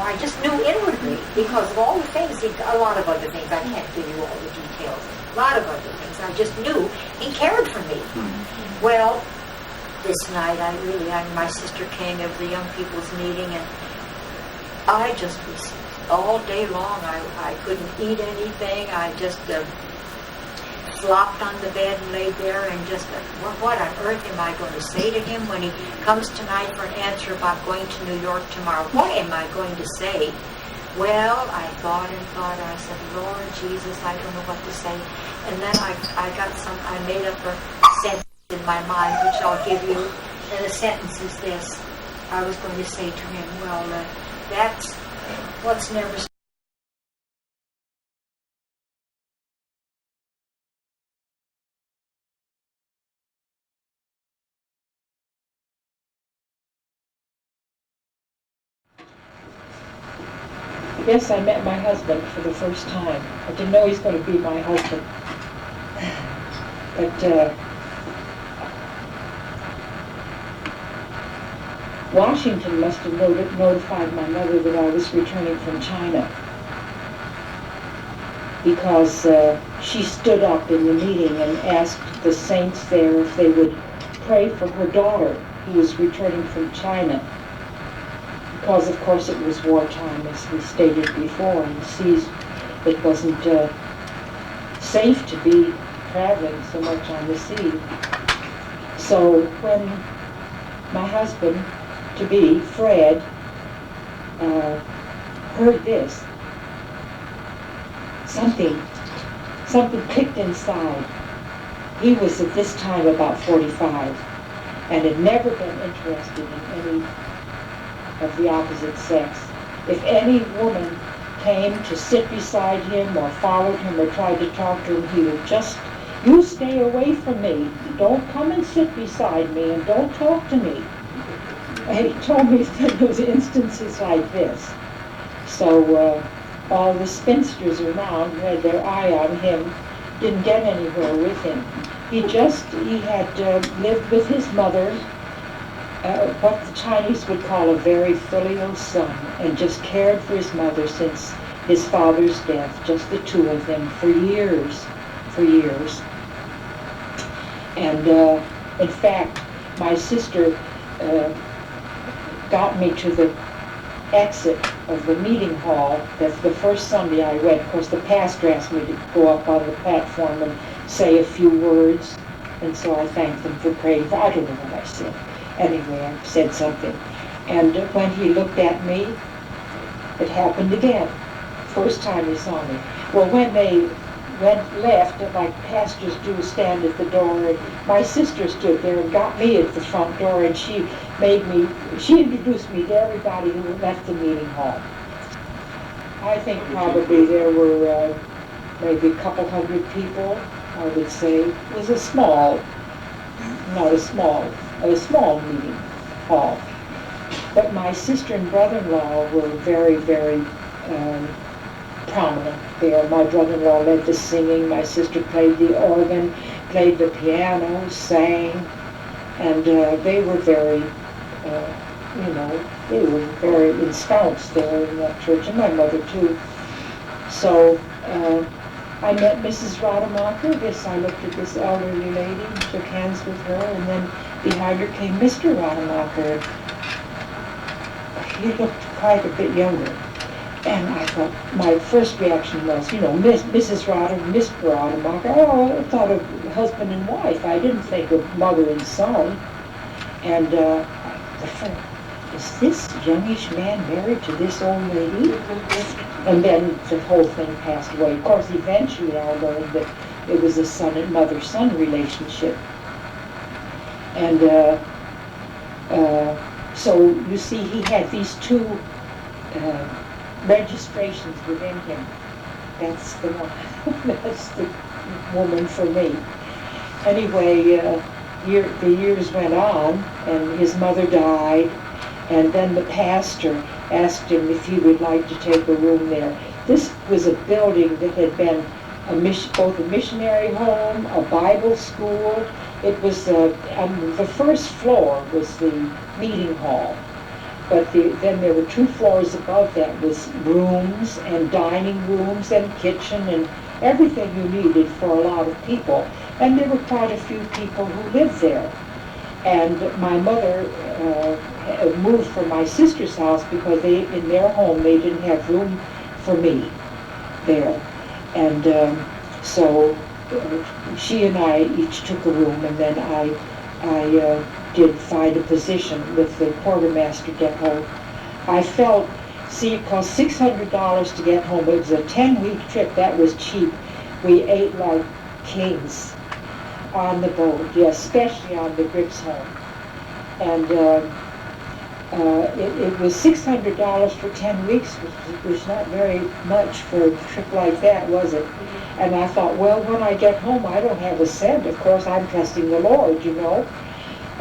I just knew inwardly because of all the things, a lot of other things. I can't give you all the details. A lot of other things. I just knew he cared for me. Well, this night, my sister came of the young people's meeting, and I just was all day long. I couldn't eat anything. I just flopped on the bed and laid there and just, what on earth am I going to say to him when he comes tonight for an answer about going to New York tomorrow? What am I going to say? Well, I thought and thought. I said, Lord Jesus, I don't know what to say. And then I made up a sentence in my mind, which I'll give you. And the sentence is this. I was going to say to him, that's what's never Yes, I met my husband for the first time. I didn't know he was going to be my husband. But Washington must have notified my mother that I was returning from China, because she stood up in the meeting and asked the saints there if they would pray for her daughter who was returning from China. Because, of course, it was wartime, as we stated before, and the seas, it wasn't safe to be traveling so much on the sea. So when my husband-to-be, Fred, heard this, something clicked inside. He was at this time about 45 and had never been interested in any of the opposite sex. If any woman came to sit beside him or followed him or tried to talk to him, he would just You stay away from me. Don't come and sit beside me, and don't talk to me. And he told me that there was instances like this. So all the spinsters around who had their eye on him didn't get anywhere with him. He had lived with his mother, what the Chinese would call a very filial son, and just cared for his mother since his father's death, just the two of them, for years. And in fact, my sister got me to the exit of the meeting hall. That's the first Sunday I went. Of course, the pastor asked me to go up on the platform and say a few words, and so I thanked them for praying. I don't know what I said. Anyway, I said something. And when he looked at me, it happened again. First time he saw me. Well, when they left, like pastors do, stand at the door, and my sister stood there and got me at the front door, and she introduced me to everybody who left the meeting hall. I think probably there were maybe a couple hundred people, I would say. It was a small meeting hall. But my sister and brother-in-law were very, very prominent there. My brother-in-law led the singing, my sister played the organ, played the piano, sang, and they were very, they were very ensconced there in that church, and my mother too. So I met Mrs. Rademacher. I looked at this elderly lady and shook hands with her, and then behind her came Mr. Rademacher. He looked quite a bit younger. And I thought, my first reaction was, Mrs. Rademacher, Mr. Rademacher. Oh, I thought of husband and wife. I didn't think of mother and son. And is this youngish man married to this old lady? And then the whole thing passed away. Of course, eventually I learned that it was a son and mother-son relationship. And so, you see, he had these two registrations within him. That's the one. That's the woman for me. Anyway, the years went on, and his mother died, and then the pastor asked him if he would like to take a room there. This was a building that had been both a missionary home, a Bible school. It was the first floor was the meeting hall. But then there were 2 floors above that was rooms and dining rooms and kitchen and everything you needed for a lot of people. And there were quite a few people who lived there. And my mother moved from my sister's house because in their home they didn't have room for me there. And so she and I each took a room, and then I did find a position with the quartermaster depot. I felt, it cost $600 to get home. It was a 10-week trip. That was cheap. We ate like kings on the boat, especially on the Grips home. And it was $600 for 10 weeks, which was not very much for a trip like that, was it? And I thought, well, when I get home, I don't have a cent. Of course, I'm trusting the Lord,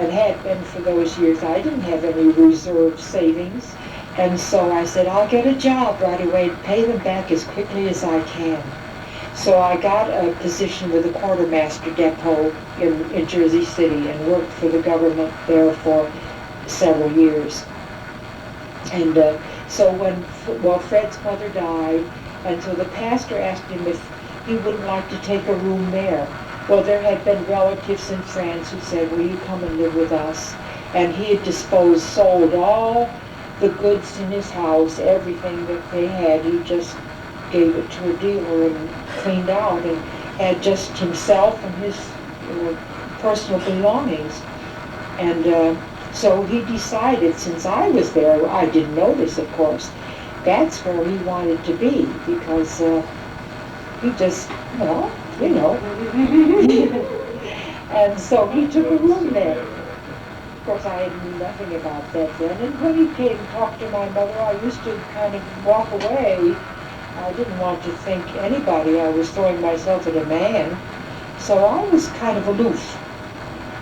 and had been for those years. I didn't have any reserve savings. And so I said, I'll get a job right away and pay them back as quickly as I can. So I got a position with the quartermaster depot in Jersey City and worked for the government there for several years. And so Fred's mother died, and so the pastor asked him if he wouldn't like to take a room there. Well, there had been relatives in France who said, will you come and live with us? And he had sold all the goods in his house, everything that they had. He just gave it to a dealer and cleaned out and had just himself and his personal belongings. And so he decided, since I was there, I didn't know this, of course, that's where he wanted to be, because he just, and so he took a room there. Of course, I knew nothing about that then. And when he came and talked to my mother, I used to kind of walk away. I didn't want to think anybody. I was throwing myself at a man. So I was kind of aloof.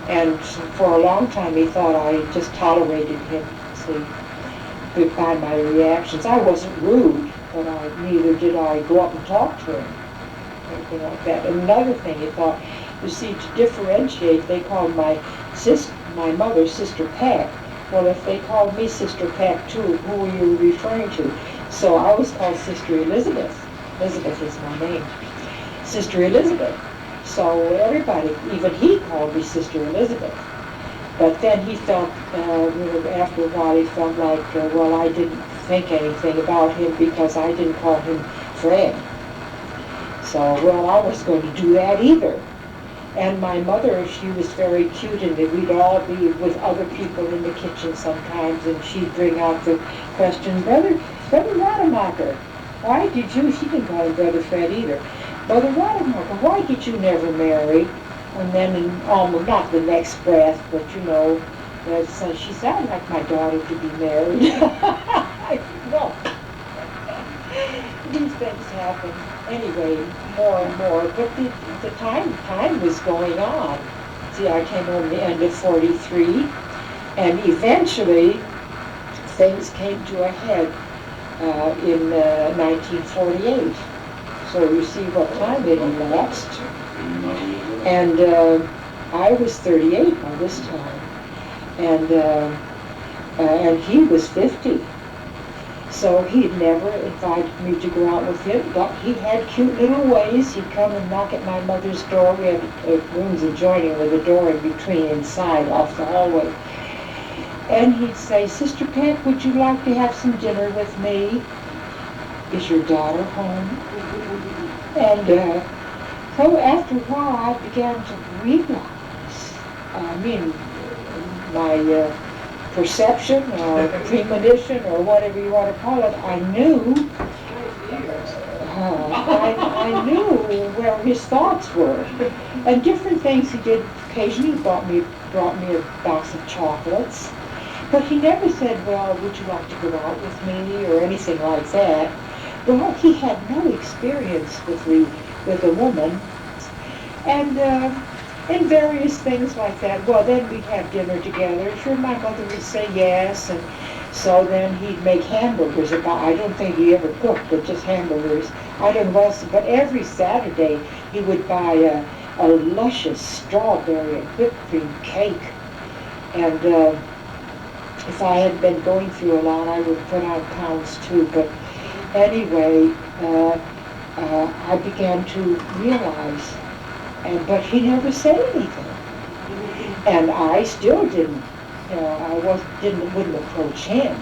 And for a long time he thought I just tolerated him, see, by my reactions. I wasn't rude, but neither did I go up and talk to him, anything like that. And another thing he thought, you see, to differentiate, they called my mother Sister Peck. Well, if they called me Sister Peck too, who were you referring to? So I was called Sister Elizabeth. Elizabeth is my name. Sister Elizabeth. So everybody, even he called me Sister Elizabeth. But then he felt, after a while, he felt like, well, I didn't think anything about him because I didn't call him Fred. So, well, I wasn't going to do that either. And my mother, she was very cute, and we'd all be with other people in the kitchen sometimes, and she'd bring out the question, Brother Rademacher, why did you, she didn't call him Brother Fred either, Brother Rademacher, why did you never marry? And then in almost, not the next breath, but so she said, I'd like my daughter to be married. No. These things happen. Anyway, more and more, but the time was going on. See, I came home the end of 43, and eventually things came to a head in 1948. So you see what time it elapsed. And I was 38 by this time, and he was 50. So he'd never invited me to go out with him, but he had cute little ways. He'd come and knock at my mother's door. We had rooms adjoining with a door in between inside off the hallway. And he'd say, Sister Peck, would you like to have some dinner with me? Is your daughter home? And so after a while I began to realize, my perception or premonition or whatever you want to call it, I knew I knew where his thoughts were. And different things he did. Occasionally he brought me a box of chocolates. But he never said, well, would you like to go out with me or anything like that. Well, he had no experience with a woman. And various things like that. Well, then we'd have dinner together. Sure, my mother would say yes, and so then he'd make hamburgers. I don't think he ever cooked, but just hamburgers. I don't know what else, but every Saturday he would buy a luscious strawberry and whipped cream cake. And if I hadn't been going through a lot, I would put on pounds too. But anyway, I began to realize. But he never said anything, and I still didn't. Wouldn't approach him.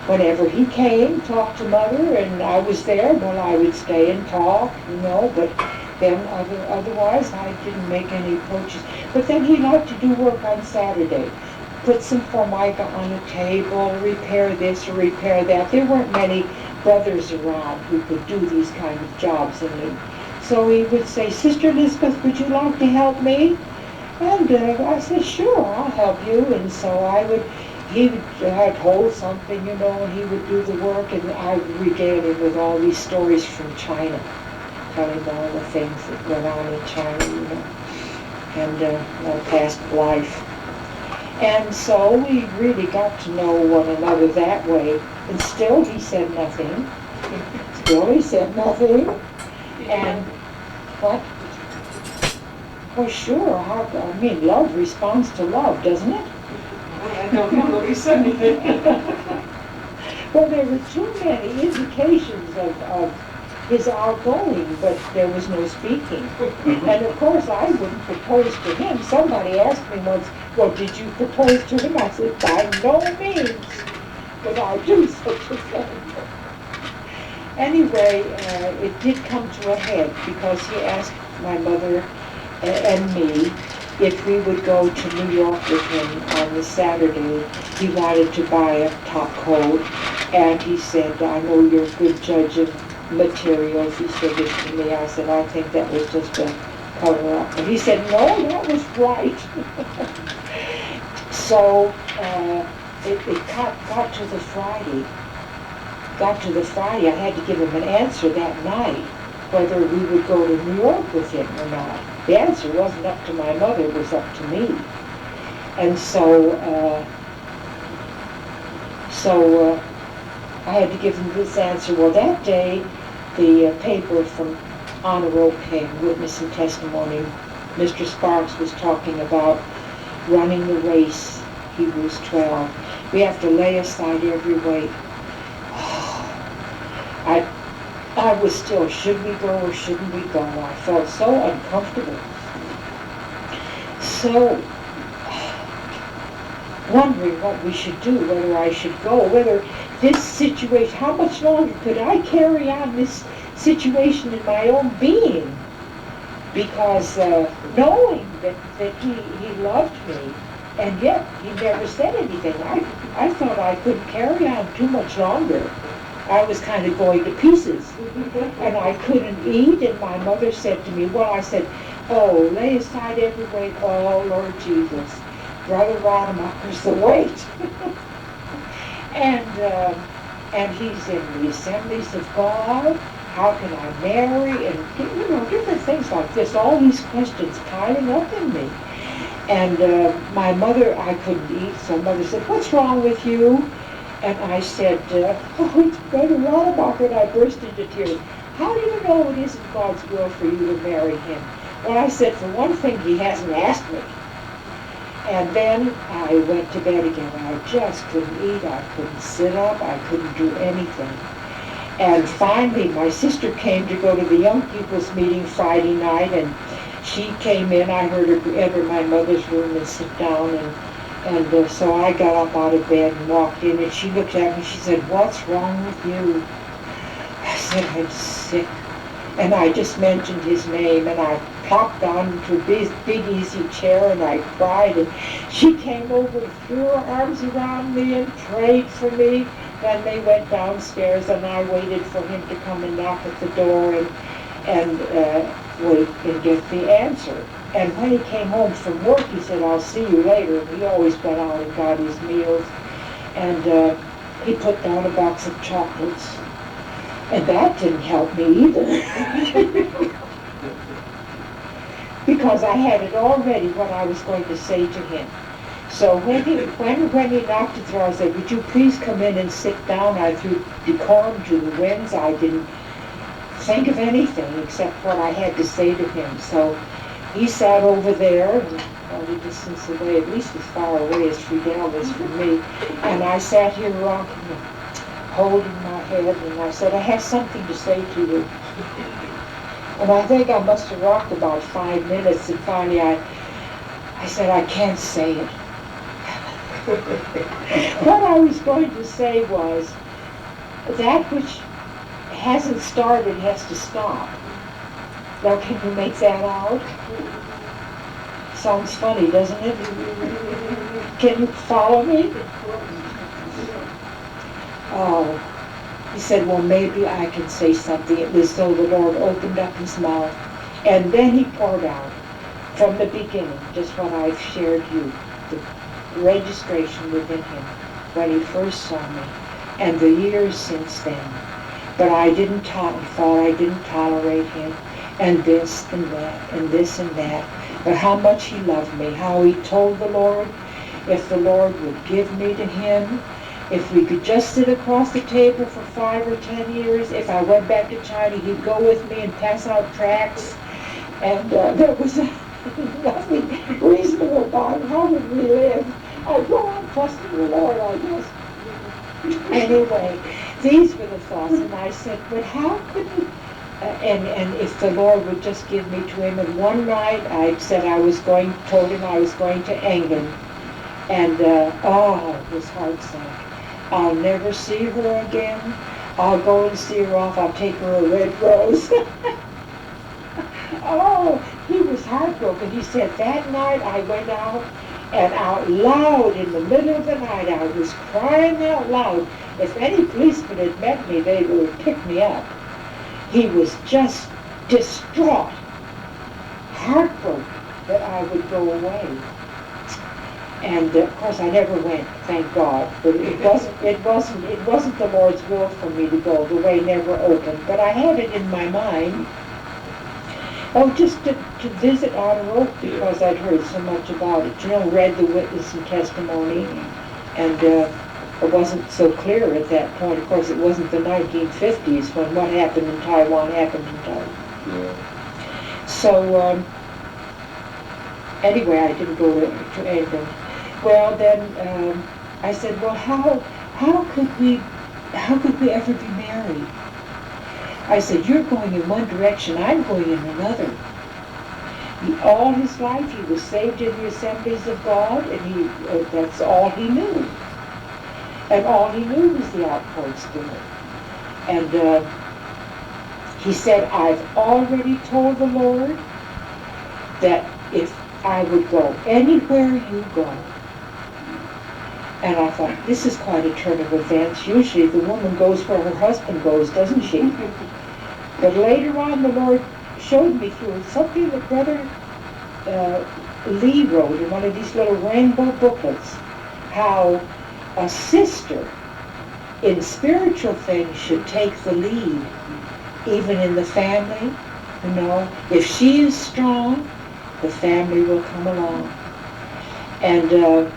Whenever he came, talked to Mother, and I was there, well, I would stay and talk, But then otherwise, I didn't make any approaches. But then he liked to do work on Saturday, put some formica on a table, repair this or repair that. There weren't many brothers around who could do these kind of jobs, so he would say, Sister Elizabeth, would you like to help me? And I said, sure, I'll help you. And so I'd hold something, and he would do the work, and I would regale him with all these stories from China, telling him all the things that went on in China, and my past life. And so we really got to know one another that way. And still he said nothing. And what? Well, sure. Love responds to love, doesn't it? I don't know what you said anything. Well, there were too many indications of his outgoing, but there was no speaking. And of course, I wouldn't propose to him. Somebody asked me once, well, did you propose to him? I said, by no means would I do such a thing. Anyway, it did come to a head because he asked my mother and me if we would go to New York with him on the Saturday. He wanted to buy a top coat, and he said, I know you're a good judge of materials. He said it to me. I said, I think that was just a cover-up. And he said, no, that was right. So it got to the Friday. I had to give him an answer that night. whether we would go to New York with him or not. The answer wasn't up to my mother, it was up to me. And so I had to give him this answer. Well, that day, the paper from On a Rope came, witness and testimony. Mr. Sparks was talking about running the race, Hebrews 12. We have to lay aside every weight. I was still, should we go or shouldn't we go? I felt so uncomfortable. So, wondering what we should do, whether I should go, whether this situation, how much longer could I carry on this situation in my own being? Because knowing that he loved me, and yet he never said anything. I thought I couldn't carry on too much longer. I was kind of going to pieces, and I couldn't eat, and my mother said to me, well, I said, oh, lay aside every weight, oh, Lord Jesus, Brother Rademacher's the weight. and he's in the Assemblies of God, how can I marry, and different things like this, all these questions piling up in me. And my mother, I couldn't eat, so mother said, what's wrong with you? And I said, oh, it's Brother Rademacher, and I burst into tears. How do you know it isn't God's will for you to marry him? Well, I said, for one thing, he hasn't asked me. And then I went to bed again. I just couldn't eat, I couldn't sit up, I couldn't do anything. And finally, my sister came to go to the young people's meeting Friday night, and she came in. I heard her enter my mother's room and sit down, and so I got up out of bed and walked in, and she looked at me. She said, what's wrong with you? I said, I'm sick. And I just mentioned his name, and I plopped onto a big easy chair, and I cried. And she came over and threw her arms around me and prayed for me. Then they went downstairs, and I waited for him to come and knock at the door and wait and get the answer. And when he came home from work, he said, I'll see you later. And he always went out and got his meals. And he put down a box of chocolates. And that didn't help me either. Because I had it already what I was going to say to him. So when he knocked at the door, I said, would you please come in and sit down? I threw decorum to the winds. I didn't think of anything except what I had to say to him. So he sat over there, a distance away, at least as far away as Friedel is from me. And I sat here rocking him, holding my head, and I said, I have something to say to you. And I think I must have rocked about 5 minutes, and finally I said, I can't say it. What I was going to say was, that which hasn't started has to stop. Now, can you make that out? Sounds funny, doesn't it? Can you follow me? Oh, he said, well, maybe I can say something. It was so the Lord opened up his mouth. And then he poured out, from the beginning, just what I've shared you, the registration within him, when he first saw me, and the years since then. But I didn't thought I didn't tolerate him, and this and that, and this and that. But how much he loved me, how he told the Lord, if the Lord would give me to him, if we could just sit across the table for 5 or 10 years, if I went back to China, he'd go with me and pass out tracts. And there was nothing reasonable about it. How would we live? I'd go on trusting the Lord, I guess. Anyway, these were the thoughts, and I said, but how could we? And if the Lord would just give me to him. And one night I said told him I was going to England. And it was heart-sick. I'll never see her again. I'll go and see her off. I'll take her a red rose. Oh, he was heartbroken. He said, that night I went out, and out loud in the middle of the night I was crying out loud. If any policeman had met me, they would have picked me up. He was just distraught, heartbroken that I would go away. And of course I never went, thank God. But it wasn't the Lord's will for me to go. The way never opened. But I had it in my mind. Oh, just to visit Otter Oak because I'd heard so much about it. You know, read the witness and testimony, and it wasn't so clear at that point. Of course, it wasn't the 1950s when what happened in Taiwan happened in Taiwan. Yeah. So anyway, I didn't go to England. Well, then I said, well, how could we ever be married? I said, you're going in one direction, I'm going in another. All his life he was saved in the assemblies of God, and that's all he knew. And all he knew was the outpoured Spirit. And he said, I've already told the Lord that if I would go anywhere you go. And I thought, this is quite a turn of events. Usually the woman goes where her husband goes, doesn't she? But later on the Lord showed me through something that Brother Lee wrote in one of these little rainbow booklets, how a sister in spiritual things should take the lead, even in the family. You know, if she is strong, the family will come along. And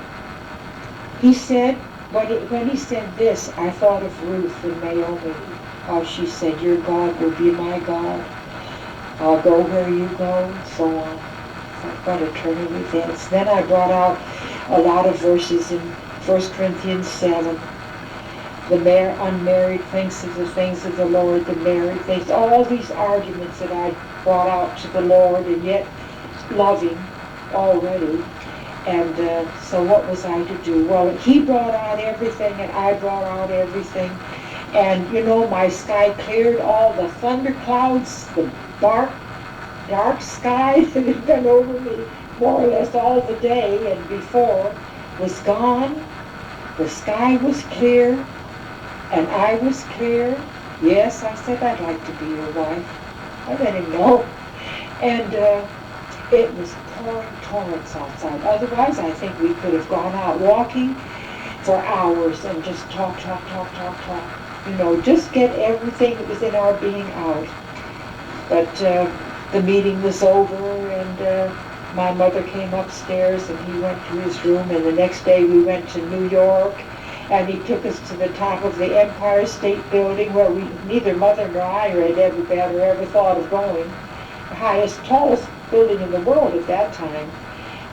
he said, when he said this, I thought of Ruth and Naomi, how she said, your God will be my God. I'll go where you go, and so on. I've got to turn of events. Then I brought out a lot of verses in 1 Corinthians 7. The unmarried thinks of the things of the Lord, the married things, all these arguments that I brought out to the Lord, and yet loving already. And so what was I to do? Well, he brought out everything, and I brought out everything. And, you know, my sky cleared. All the thunder clouds, the dark sky that had been over me more or less all the day and before was gone. The sky was clear, and I was clear. Yes, I said, I'd like to be your wife. I let him know. And it was pouring torrents outside. Otherwise, I think we could have gone out walking for hours and just talk. You know, just get everything that was in our being out. But the meeting was over, and my mother came upstairs, and he went to his room, and the next day we went to New York, and he took us to the top of the Empire State Building, where neither mother nor I had ever thought of going. The highest, tallest building in the world at that time.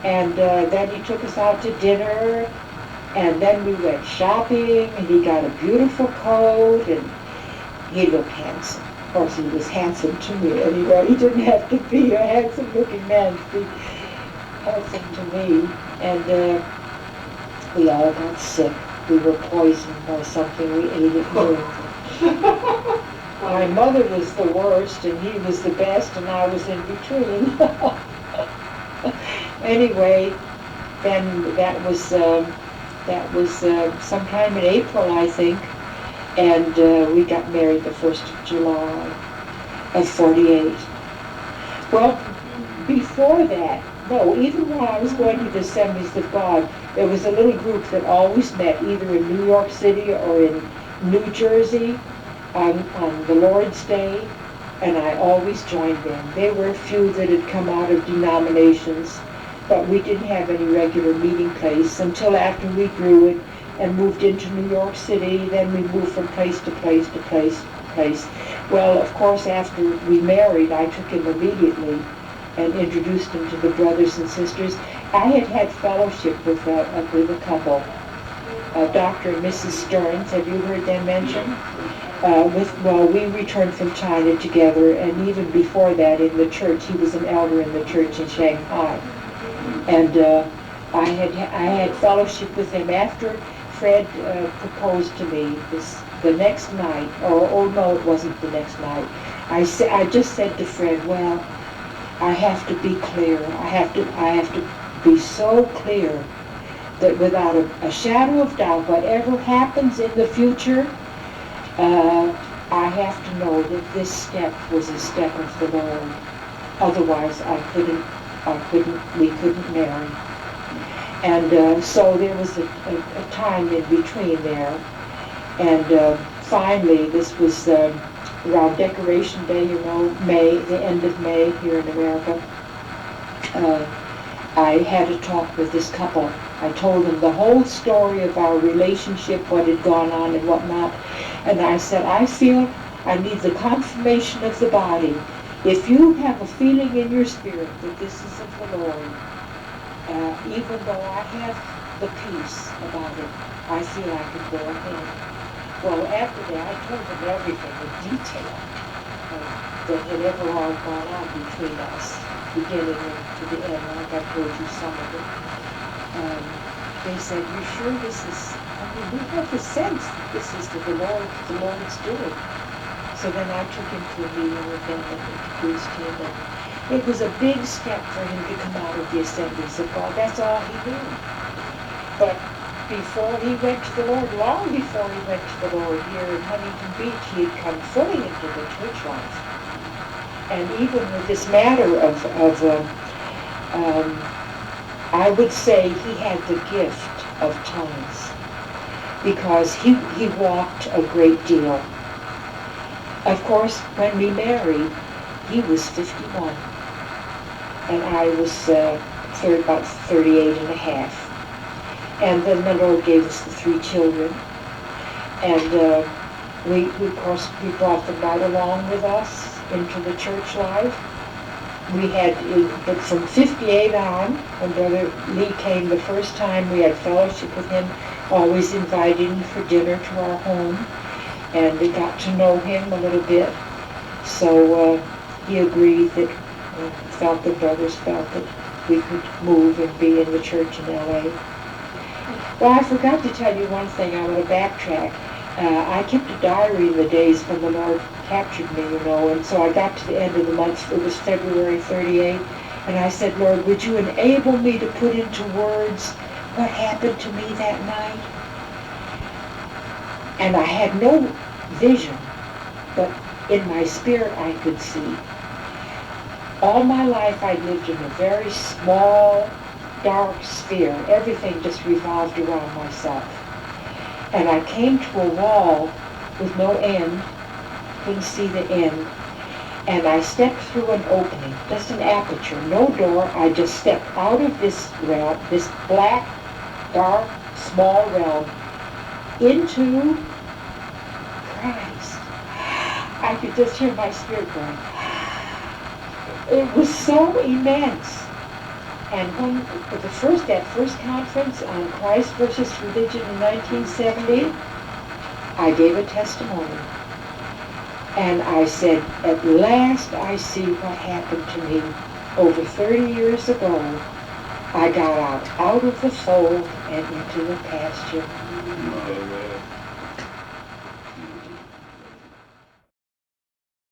And then he took us out to dinner, and then we went shopping, and he got a beautiful coat, and he looked handsome. Of course, he was handsome to me anyway. He didn't have to be a handsome-looking man to be handsome to me. And we all got sick. We were poisoned by something we ate at noon. My mother was the worst, and he was the best, and I was in between. Anyway, then that was sometime in April, I think, and we got married the 1st of July of 48. Well, before that, no, even when I was going to the Assemblies of God, there was a little group that always met either in New York City or in New Jersey on the Lord's Day, and I always joined them. There were a few that had come out of denominations, but we didn't have any regular meeting place until after we grew it and moved into New York City. Then we moved from place to place to place to place. Well, of course, after we married, I took him immediately and introduced him to the brothers and sisters. I had fellowship with a couple, Dr. and Mrs. Stearns. Have you heard them mentioned? We returned from China together, and even before that in the church, he was an elder in the church in Shanghai. And I had fellowship with him after Fred proposed to me the next night. Oh no, it wasn't the next night. I just said to Fred, well, I have to be clear. I have to be so clear that without a shadow of doubt, whatever happens in the future, I have to know that this step was a step of the Lord. Otherwise, we couldn't marry. And so there was a time in between there. And finally, this was around Decoration Day, you know, May, the end of May here in America. I had a talk with this couple. I told them the whole story of our relationship, what had gone on and whatnot. And I said, I feel I need the confirmation of the body. If you have a feeling in your spirit that this is of the Lord, even though I have the peace about it, I feel I can go ahead. Well, after that, I told them everything in detail that had ever all gone on between us, beginning to the end, like I told you some of it. They said, "You sure this is, I mean, we have the sense that this is the Lord's doing." So then I took him to a meeting with him and introduced him, and it was a big step for him to come out of the Assemblies of God. That's all he knew. But before he went to the Lord, long before he went to the Lord here in Huntington Beach, he had come fully into the church life. And even with this matter of I would say he had the gift of tongues, because he walked a great deal. Of course, when we married, he was 51, and I was about 38 and a half. And then the Lord gave us the 3 children, and we brought them right along with us into the church life. We had, but from 58 on, when Brother Lee came the first time, we had fellowship with him, always invited him for dinner to our home, and we got to know him a little bit. So he agreed that, felt that brothers felt that we could move and be in the church in L.A. Well, I forgot to tell you one thing. I want to backtrack. I kept a diary in the days when the Lord captured me, you know, and so I got to the end of the month. It was February 38, and I said, "Lord, would you enable me to put into words what happened to me that night?" And I had no vision, but in my spirit I could see. All my life I lived in a very small, dark sphere. Everything just revolved around myself. And I came to a wall with no end, couldn't see the end, and I stepped through an opening, just an aperture, no door. I just stepped out of this realm, this black, dark, small realm, into Christ. I could just hear my spirit going. It was so immense. And when that first conference on Christ versus religion in 1970, I gave a testimony. And I said, at last I see what happened to me over 30 years ago. I got out of the fold and into the pasture.